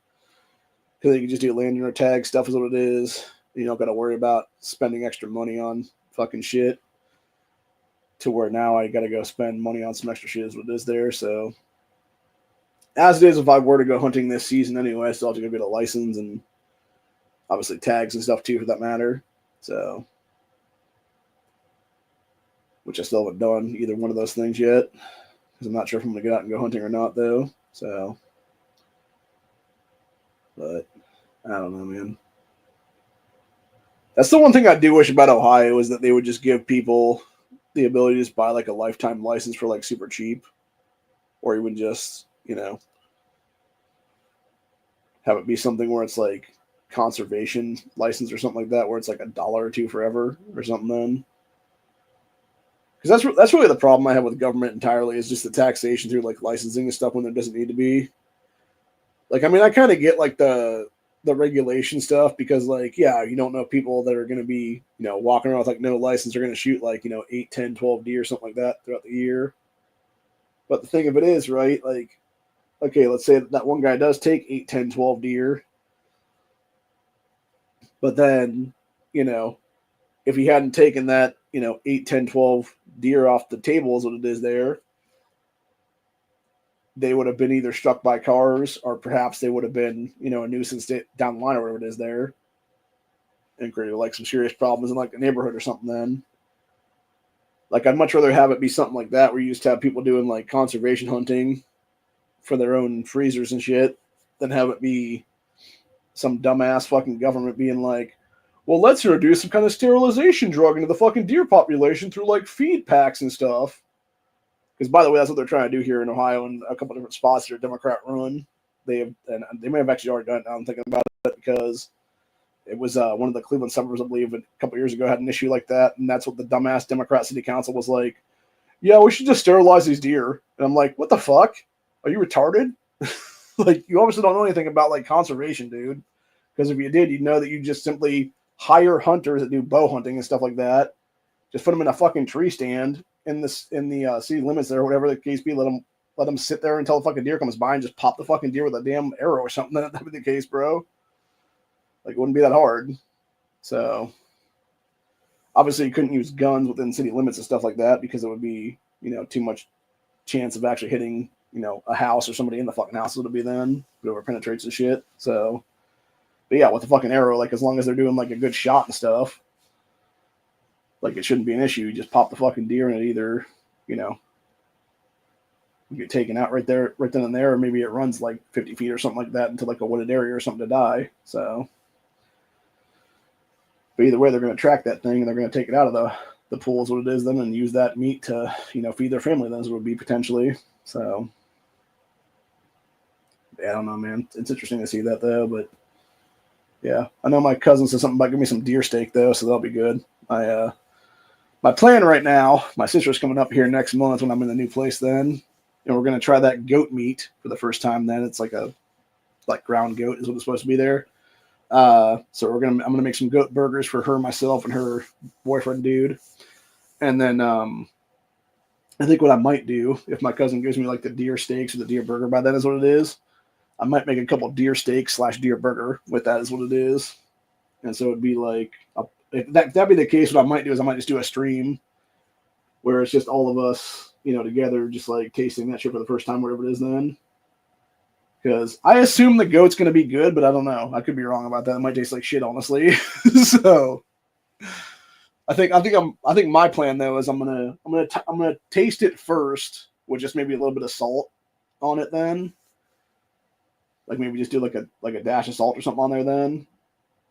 Because you can just do landowner tag stuff is what it is. You don't got to worry about spending extra money on fucking shit. To where now I got to go spend money on some extra shit is what it is there. So as it is, if I were to go hunting this season anyway, I still have to go get a license and obviously tags and stuff too for that matter. So, which I still haven't done either one of those things yet. Because I'm not sure if I'm going to get out and go hunting or not, though. So, but I don't know, man. That's the one thing I do wish about Ohio is that they would just give people the ability to just buy like a lifetime license for like super cheap, or even just, you know, have it be something where it's like conservation license or something like that, where it's like $1 or $2 forever or something. Then. Because that's really the problem I have with government entirely is just the taxation through like licensing and stuff when there doesn't need to be. Like, I mean, I kind of get like the regulation stuff because like, yeah, you don't know people that are going to be, you know, walking around with like no license are going to shoot like, you know, 8, 10, 12 deer or something like that throughout the year. But the thing of it is, right, like, okay, let's say that one guy does take 8, 10, 12 deer. But then, you know, if he hadn't taken that, you know, 8, 10, 12 deer off the table is what it is there, they would have been either struck by cars or perhaps they would have been, you know, a nuisance down the line or whatever it is there and created like some serious problems in like the neighborhood or something then. Like, I'd much rather have it be something like that where you used to have people doing like conservation hunting for their own freezers and shit than have it be some dumbass fucking government being like, well, let's introduce some kind of sterilization drug into the fucking deer population through like feed packs and stuff. Because, by the way, that's what they're trying to do here in Ohio and a couple different spots that are Democrat run. And they may have actually already done it now. I'm thinking about it because it was one of the Cleveland suburbs, I believe, a couple years ago had an issue like that. And that's what the dumbass Democrat city council was like, yeah, we should just sterilize these deer. And I'm like, what the fuck? Are you retarded? Like, you obviously don't know anything about like conservation, dude. Because if you did, you'd know that you just simply hire hunters that do bow hunting and stuff like that. Just put them in a fucking tree stand in the city limits there, whatever the case be. Let them sit there until the fucking deer comes by and just pop the fucking deer with a damn arrow or something. That'd be the case, bro. Like, it wouldn't be that hard. So obviously you couldn't use guns within city limits and stuff like that because it would be, you know, too much chance of actually hitting, you know, a house or somebody in the fucking house. It would be then whoever penetrates the shit. So, but yeah, with the fucking arrow, like as long as they're doing like a good shot and stuff, like it shouldn't be an issue. You just pop the fucking deer and it either, you know, you get taken out right then and there, or maybe it runs like 50 feet or something like that into like a wooded area or something to die. So, but either way, they're going to track that thing and they're going to take it out of the pool is what it is then and use that meat to, you know, feed their family then as it would be potentially. So, yeah, I don't know, man. It's interesting to see that though, but yeah, I know my cousin said something about giving me some deer steak though, so that'll be good. My plan right now, my sister's coming up here next month when I'm in the new place then, and we're going to try that goat meat for the first time then. It's like ground goat is what it's supposed to be there. So I'm gonna make some goat burgers for her, myself, and her boyfriend, dude. And then I think what I might do if my cousin gives me like the deer steaks or the deer burger by then is what it is. I might make a couple deer steaks / deer burger with that is what it is. And so it'd be like if that'd be the case. What I might do is I might just do a stream where it's just all of us, together, just like tasting that shit for the first time, whatever it is. Then, because I assume the goat's gonna be good, but I don't know. I could be wrong about that. It might taste like shit, honestly. So I think my plan though is I'm gonna taste it first with just maybe a little bit of salt on it. Then, like maybe just do like a dash of salt or something on there then,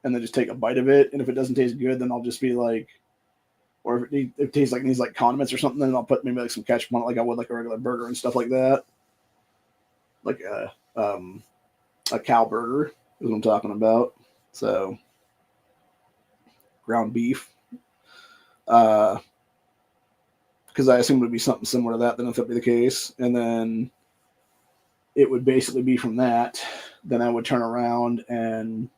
and then just take a bite of it. And if it doesn't taste good, then I'll just be like, or if it tastes like needs like condiments or something, then I'll put maybe like some ketchup on it, like I would like a regular burger and stuff like that, like a cow burger is what I'm talking about. So ground beef, because I assume it would be something similar to that. Then if that be the case, and then it would basically be from that. Then I would turn around and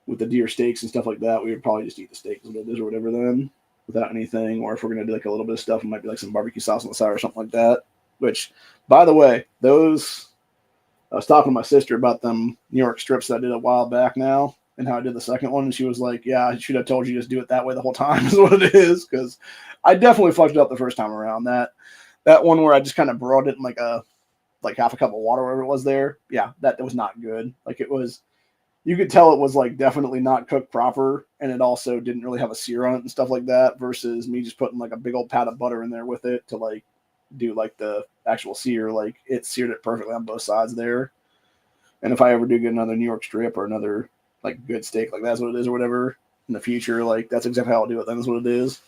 with the deer steaks and stuff like that, we would probably just eat the steaks as it is or whatever then, without anything. Or if we're gonna do like a little bit of stuff, it might be like some barbecue sauce on the side or something like that. Which, by the way, I was talking to my sister about them New York strips that I did a while back now, and how I did the second one, and she was like, "Yeah, I should have told you just do it that way the whole time." Is what it is, because I definitely fucked it up the first time around. That one where I just kind of broiled it in like half a cup of water, whatever it was there. Yeah, that was not good. Like it was. You could tell it was like definitely not cooked proper, and it also didn't really have a sear on it and stuff like that. Versus me just putting like a big old pat of butter in there with it to like do like the actual sear. Like it seared it perfectly on both sides there. And if I ever do get another New York strip or another like good steak, like that's what it is or whatever in the future, like that's exactly how I'll do it. Then that's what it is.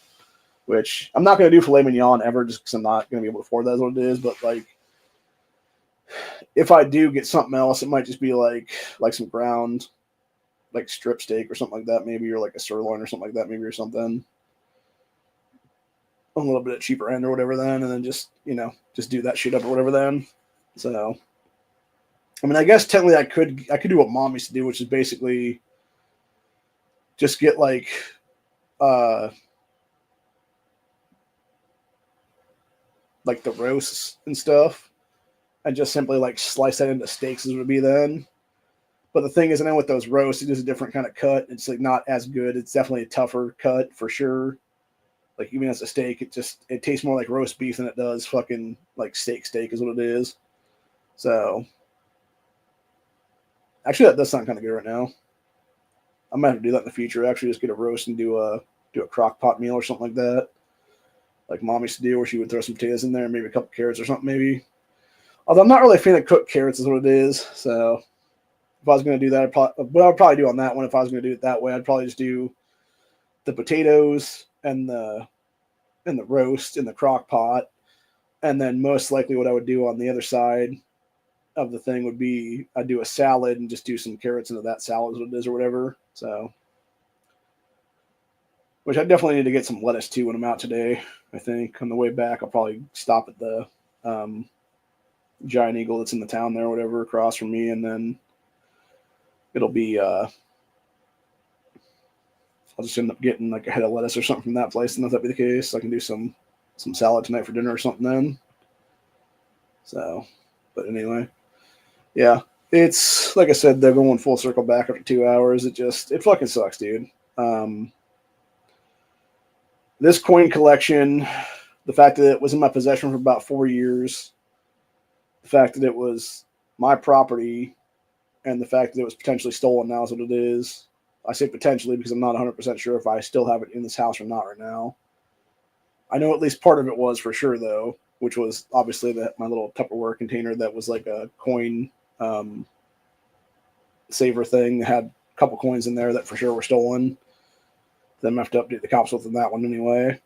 Which I'm not gonna do filet mignon ever, just because I'm not gonna be able to afford that. Is what it is. But like if I do get something else, it might just be like some ground like strip steak or something like that, maybe, or like a sirloin or something like that, maybe, or something a little bit cheaper end or whatever then, and then just just do that shit up or whatever then. So I mean, I guess technically I could do what mom used to do, which is basically just get uh like the roasts and stuff and just simply like slice that into steaks as it would be then. But the thing is, I know with those roasts, it is a different kind of cut. It's like not as good. It's definitely a tougher cut for sure. Like even as a steak, it tastes more like roast beef than it does fucking like steak is what it is. So actually, that does sound kind of good right now. I might have to do that in the future. Actually, just get a roast and do a crock pot meal or something like that, like mom used to do, where she would throw some potatoes in there, maybe a couple carrots or something, maybe. Although I'm not really a fan of cooked carrots, is what it is. So if I was going to do that, what I would probably do on that one, if I was going to do it that way, I'd probably just do the potatoes and the roast in the crock pot, and then most likely what I would do on the other side of the thing would be I'd do a salad and just do some carrots into that salad, as what it is or whatever. So, which I definitely need to get some lettuce too when I'm out today. I think on the way back I'll probably stop at the Giant Eagle that's in the town there, or whatever, across from me, and then it'll be I'll just end up getting like a head of lettuce or something from that place, and if that be the case, I can do some salad tonight for dinner or something then. So, but anyway, yeah, it's like I said, they're going full circle back after 2 hours. It fucking sucks, dude. This coin collection, the fact that it was in my possession for about 4 years, the fact that it was my property, and the fact that it was potentially stolen now is what it is. I say potentially because I'm not 100% sure if I still have it in this house or not right now. I know at least part of it was for sure, though, which was obviously my little Tupperware container that was like a coin saver thing that had a couple coins in there that for sure were stolen. Then I have to update the cops with that one anyway.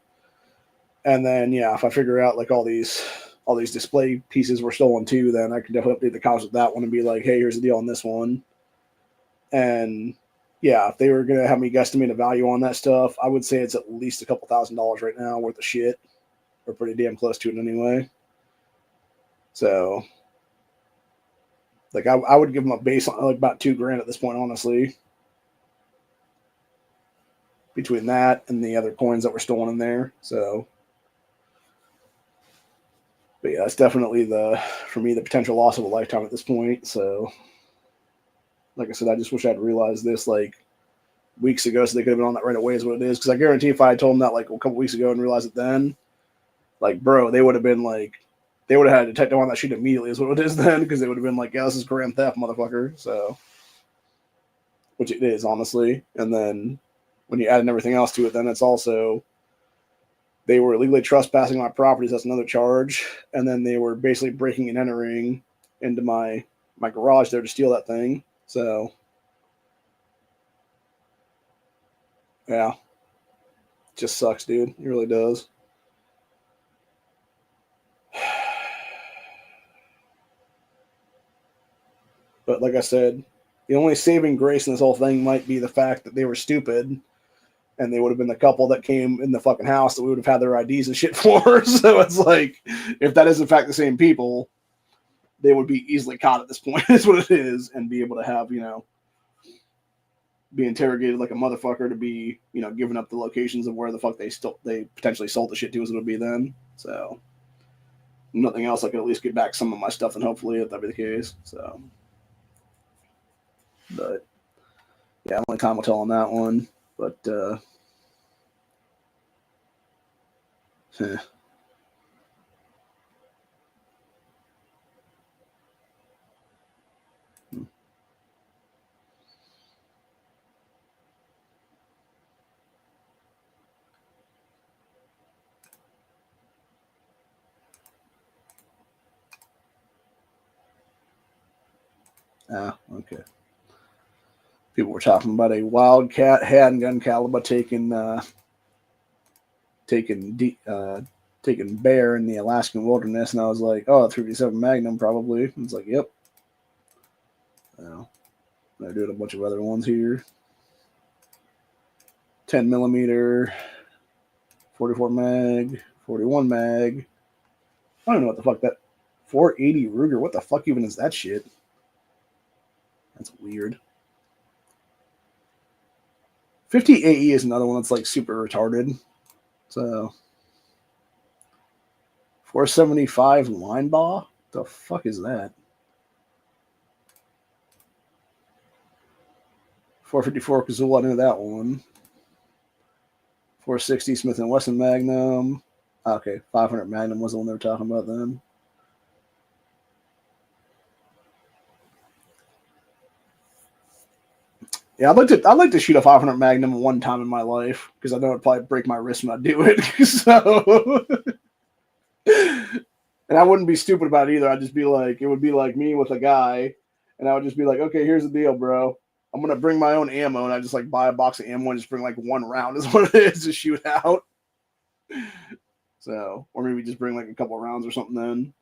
And then, yeah, if I figure out like all these display pieces were stolen too, then I can definitely update the cops with that one and be like, hey, here's the deal on this one. And yeah, if they were going to have me guesstimate a value on that stuff, I would say it's at least a couple $1,000s right now worth of shit. We're pretty damn close to it anyway. So, like, I would give them a base on like about $2,000 at this point, honestly. between that and the other coins that were stolen in there. So, but yeah, it's definitely for me the potential loss of a lifetime at this point. So, like I said, I just wish I'd realized this like weeks ago, so they could have been on that right away. Is what it is. Because I guarantee if I had told them that like a couple weeks ago and realized it then, like bro, they would have been like, they would have had a detective on that sheet immediately. Is what it is then, because they would have been like, yeah, this is grand theft, motherfucker. So, which it is honestly, and then when you add in everything else to it, then it's also they were illegally trespassing my properties. That's another charge, and then they were basically breaking and entering into my garage there to steal that thing. So, yeah, just sucks, dude. It really does. But like I said, the only saving grace in this whole thing might be the fact that they were stupid and they would have been the couple that came in the fucking house that we would have had their IDs and shit for. So it's like, if that is in fact the same people, they would be easily caught at this point, is what it is, and be able to have, be interrogated like a motherfucker to be, giving up the locations of where the fuck they potentially sold the shit to, as it would be then. So nothing else, I could at least get back some of my stuff, and hopefully if that be the case. So, but yeah, only time will tell on that one. But okay. People were talking about a wildcat handgun caliber taking bear in the Alaskan wilderness, and I was like, oh, 357 Magnum probably. It's like, yep. They're doing a bunch of other ones here. 10 millimeter, 44 mag, 41 mag. I don't know what the fuck that 480 Ruger. What the fuck even is that shit? That's weird. 50 AE is another one that's like super retarded. So 475 line ball. The fuck is that? 454 Kazoo. I knew that one. 460 Smith and Wesson Magnum. Okay, 500 Magnum was the one they were talking about then. Yeah, I'd like to shoot a 500 Magnum one time in my life, because I know it'd probably break my wrist when I do it. So, and I wouldn't be stupid about it either. I'd just be like, it would be like me with a guy, and I would just be like, okay, here's the deal, bro. I'm gonna bring my own ammo, and I just like buy a box of ammo and just bring like one round is what it is to shoot out. So, or maybe just bring like a couple of rounds or something then,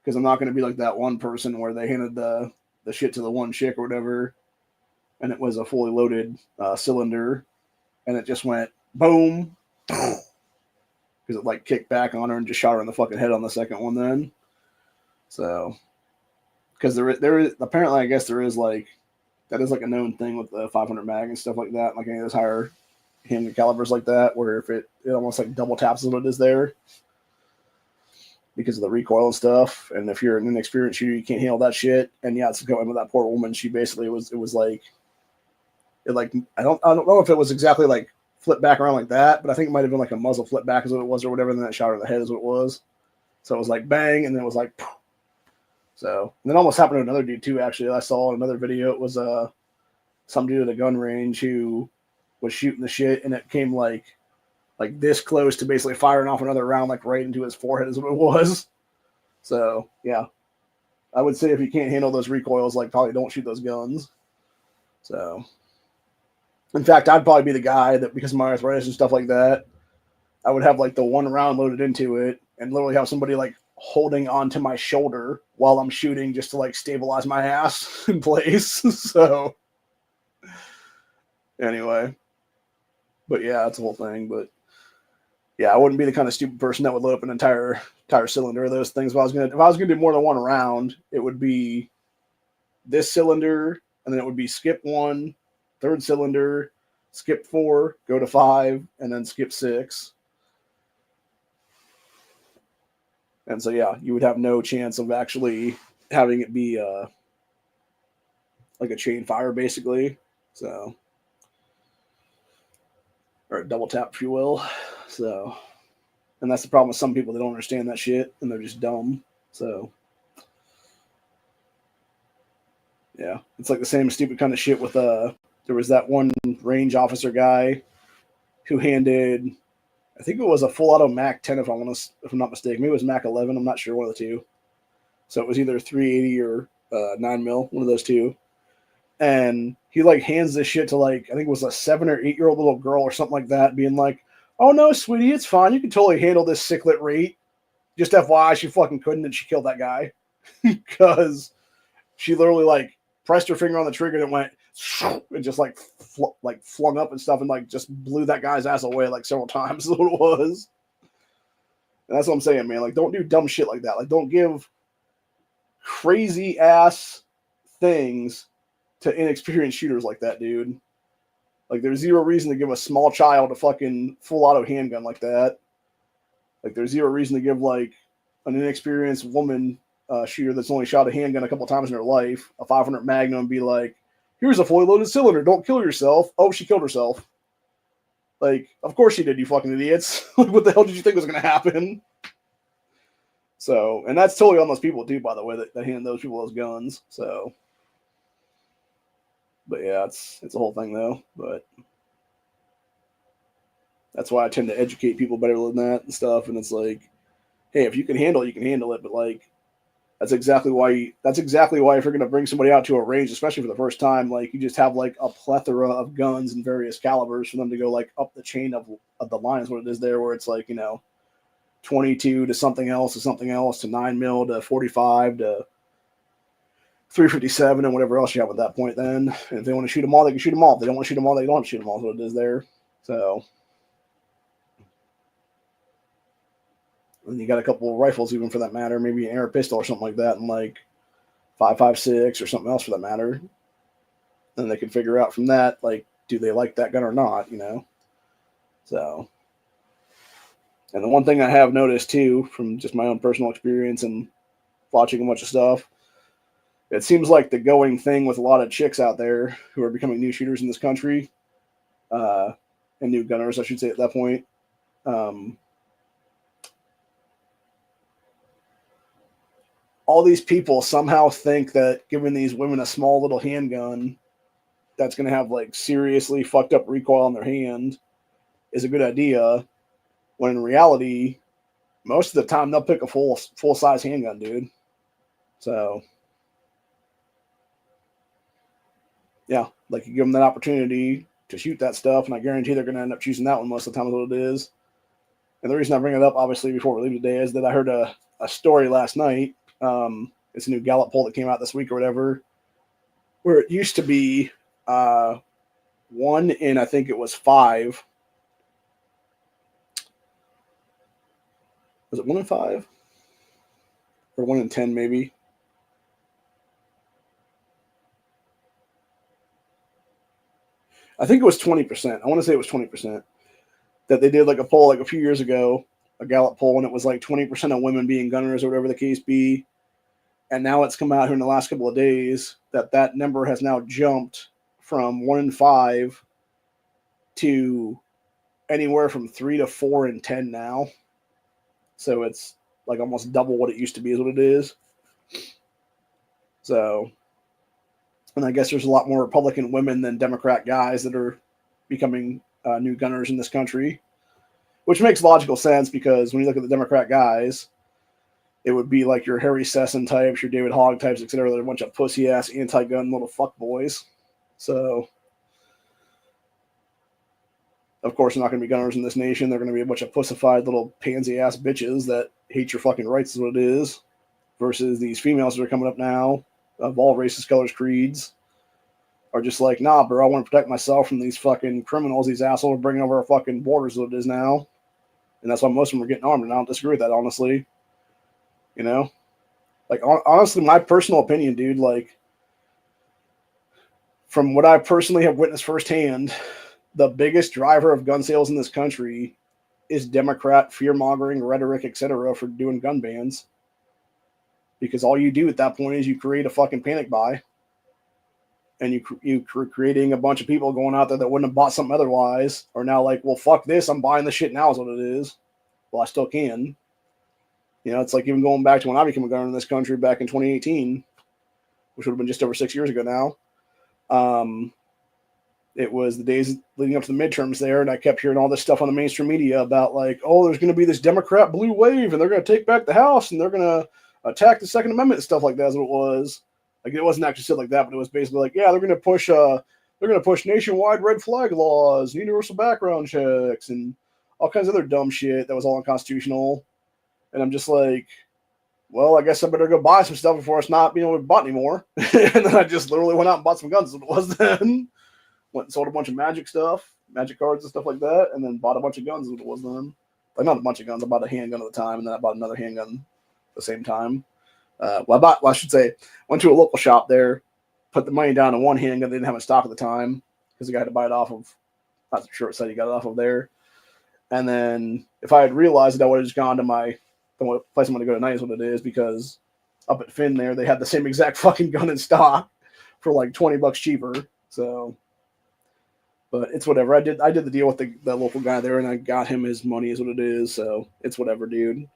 because I'm not gonna be like that one person where they handed the shit to the one chick or whatever, and it was a fully loaded cylinder, and it just went boom, because it like kicked back on her and just shot her in the fucking head on the second one then. So, because there is apparently, I guess there is like, that is like a known thing with the 500 mag and stuff like that, like any of those higher handgun calibers like that, where if it almost like double taps what it is there because of the recoil and stuff. And if you're an inexperienced shooter, you can't handle that shit. And yeah, it's going with that poor woman. She basically was like, it like, I don't know if it was exactly like flip back around like that, but I think it might have been like a muzzle flip back is what it was or whatever. And then that shot her in the head is what it was. So it was like bang, and then it was like, poof. So, and then almost happened to another dude too. Actually, I saw in another video. It was some dude at a gun range who was shooting the shit, and it came like this close to basically firing off another round, like right into his forehead is what it was. So yeah, I would say if you can't handle those recoils, like probably don't shoot those guns. So, in fact, I'd probably be the guy that, because of my arthritis and stuff like that, I would have like the one round loaded into it and literally have somebody like holding onto my shoulder while I'm shooting just to like stabilize my ass in place. So anyway, but yeah, that's the whole thing. But yeah, I wouldn't be the kind of stupid person that would load up an entire cylinder of those things. If I was gonna do more than one round, it would be this cylinder, and then it would be skip one, third cylinder, skip 4, go to 5, and then skip 6. And so, yeah, you would have no chance of actually having it be like a chain fire, basically. So, or a double tap, if you will. So, and that's the problem with some people. They don't understand that shit, and they're just dumb. So, yeah, it's like the same stupid kind of shit with there was that one range officer guy who handed, I think it was a full auto Mac 10 if I'm not mistaken. Maybe it was Mac 11. I'm not sure, one of the two. So it was either 380 or 9 mil, one of those two. And he like hands this shit to like, I think it was a 7 or 8-year-old little girl or something like that, being like, "Oh no, sweetie, it's fine. You can totally handle this sicklet rate. Just FYI, she fucking couldn't, and she killed that guy because she literally like pressed her finger on the trigger and it went and just like flung up and stuff and like just blew that guy's ass away like several times. Is what it was. And that's what I'm saying, man. Like, don't do dumb shit like that. Like, don't give crazy ass things to inexperienced shooters like that, dude. Like, there's zero reason to give a small child a fucking full auto handgun like that. Like, there's zero reason to give like an inexperienced woman shooter that's only shot a handgun a couple times in her life a 500 Magnum and be like, "Here's a fully loaded cylinder. Don't kill yourself." Oh, she killed herself. Like, of course she did, you fucking idiots. Like, what the hell did you think was going to happen? So, and that's totally on those people too, by the way, that hand those people those guns. So, but yeah, it's a whole thing though. But that's why I tend to educate people better than that and stuff. And it's like, hey, if you can handle it, you can handle it. But like, that's exactly why if you're going to bring somebody out to a range, especially for the first time, like you just have like a plethora of guns and various calibers for them to go like up the chain of the line is what it is there, where it's like, 22 to something else to 9 mil to 45 to 357 and whatever else you have at that point then. And if they want to shoot them all, they can shoot them all. If they don't want to shoot them all, they don't shoot them all. Is what it is there. So, and you got a couple of rifles even for that matter, maybe an air pistol or something like that, and like 5.56 or something else for that matter. And they can figure out from that, like, do they like that gun or not, So, and the one thing I have noticed too, from just my own personal experience and watching a bunch of stuff, it seems like the going thing with a lot of chicks out there who are becoming new shooters in this country, and new gunners, I should say at that point. All these people somehow think that giving these women a small little handgun that's going to have like seriously fucked up recoil on their hand is a good idea, when in reality, most of the time they'll pick a full size handgun, dude. So, yeah, like you give them that opportunity to shoot that stuff, and I guarantee they're going to end up choosing that one most of the time. Is what it is. And the reason I bring it up, obviously, before we leave today, is that I heard a story last night. It's a new Gallup poll that came out this week or whatever, where it used to be 1 in, I think it was 5. Was it 1 in 5? Or 1 in 10, maybe? I think it was 20%. I want to say it was 20%. That they did like a poll like a few years ago, a Gallup poll, and it was like 20% of women being gunners or whatever the case be. And now it's come out here in the last couple of days that number has now jumped from 1 in 5 to anywhere from 3 to 4 in 10 now. So it's like almost double what it used to be is what it is. So, and I guess there's a lot more Republican women than Democrat guys that are becoming new gunners in this country, which makes logical sense because when you look at the Democrat guys, it would be like your Harry Sesson types, your David Hogg types, etc. They're a bunch of pussy-ass, anti-gun little fuckboys. So, of course, they're not going to be gunners in this nation. They're going to be a bunch of pussified little pansy-ass bitches that hate your fucking rights is what it is, versus these females that are coming up now of all races, colors, creeds, are just like, nah, bro, I want to protect myself from these fucking criminals, these assholes bringing over our fucking borders is what it is now. And that's why most of them are getting armed, and I don't disagree with that, honestly. Like, honestly, my personal opinion, dude, like, from what I personally have witnessed firsthand, the biggest driver of gun sales in this country is Democrat fear-mongering rhetoric, etc., for doing gun bans. Because all you do at that point is you create a fucking panic buy, and you creating a bunch of people going out there that wouldn't have bought something otherwise are now like, well, fuck this, I'm buying the shit now is what it is. Well, I still can. You know, it's like even going back to when I became a gunner in this country back in 2018, which would have been just over 6 years ago now. It was the days leading up to the midterms there, and I kept hearing all this stuff on the mainstream media about like, oh, there's going to be this Democrat blue wave, and they're going to take back the House, and they're going to attack the Second Amendment and stuff like that. That's what it was. Like, it wasn't actually said like that, but it was basically like, yeah, they're going to push nationwide red flag laws, universal background checks, and all kinds of other dumb shit that was all unconstitutional. And I'm just like, well, I guess I better go buy some stuff before it's not being able to be bought anymore. And then I just literally went out and bought some guns. That's what it was then. Went and sold a bunch of magic stuff, magic cards and stuff like that, and then bought a bunch of guns. What it was then. Like, not a bunch of guns. I bought a handgun at the time, and then I bought another handgun at the same time. I should say, went to a local shop there, put the money down on one handgun they didn't have in stock at the time because the guy had to buy it off of, not sure what site he got it off of there. And then if I had realized it, I would have just gone to the place I'm going to go tonight is what it is, because up at Finn there, they had the same exact fucking gun in stock for like $20 cheaper. So, but it's whatever. I did the deal with the local guy there, and I got him his money is what it is. So it's whatever, dude.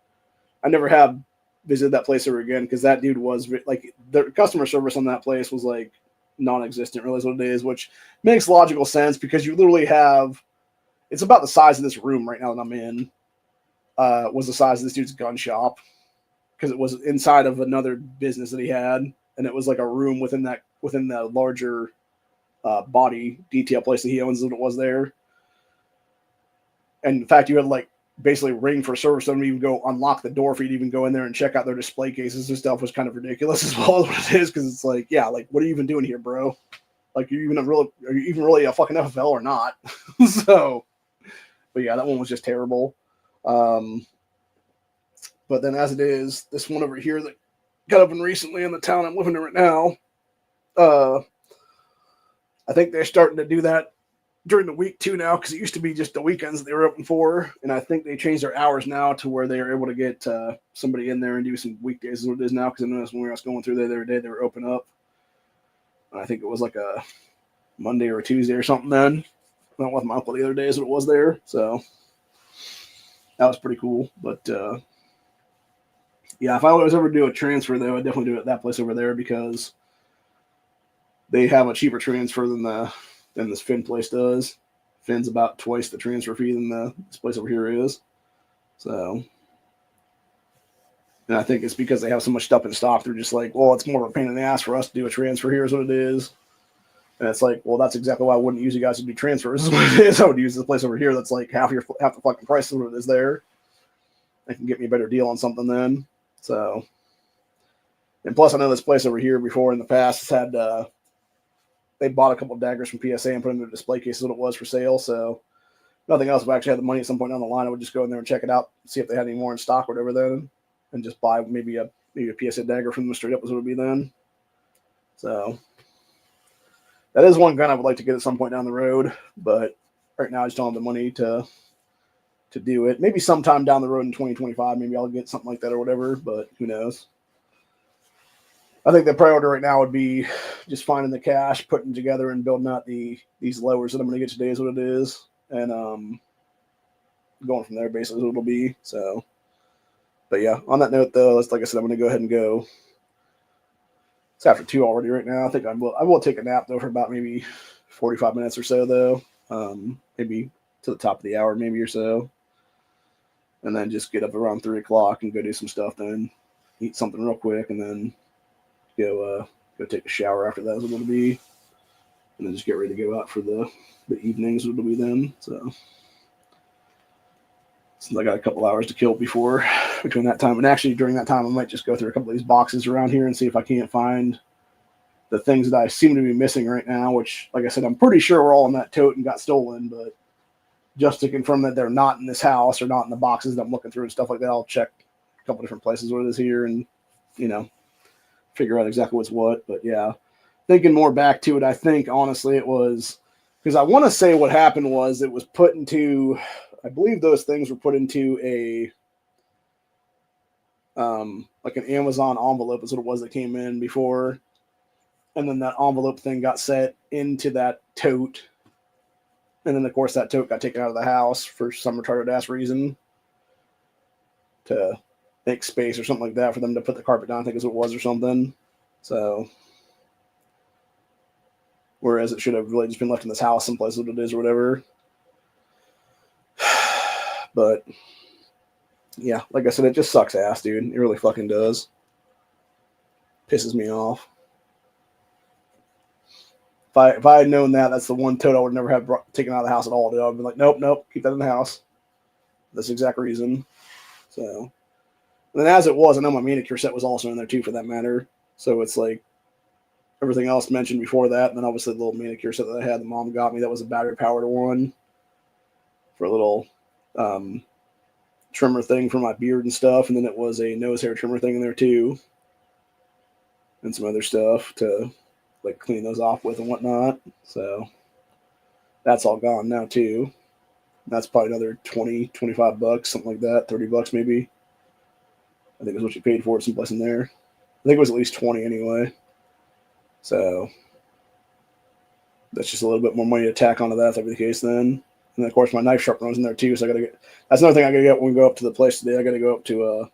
I never have visited that place ever again because that dude was like, the customer service on that place was like non-existent, really is what it is, which makes logical sense because you literally have, it's about the size of this room right now that I'm in, was the size of this dude's gun shop because it was inside of another business that he had, and it was like a room within the larger body detail place that he owns that it was there. And in fact, you had like basically ring for service. Don't even go unlock the door for you to even go in there and check out their display cases and stuff was kind of ridiculous as well as what it is, because it's like, yeah, like what are you even doing here, bro? Like, are you even really a fucking FFL or not? So, but yeah, that one was just terrible. But then as it is, this one over here that got open recently in the town I'm living in right now, I think they're starting to do that during the week too now, because it used to be just the weekends that they were open for, and I think they changed their hours now to where they are able to get somebody in there and do some weekdays is what it is now, because I noticed when I was going through there the other day, they were open up. And I think it was like a Monday or a Tuesday or something then. I went with my uncle the other day is what it was there, so that was pretty cool. But yeah, if I was ever do a transfer though, I'd definitely do it at that place over there because they have a cheaper transfer than this Finn place does. Finn's about twice the transfer fee than this place over here is. So, and I think it's because they have so much stuff in stock. They're just like, well, it's more of a pain in the ass for us to do a transfer here is what it is. And it's like, well, that's exactly why I wouldn't use you guys to do transfers. Is what it is. I would use this place over here that's like half the fucking price of what it is there. They can get me a better deal on something then. So, and plus I know this place over here before in the past has had, they bought a couple of daggers from PSA and put them in their display cases what it was for sale. So nothing else. If I actually had the money at some point down the line, I would just go in there and check it out, see if they had any more in stock or whatever then, and just buy maybe a PSA dagger from them straight up as it would be then. So that is one gun I would like to get at some point down the road, but right now I just don't have the money to do it. Maybe sometime down the road in 2025, maybe I'll get something like that or whatever, but who knows. I think the priority right now would be just finding the cash, putting together and building out these lowers that I'm going to get today is what it is, and going from there basically is what it'll be. So, but yeah, on that note though, like I said, I'm going to go ahead and go. It's after 2 already right now. I think I will take a nap though for about maybe 45 minutes or so though, maybe to the top of the hour maybe or so, and then just get up around 3 o'clock and go do some stuff, then eat something real quick, and then go take a shower after that is what it'll be, and then just get ready to go out for the evenings it'll be then. So since I got a couple hours to kill between that time, and actually during that time I might just go through a couple of these boxes around here and see if I can't find the things that I seem to be missing right now, which like I said, I'm pretty sure we're all in that tote and got stolen, but just to confirm that they're not in this house or not in the boxes that I'm looking through and stuff like that, I'll check a couple different places what it is here and figure out exactly what's what. But yeah, thinking more back to it, I think honestly it was Because I want to say what happened was it was put into, I believe those things were put into a, like an Amazon envelope is what it was that came in before. And then that envelope thing got set into that tote. And then, of course, that tote got taken out of the house for some retarded ass reason to make space or something like that for them to put the carpet down, I think is what it was or something. So, whereas it should have really just been left in this house someplace what it is or whatever. But, yeah, like I said, it just sucks ass, dude. It really fucking does. Pisses me off. If I had known that, that's the one tote I would never have taken out of the house at all. Dude. I would have been like, nope, keep that in the house. That's the exact reason. So, and then as it was, I know my manicure set was also in there too, for that matter. So it's like everything else mentioned before that, and then obviously the little manicure set that I had, the mom got me, that was a battery powered one for a little trimmer thing for my beard and stuff, and then it was a nose hair trimmer thing in there too, and some other stuff to like clean those off with and whatnot. So that's all gone now too. That's probably another 20, 25 bucks, something like that, 30 bucks maybe. I think is what you paid for it, someplace in there. I think it was at least 20 anyway. So that's just a little bit more money to tack onto that if that be the case then. And then of course my knife sharpener was in there too, so I gotta get, that's another thing I gotta get when we go up to the place today. I gotta go up to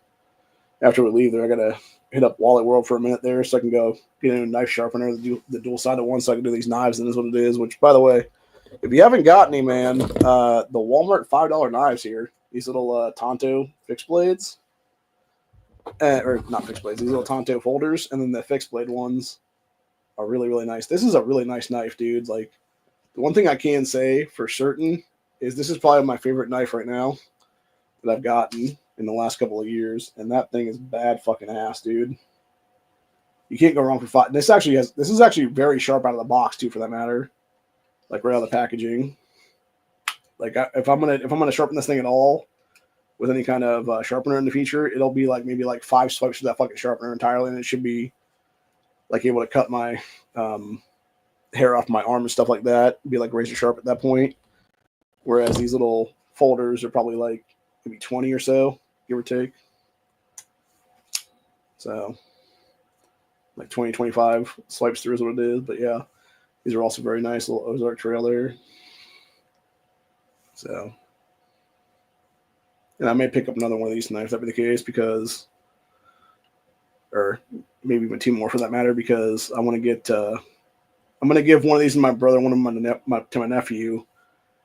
after we leave there, I gotta hit up Wally World for a minute there so I can go get a knife sharpener, the dual sided one, so I can do these knives, and is what it is. Which, by the way, if you haven't got any, man, the Walmart $5 knives here, these little Tonto fixed blades, or not fixed blades, these little Tonto folders, and then the fixed blade ones are really, really nice. This is a really nice knife, dude. Like, the one thing I can say for certain is this is probably my favorite knife right now that I've gotten in the last couple of years, and that thing is bad fucking ass, dude. You can't go wrong for five. This is actually very sharp out of the box too, for that matter. Like right out of the packaging. Like if I'm gonna sharpen this thing at all with any kind of sharpener in the future, it'll be like maybe like 5 swipes with that fucking sharpener entirely, and it should be like able to cut my hair off my arm and stuff like that. Be like razor sharp at that point. Whereas these little folders are probably like maybe 20 or so, give or take. So like 20, 25 swipes through is what it is. But yeah, these are also very nice, little Ozark trail there. So, and I may pick up another one of these knives, if that be the case, because, or maybe even 2 more for that matter, because I want to get, I'm going to give one of these to my brother, one of them to my nephew,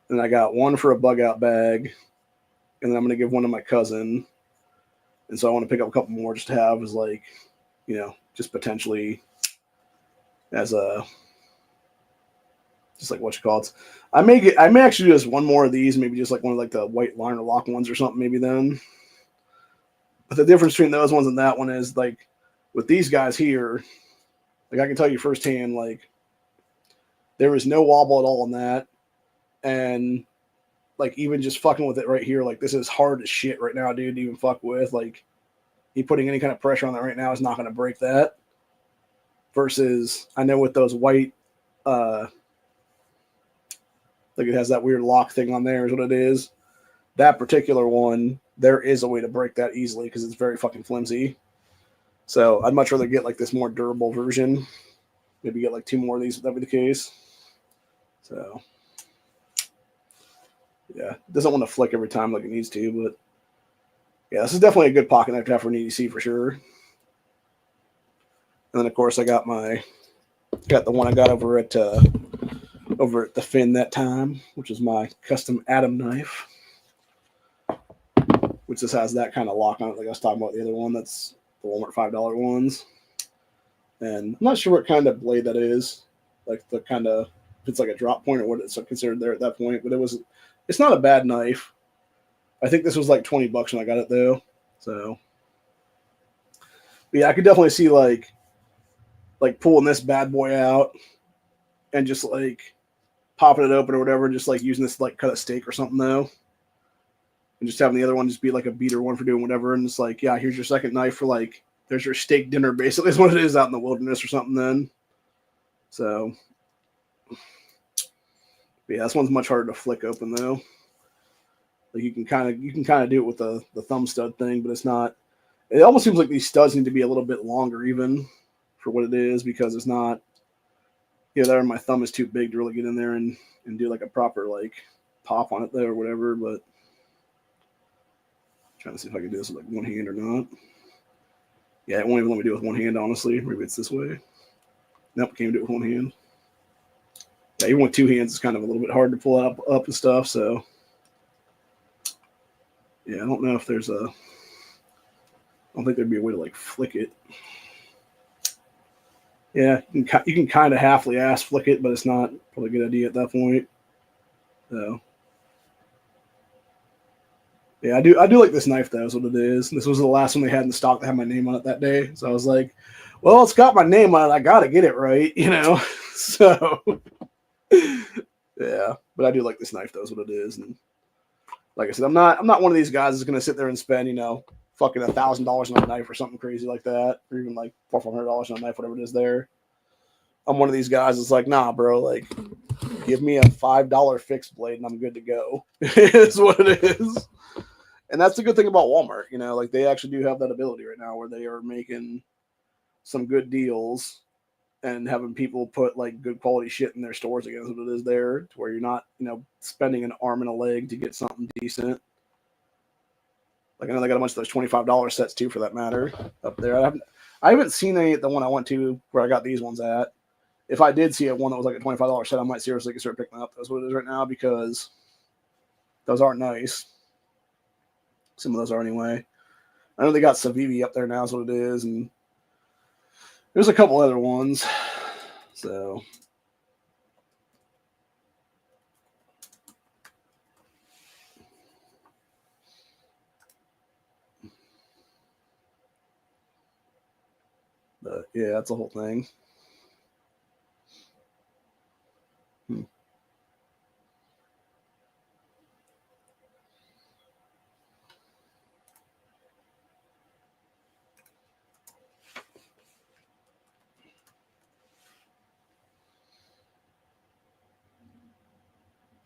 and I got one for a bug out bag, and then I'm going to give one to my cousin. And so I want to pick up a couple more just to have as like, you know, just potentially as a, just like what you call it. I may actually do just one more of these, maybe just like one of like the white liner lock ones or something, maybe then. But the difference between those ones and that one is like with these guys here, like I can tell you firsthand, like there is no wobble at all in that. And like even just fucking with it right here, like this is hard as shit right now, dude, to even fuck with. Like me putting any kind of pressure on that right now is not going to break that. Versus I know with those white, like it has that weird lock thing on there is what it is. That particular one, there is a way to break that easily because it's very fucking flimsy. So I'd much rather get like this more durable version. Maybe get like 2 more of these if that be the case. So yeah, it doesn't want to flick every time like it needs to, but yeah, this is definitely a good pocket knife to have for an EDC for sure. And then of course I got the one I got over at the Finn that time, which is my custom Atom knife, which just has that kind of lock on it, like I was talking about the other one. That's the Walmart $5 ones, and I'm not sure what kind of blade that is, like the kind of if it's like a drop point or what it's considered there at that point. But it's not a bad knife. I think this was like $20 when I got it though. So but yeah, I could definitely see like pulling this bad boy out and just like popping it open or whatever, and just like using this to like cut a steak or something though. And just having the other one just be like a beater one for doing whatever. And it's like, yeah, here's your second knife for like, there's your steak dinner basically is what it is out in the wilderness or something then. So But yeah, this one's much harder to flick open though. Like you can kind of do it with the thumb stud thing, but it's not. It almost seems like these studs need to be a little bit longer even for what it is, because it's not. Yeah, there my thumb is too big to really get in there and do like a proper like pop on it though or whatever. But I'm trying to see if I can do this with like one hand or not. Yeah, it won't even let me do it with one hand, honestly. Maybe it's this way. Nope, can't do it with one hand. Yeah, even with two hands, it's kind of a little bit hard to pull up and stuff. So yeah, I don't know if there's a. I don't think there'd be a way to like flick it. Yeah, you can kind of halfly ass flick it, but it's not probably a good idea at that point. So yeah, I do like this knife though. Is what it is. This was the last one they had in stock that had my name on it that day. So I was like, well, it's got my name on it. I gotta get it right, you know. So yeah, but I do like this knife though. Is what it is. And like I said, I'm not one of these guys that's gonna sit there and spend fucking $1,000 on a knife or something crazy like that, or even like $400 on a knife, whatever it is. There, I'm one of these guys that's like, nah, bro, like, give me a $5 fixed blade and I'm good to go. Is what it is. And that's the good thing about Walmart, like they actually do have that ability right now where they are making some good deals and having people put like good quality shit in their stores against what it is there, to where you're not, spending an arm and a leg to get something decent. Like I know they got a bunch of those $25 sets too, for that matter, up there. I haven't seen any at the one I went to where I got these ones at. If I did see one that was like a $25 set, I might seriously start picking up. That's what it is right now, because those aren't nice. Some of those are anyway. I know they got Savivi up there now, is what it is, and there's a couple other ones. So but yeah, that's the whole thing.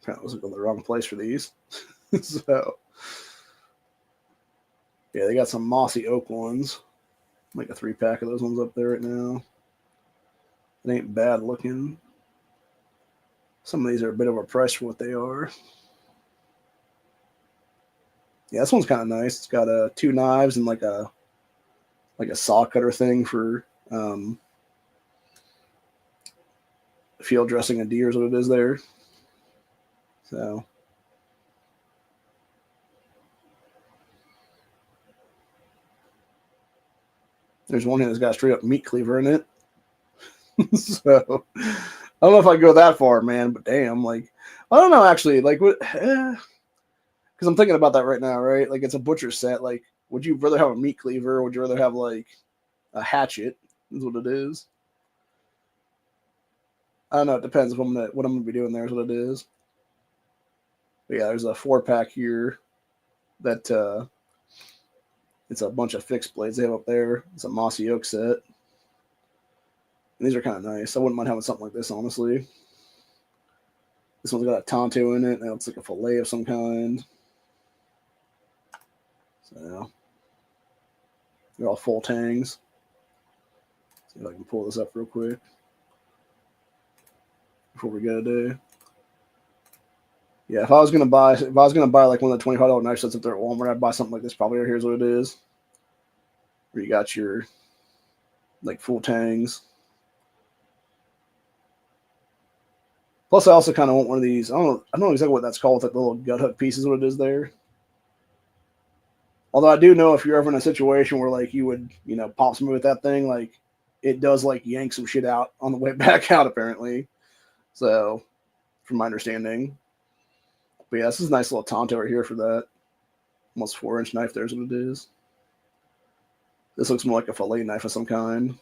I was in the wrong place for these. So yeah, they got some mossy oak ones. Like a 3-pack of those ones up there right now. It ain't bad looking. Some of these are a bit overpriced for what they are. Yeah, this one's kind of nice. It's got 2 knives and like a saw cutter thing for field dressing a deer is what it is there. So there's one here that's got a straight up meat cleaver in it. So I don't know if I go that far, man, but damn, like, I don't know actually, like, what, because I'm thinking about that right now, right? Like, it's a butcher set. Like, would you rather have a meat cleaver, or would you rather have like a hatchet? Is what it is. I don't know. It depends what I'm gonna be doing there. Is what it is. But yeah, there's a 4-pack here that it's a bunch of fixed blades they have up there. It's a mossy oak set. And these are kind of nice. I wouldn't mind having something like this, honestly. This one's got a Tonto in it. That looks like a fillet of some kind. So they're all full tangs. See if I can pull this up real quick before we go today. Yeah, if I was gonna buy like one of the $25 knife sets up there at Walmart, I'd buy something like this. Probably here's what it is. Where you got your like full tangs. Plus, I also kind of want one of these. I don't know exactly what that's called. With like the little gut hook pieces, what it is there. Although I do know if you're ever in a situation where like you would, pop somebody with that thing, like it does like yank some shit out on the way back out, apparently. So, from my understanding. But yeah, this is a nice little Tonto right here for that. Almost 4-inch knife, there's what it is. This looks more like a fillet knife of some kind.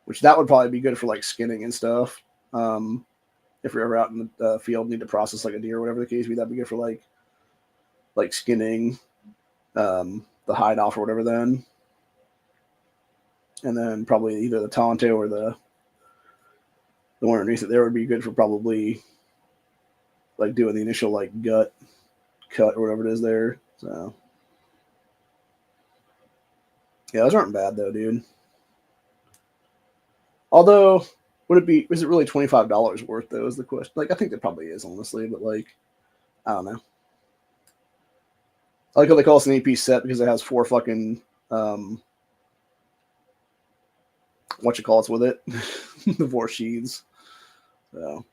Which that would probably be good for like skinning and stuff. If you're ever out in the field, need to process like a deer or whatever the case be, that'd be good for like skinning the hide off or whatever then. And then probably either the Tonto or the one underneath it there would be good for probably like doing the initial like gut cut or whatever it is there. So yeah, those aren't bad though, dude. Although, would it be? Is it really $25 worth though? Is the question. Like, I think it probably is, honestly. But like, I don't know. I like how they call this an AP set because it has 4 fucking what you call it's with it, the 4 sheaths. So,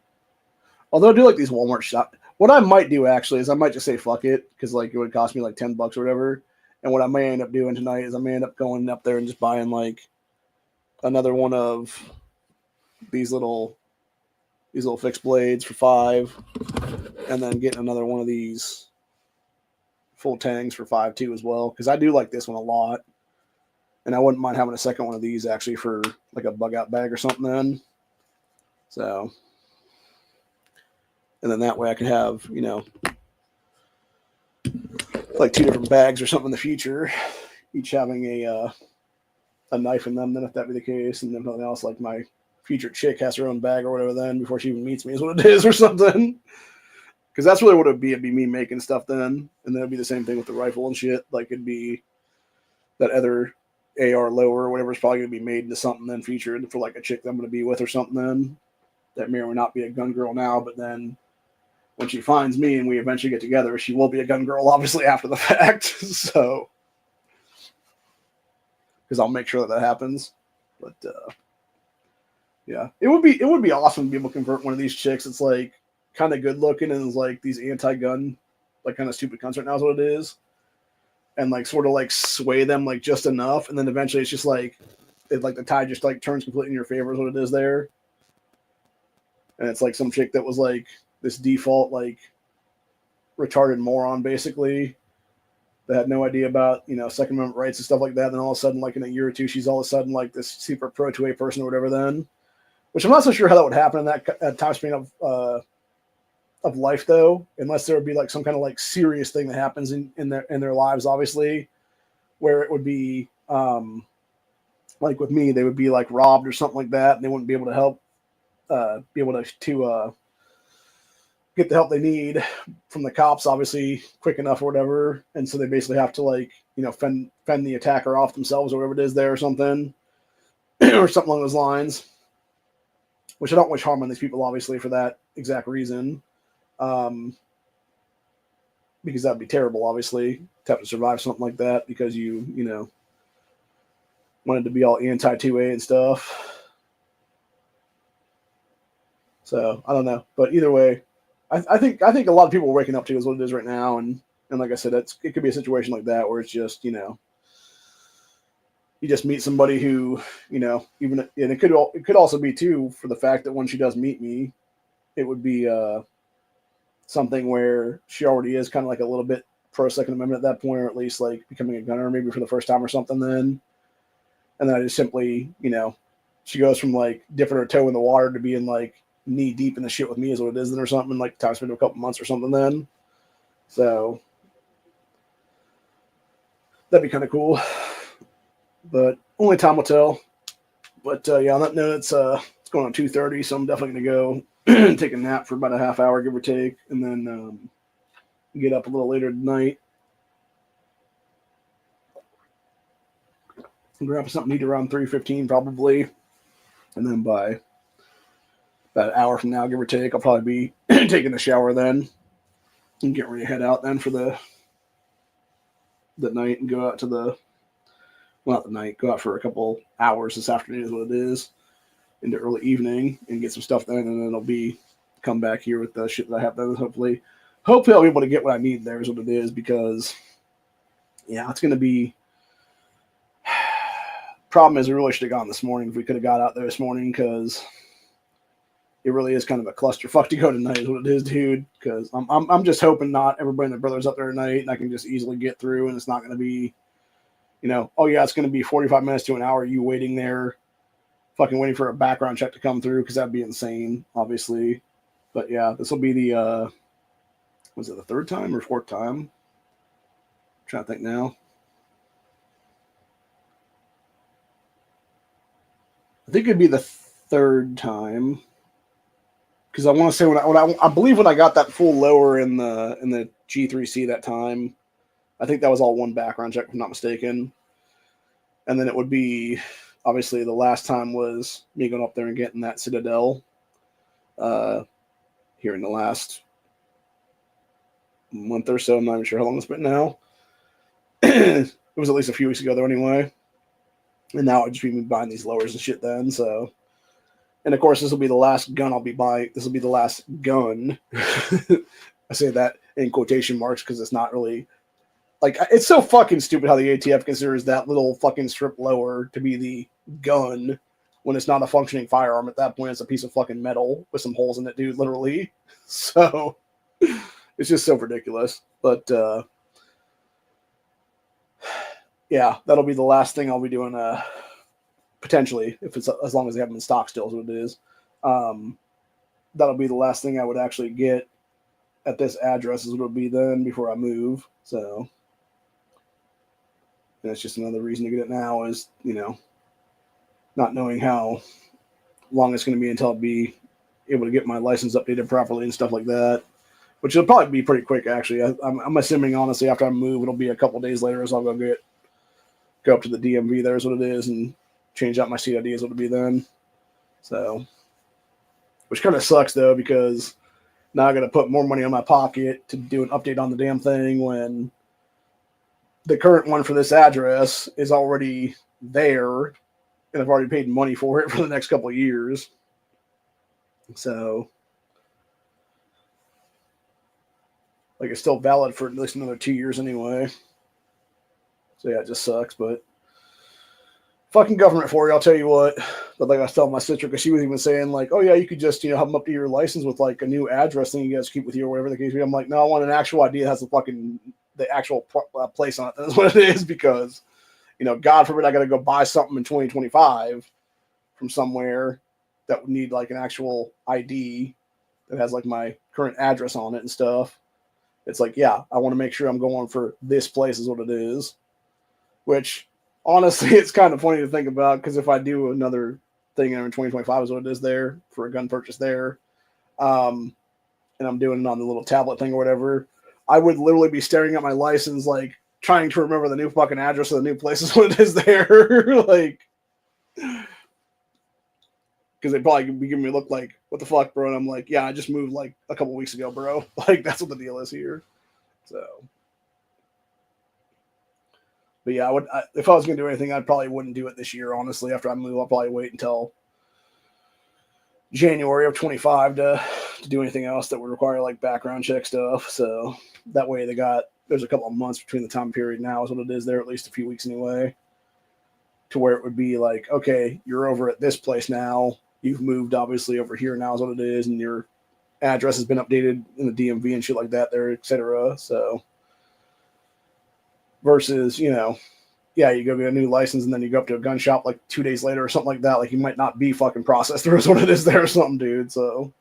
although I do like these Walmart shop. What I might do actually is I might just say fuck it because like it would cost me like $10 or whatever. And what I may end up doing tonight is I may end up going up there and just buying like another one of these little fixed blades for $5, and then getting another one of these full tangs for $5 too as well because I do like this one a lot, and I wouldn't mind having a second one of these actually for like a bug out bag or something. Then, so, and then that way I could have like 2 different bags or something in the future, each having a knife in them. Then if that be the case, and then something else like my future chick has her own bag or whatever then before she even meets me is what it is or something. Because that's really what it'd be. It'd be me making stuff then, and then it'd be the same thing with the rifle and shit. Like it'd be that other AR lower or whatever is probably gonna be made into something then featured for like a chick that I'm gonna be with or something then. That may or may not be a gun girl now, but then when she finds me and we eventually get together, she will be a gun girl, obviously after the fact. So, because I'll make sure that happens. But yeah, it would be awesome to be able to convert one of these chicks. It's like kind of good looking and is like these anti-gun, like kind of stupid cunts right now is what it is, and like sort of like sway them like just enough, and then eventually it's just like the tide just like turns completely in your favor is what it is there, and it's like some chick that was like this default like retarded moron basically that had no idea about Second Amendment rights and stuff like that. Then all of a sudden, like in a year or two, she's all of a sudden like this super pro 2A person or whatever. Then, which I'm not so sure how that would happen in that time span of life though, unless there would be like some kind of like serious thing that happens in their lives, obviously, where it would be like with me, they would be like robbed or something like that, and they wouldn't be able to help, be able to get the help they need from the cops, obviously, quick enough or whatever, and so they basically have to like fend the attacker off themselves or whatever it is there or something, or something along those lines. Which I don't wish harm on these people, obviously, for that exact reason. Because that'd be terrible, obviously, to have to survive something like that because you wanted to be all anti 2A and stuff. So I don't know, but either way, I think a lot of people are waking up to is what it is right now, and like I said, it could be a situation like that where it's just you just meet somebody who even, and it could also be too for the fact that when she does meet me, it would be something where she already is kind of like a little bit pro Second Amendment at that point, or at least like becoming a gunner maybe for the first time or something. Then, and then I just simply she goes from like dipping her toe in the water to being like knee deep in the shit with me is what it is then or something, like time spent a couple months or something then. So that'd be kind of cool, but only time will tell. But yeah, on that note, it's going on 2:30, so I'm definitely gonna go take a nap for about a half hour, give or take, and then get up a little later tonight and grab something to eat around 3:15 probably, and then by about an hour from now, give or take, I'll probably be taking a shower then and get ready to head out then for the night and go out to the not the night, go out for a couple hours this afternoon is what it is, into early evening and get some stuff done, and then it'll be come back here with the shit that I have done. Hopefully I'll be able to get what I need there is what it is, because yeah, it's gonna be problem is we really should have gone this morning if we could have got out there this morning, because it really is kind of a clusterfuck to go tonight is what it is, dude, because I'm just hoping not everybody and their brother's up there tonight and I can just easily get through, and it's not going to be oh yeah, it's going to be 45 minutes to an hour you waiting there fucking waiting for a background check to come through, because that'd be insane, obviously. But yeah, this will be the was it the third time or fourth time? I'm trying to think now. I think it'd be the third time. Because I want to say I believe when I got that full lower in the G3C that time, I think that was all one background check, if I'm not mistaken. And then it would be, obviously, the last time was me going up there and getting that Citadel here in the last month or so. I'm not even sure how long it's been now. It was at least a few weeks ago, though, anyway. And now I'd just be buying these lowers and shit then, so. And, of course, this will be the last gun I'll be buying. This will be the last gun. I say that in quotation marks because it's not really... Like, it's so fucking stupid how the ATF considers that little fucking strip lower to be the gun when it's not a functioning firearm. At that point, it's a piece of fucking metal with some holes in it, dude, literally. So, it's just so ridiculous. But, yeah, that'll be the last thing I'll be doing, potentially, if it's as long as they have them in stock still is what it is. That'll be the last thing I would actually get at this address is what it'll be then before I move. So... That's just another reason to get it now is, you know, not knowing how long it's going to be until I'll be able to get my license updated properly and stuff like that, which will probably be pretty quick, actually. I'm assuming, honestly, after I move, it'll be a couple days later, so I'll go up to the DMV there is what it is and change out my CID is what it'll be then. So, which kind of sucks, though, because now I got to put more money in my pocket to do an update on the damn thing when the current one for this address is already there, and I've already paid money for it for the next couple of years. So, like, it's still valid for at least another 2 years anyway. So, yeah, it just sucks, but fucking government for you, I'll tell you what. But, like, I was telling my sister, because she was even saying, like, oh, yeah, you could just, have them up to your license with, like, a new address thing you guys keep with you or whatever the case be. I'm like, no, I want an actual ID that has the actual place on it. That's what it is because, God forbid I got to go buy something in 2025 from somewhere that would need like an actual ID that has like my current address on it and stuff. It's like, yeah, I want to make sure I'm going for this place is what it is, which honestly, it's kind of funny to think about because if I do another thing in 2025 is what it is there for a gun purchase there, and I'm doing it on the little tablet thing or whatever, I would literally be staring at my license, like trying to remember the new fucking address of the new place is what it is there. Like, because they'd probably be giving me a look like, what the fuck, bro? And I'm like, yeah, I just moved like a couple weeks ago, bro. Like, that's what the deal is here. So, but yeah, if I was going to do anything, I probably wouldn't do it this year, honestly. After I move, I'll probably wait until January of 25 to do anything else that would require like background check stuff. So that way there's a couple of months between the time period now is what it is there, at least a few weeks anyway, to where it would be like, okay, you're over at this place now. You've moved obviously over here now is what it is. And your address has been updated in the DMV and shit like that there, etc. So versus, yeah, you go get a new license and then you go up to a gun shop like 2 days later or something like that. Like you might not be fucking processed through is what it is there or something, dude. So,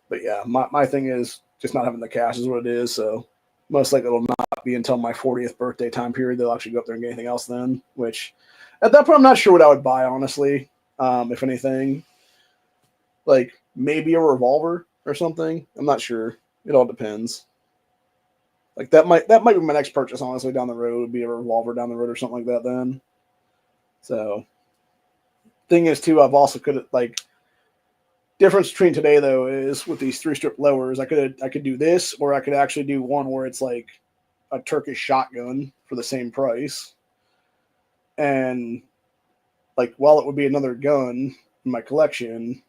but yeah, my thing is just not having the cash is what it is. So most likely it'll not be until my 40th birthday time period. They'll actually go up there and get anything else then, which at that point, I'm not sure what I would buy, honestly. If anything, like maybe a revolver or something. I'm not sure. It all depends. Like that might be my next purchase, honestly, down the road would be a revolver down the road or something like that then. So thing is too, I've also difference between today though is with these 3-strip lowers, I could do this or I could actually do one where it's like a Turkish shotgun for the same price. And like while it would be another gun in my collection,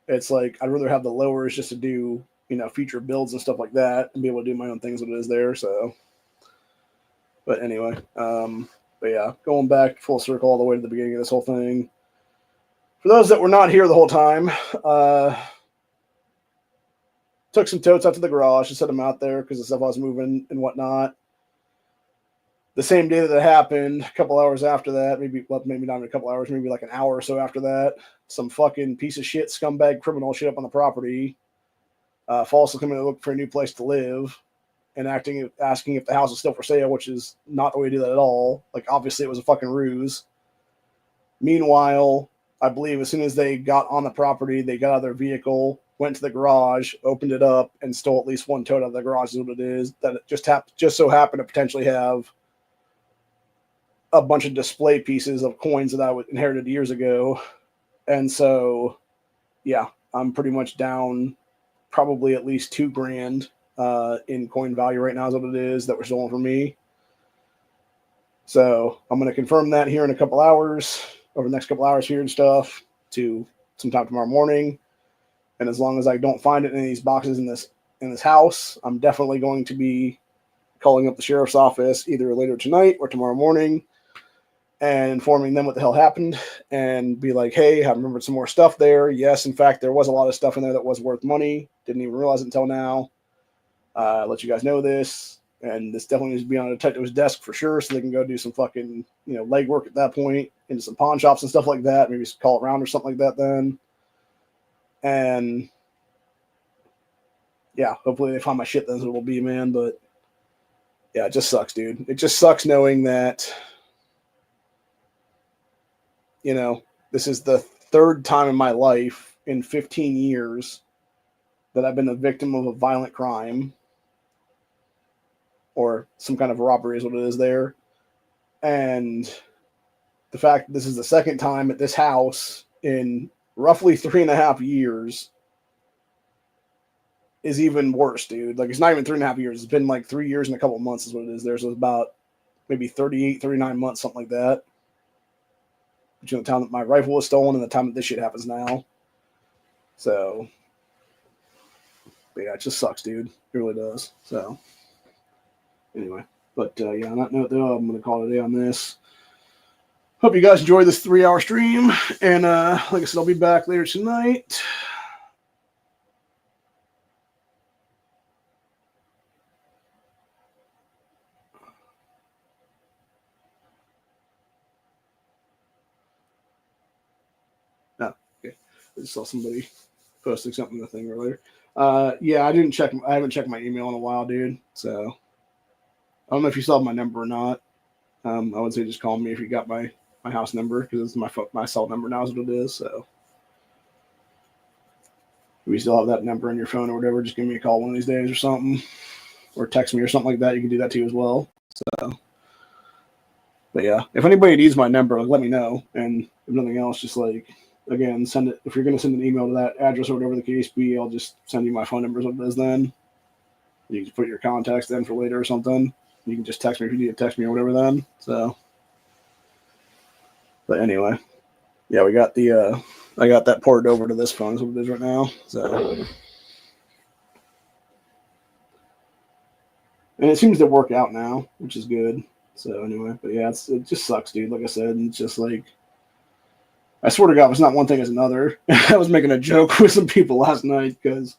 it's like I'd rather have the lowers just to do future builds and stuff like that and be able to do my own things what it is there. So, but anyway, but yeah, going back full circle all the way to the beginning of this whole thing. For those that were not here the whole time, took some totes out to the garage and set them out there because the stuff I was moving and whatnot. The same day that it happened, a couple hours after that, maybe not even a couple hours, maybe like an hour or so after that, some fucking piece of shit, scumbag criminal shit up on the property. Falsely coming to look for a new place to live and asking if the house is still for sale, which is not the way to do that at all. Like, obviously, it was a fucking ruse. Meanwhile, I believe as soon as they got on the property, they got out of their vehicle, went to the garage, opened it up, and stole at least one tote out of the garage. Is what it is. That it just so happened to potentially have a bunch of display pieces of coins that I inherited years ago. And so, yeah, I'm pretty much down probably at least $2,000 in coin value right now is what it is that were stolen from me. So I'm going to confirm that here in a couple hours, over the next couple hours here and stuff, to sometime tomorrow morning. And as long as I don't find it in any of these boxes in this house, I'm definitely going to be calling up the sheriff's office either later tonight or tomorrow morning and informing them what the hell happened and be like, hey, I remembered some more stuff there. Yes, in fact, there was a lot of stuff in there that was worth money. Didn't even realize it until now. Let you guys know this. And this definitely needs to be on a detective's desk for sure so they can go do some fucking, legwork at that point into some pawn shops and stuff like that. Maybe call around or something like that then. And yeah, hopefully they find my shit then, so it will be, man. But yeah, it just sucks, dude. It just sucks knowing that, this is the third time in my life in 15 years that I've been a victim of a violent crime or some kind of robbery is what it is there. And the fact that this is the second time at this house in roughly 3.5 years is even worse, dude. Like, it's not even 3.5 years. It's been like 3 years and a couple of months is what it is there. So it's about maybe 38, 39 months, something like that. Between the time that my rifle was stolen and the time that this shit happens now. So, but yeah, it just sucks, dude. It really does. So, anyway. But yeah, on that note, though, I'm going to call it a day on this. Hope you guys enjoyed this 3-hour stream. And like I said, I'll be back later tonight. I just saw somebody posting something in the thing earlier. Yeah, I haven't checked my email in a while, dude. So I don't know if you still have my number or not. I would say just call me if you got my house number because it's my cell number now is what it is. So if you still have that number on your phone or whatever, just give me a call one of these days or something, or text me or something like that. You can do that too as well. So, but yeah, if anybody needs my number, let me know. And if nothing else, just again, send it. If you're going to send an email to that address or whatever the case be, I'll just send you my phone number as what it is then. You can put your contacts in for later or something. You can just text me if you need to text me or whatever then. So, but anyway, yeah, we got I got that ported over to this phone is what it is right now. So, and it seems to work out now, which is good. So anyway, but yeah, it just sucks, dude. Like I said, it's just I swear to God, it's not one thing, it's another. I was making a joke with some people last night because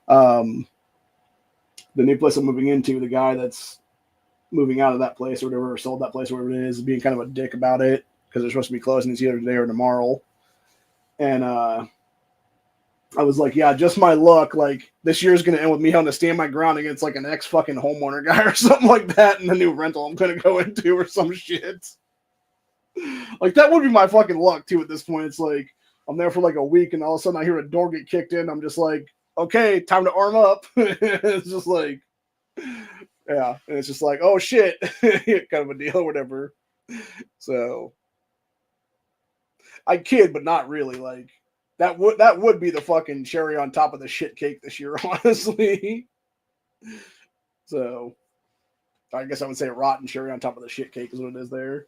the new place I'm moving into, the guy that's moving out of that place or whatever, or sold that place or whatever it is, being kind of a dick about it because they're supposed to be closing it's either today or tomorrow. And I was like, yeah, just my luck. Like, this year's going to end with me having to stand my ground against an ex-fucking homeowner guy or something like that in the new rental I'm going to go into or some shit. That would be my fucking luck too at this point. It's I'm there for a week and all of a sudden I hear a door get kicked in. I'm just okay, time to arm up. It's just yeah. And it's just oh shit, kind of a deal or whatever. So I kid, but not really. That would be the fucking cherry on top of the shit cake this year, honestly. So I guess I would say rotten cherry on top of the shit cake is what it is there.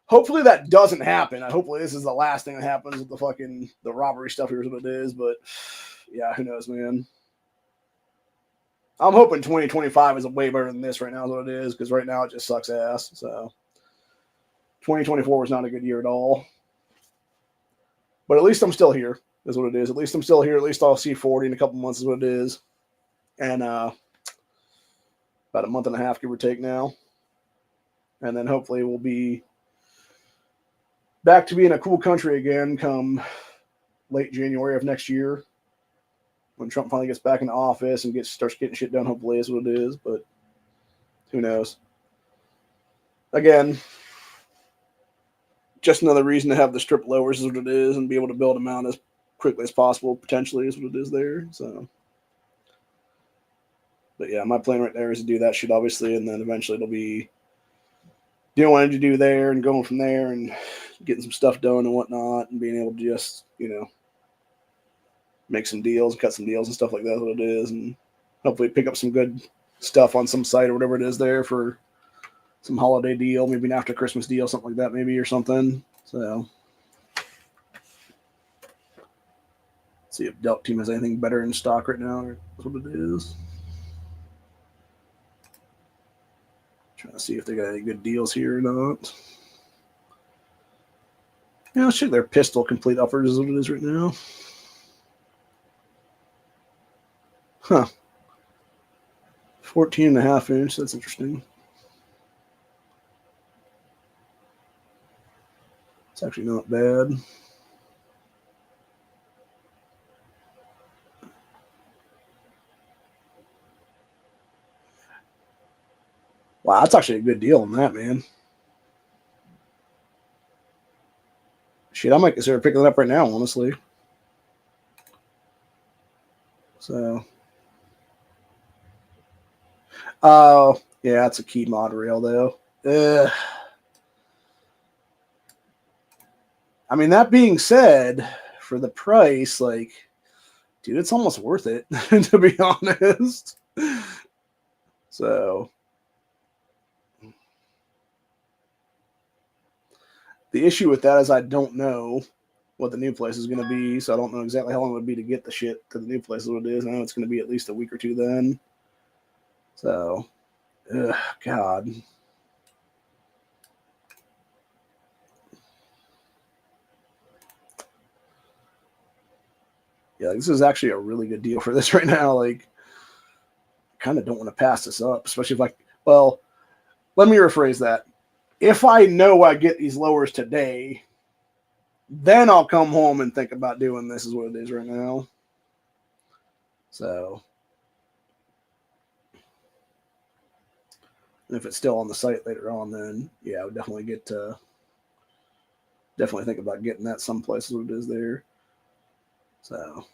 Hopefully that doesn't happen. Hopefully this is the last thing that happens with the robbery stuff. Here's what it is, but yeah, who knows, man. I'm hoping 2025 is way better than this right now is what it is, because right now it just sucks ass. So 2024 was not a good year at all. But at least I'm still here, is what it is. At least I'm still here. At least I'll see 40 in a couple months is what it is. And about a month and a half, give or take now. And then hopefully we'll be back to being a cool country again come late January of next year when Trump finally gets back into office and starts getting shit done. Hopefully is what it is, but who knows? Again, just another reason to have the strip lowers is what it is, and be able to build them out as quickly as possible. Potentially is what it is there. So, but yeah, my plan right there is to do that shit obviously, and then eventually it'll be doing what I need to do there and going from there and getting some stuff done and whatnot, and being able to just make some deals, cut some deals and stuff like that. What it is, and hopefully pick up some good stuff on some site or whatever it is there for some holiday deal, maybe an after Christmas deal, something like that, maybe, or something. So, see if Delk Team has anything better in stock right now, or that's what it is. Trying to see if they got any good deals here or not. Yeah, let's check their pistol complete uppers is what it is right now. Huh. 14.5 inch. That's interesting. It's actually not bad. Wow, that's actually a good deal on that, man. Shit, I might consider picking it up right now, honestly. So, oh, yeah, that's a key mod rail, though. I mean, that being said, for the price, like, dude, it's almost worth it, to be honest. So, the issue with that is I don't know what the new place is going to be, so I don't know exactly how long it would be to get the shit to the new place. What it is, I know it's going to be at least a week or two then. So, God. Yeah, this is actually a really good deal for this right now. Like, I kind of don't want to pass this up, especially if well, let me rephrase that. If I know I get these lowers today, then I'll come home and think about doing this is what it is right now. So, if it's still on the site later on, then yeah, I would definitely definitely think about getting that someplace what it is there. So,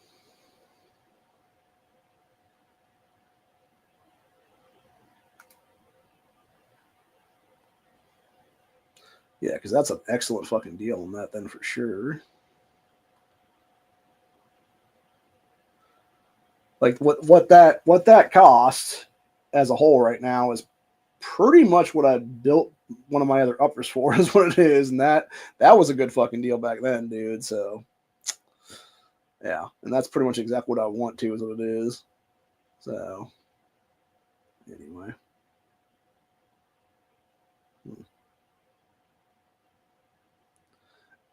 yeah, because that's an excellent fucking deal on that then for sure. Like what that costs as a whole right now is pretty much what I built one of my other uppers for is what it is, and that was a good fucking deal back then, dude. So yeah, and that's pretty much exactly what I want to is what it is. So anyway.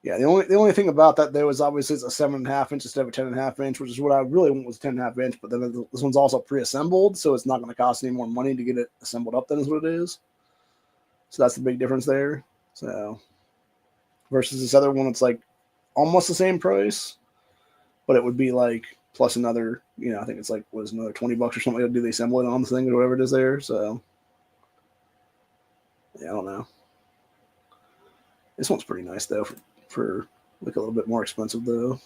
Yeah, the only thing about that though is obviously it's a 7.5 inch instead of a 10.5 inch, which is what I really want was 10.5 inch. But then this one's also pre-assembled, so it's not going to cost any more money to get it assembled up. Then is what it is. So that's the big difference there. So versus this other one, it's like almost the same price, but it would be like plus another. I think it's like was another $20 or something to do the assembly on the thing or whatever it is there. So yeah, I don't know. This one's pretty nice though for like a little bit more expensive though.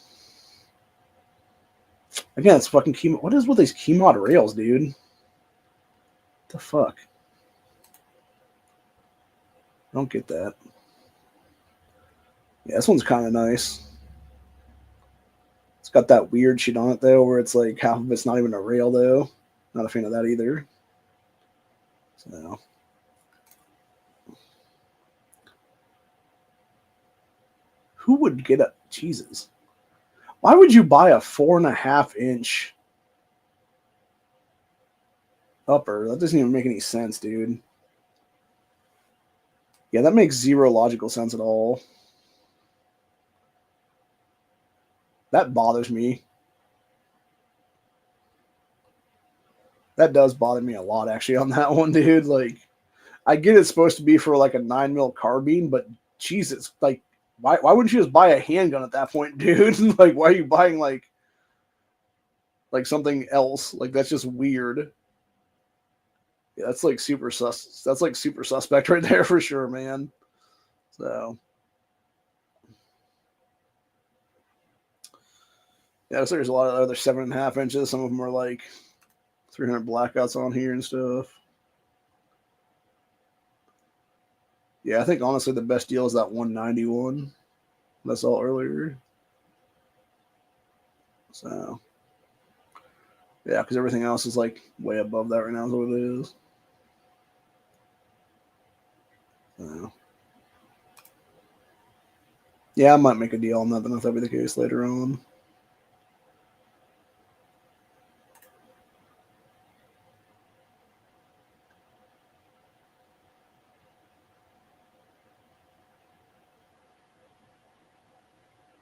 Again, it's fucking key. What is with these key mod rails, dude? What the fuck? I don't get that. Yeah, this one's kind of nice. It's got that weird shit on it though, where it's like half of it's not even a rail though. Not a fan of that either. So. Who would get a Jesus? Why would you buy a 4.5 inch upper? That doesn't even make any sense, dude. Yeah, that makes zero logical sense at all. That bothers me. That does bother me a lot, actually, on that one, dude. Like, I get it's supposed to be for like a 9mm carbine, but Jesus, like, why wouldn't you just buy a handgun at that point, dude? Like, why are you buying like something else? Like, that's just weird. Yeah, that's like super suspect right there for sure, man. So Yeah, so there's a lot of other 7.5 inches. Some of them are like 300 blackouts on here and stuff. Yeah, I think honestly the best deal is that 191. I saw earlier. So yeah, because everything else is like way above that right now. Is what it is. So, yeah, I might make a deal on that. But that'll be the case later on.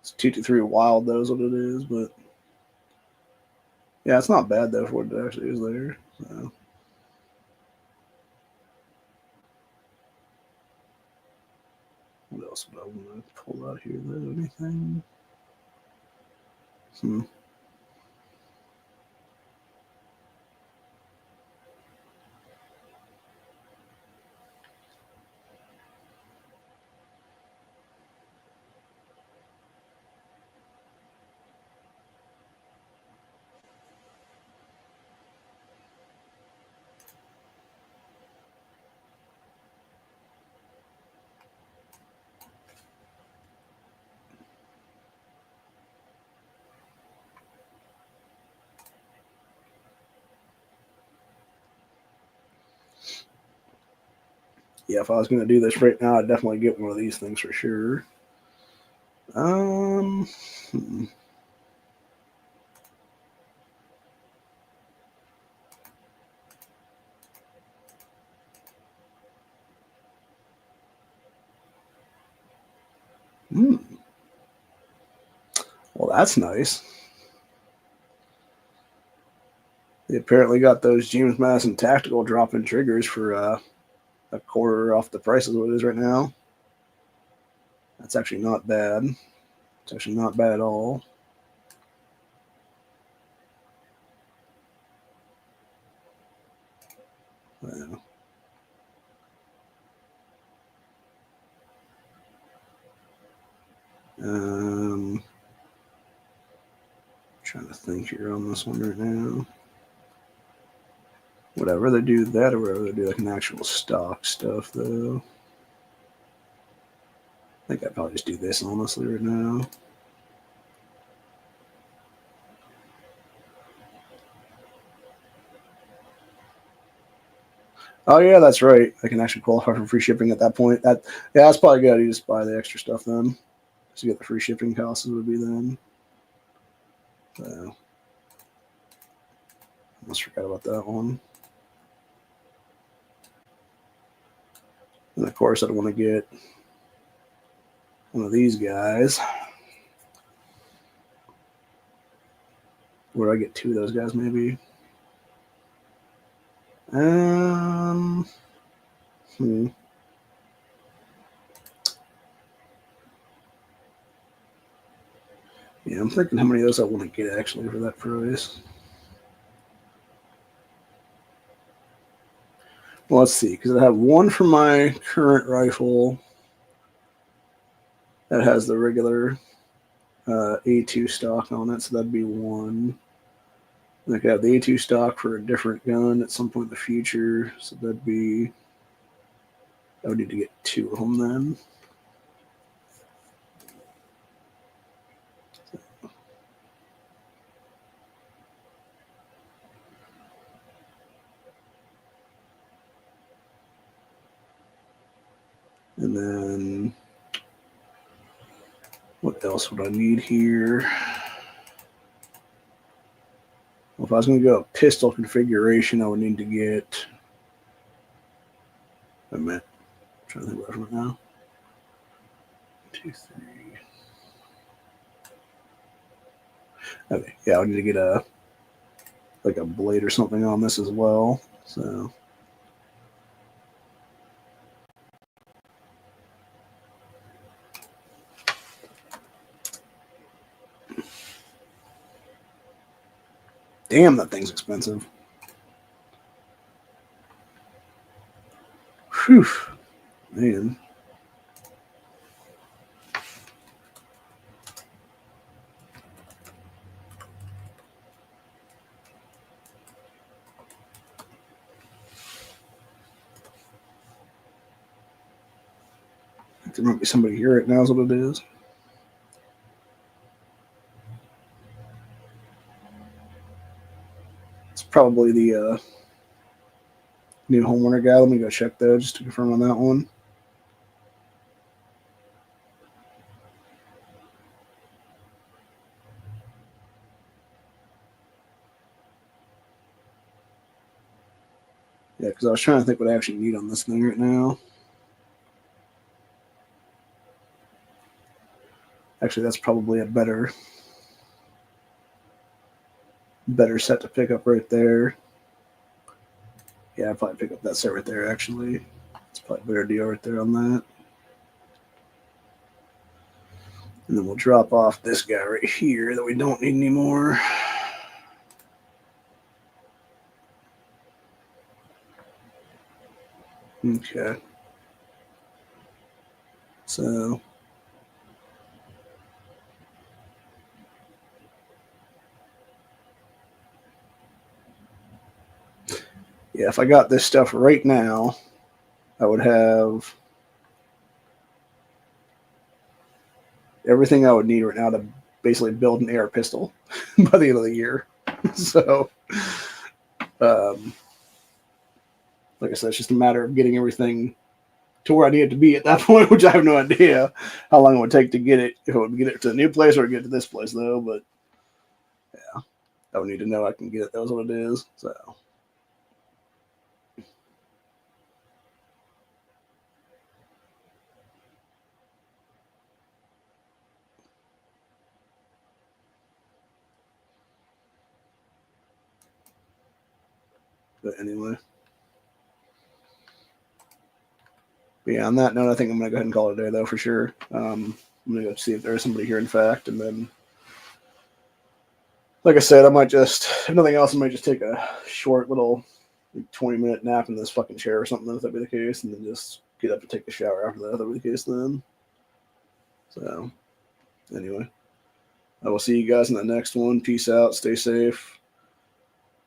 It's 223 wild, though, is what it is. But yeah, it's not bad though for what it actually is there. So. What else would I want to pull out here though? Anything? Yeah, if I was going to do this right now, I'd definitely get one of these things for sure. Um, hmm. Hmm. Well, that's nice. They apparently got those James Madison tactical drop-in triggers for a quarter off the price of what it is right now. That's actually not bad. It's actually not bad at all. Yeah. Trying to think here on this one right now. Would I rather do that or would I rather do like an actual stock stuff though? I think I'd probably just do this honestly right now. Oh yeah, that's right. I can actually qualify for free shipping at that point. That's probably good. You just buy the extra stuff then. So you get the free shipping costs would be then. So almost forgot about that one. And of course I'd want to get one of these guys. Where do I get two of those guys maybe? Um hmm. Yeah, I'm thinking how many of those I want to get actually for that price. Well, let's see, because I have one for my current rifle that has the regular A2 stock on it, so that'd be one. And I could have the A2 stock for a different gun at some point in the future, so that'd be. I would need to get two of them then. And then what else would I need here? Well, if I was going to go pistol configuration, I would need to get. Wait a minute. I'm trying to think what right now. 2, 3. Okay, yeah, I would need to get a blade or something on this as well. So. Damn, that thing's expensive. Whew, man. There might be somebody here right now is what it is. It's probably the new homeowner guy. Let me go check though, just to confirm on that one. Yeah, because I was trying to think what I actually need on this thing right now. Actually, that's probably a better set to pick up right there. Yeah, I'd probably pick up that set right there, actually. It's probably a better deal right there on that. And then we'll drop off this guy right here that we don't need anymore. Okay. So yeah, if I got this stuff right now, I would have everything I would need right now to basically build an AR pistol by the end of the year. So, like I said, it's just a matter of getting everything to where I need it to be at that point, which I have no idea how long it would take to get it, if it would get it to the new place or get it to this place, though. But yeah, I would need to know I can get it. That's what it is. So. But anyway. But yeah, on that note, I think I'm going to go ahead and call it a day, though, for sure. I'm going to go see if there's somebody here, in fact. And then, like I said, I might just, if nothing else, I might just take a short little 20-minute nap in this fucking chair or something, if that be the case. And then just get up and take a shower after that, if that be the case then. So, anyway. I will see you guys in the next one. Peace out. Stay safe.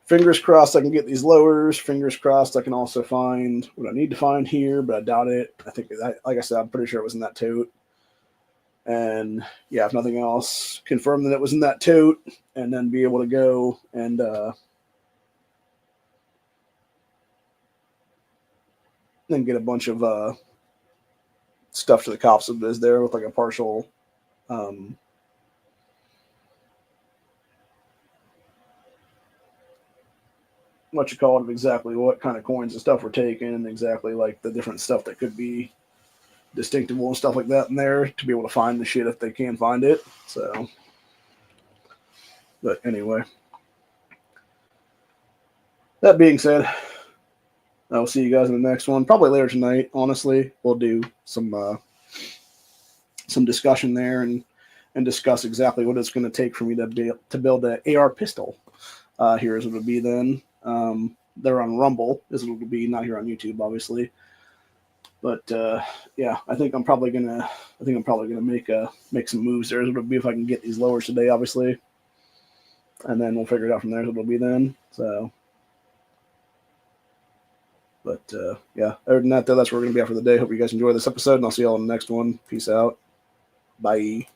Fingers crossed I can get these lowers. Fingers crossed I can also find what I need to find here, but I doubt it. I think, like I said, I'm pretty sure it was in that tote. And yeah, if nothing else, confirm that it was in that tote, and then be able to go and then get a bunch of stuff to the cops that is there with like a partial what you call it, exactly what kind of coins and stuff were taken, and exactly like the different stuff that could be distinctible and stuff like that in there to be able to find the shit if they can find it. So, but anyway, that being said, I'll see you guys in the next one. Probably later tonight. Honestly, we'll do some discussion there and discuss exactly what it's going to take for me to build an AR pistol. Here is what it'll be then. They're on Rumble, is what it'll be, not here on YouTube, obviously. But yeah, I think I'm probably gonna make some moves there. Is what it'll be if I can get these lowers today, obviously, and then we'll figure it out from there. Is what it'll be then. So, but yeah, other than that, though, that's where we're gonna be at for the day. Hope you guys enjoy this episode, and I'll see y'all in the next one. Peace out. Bye.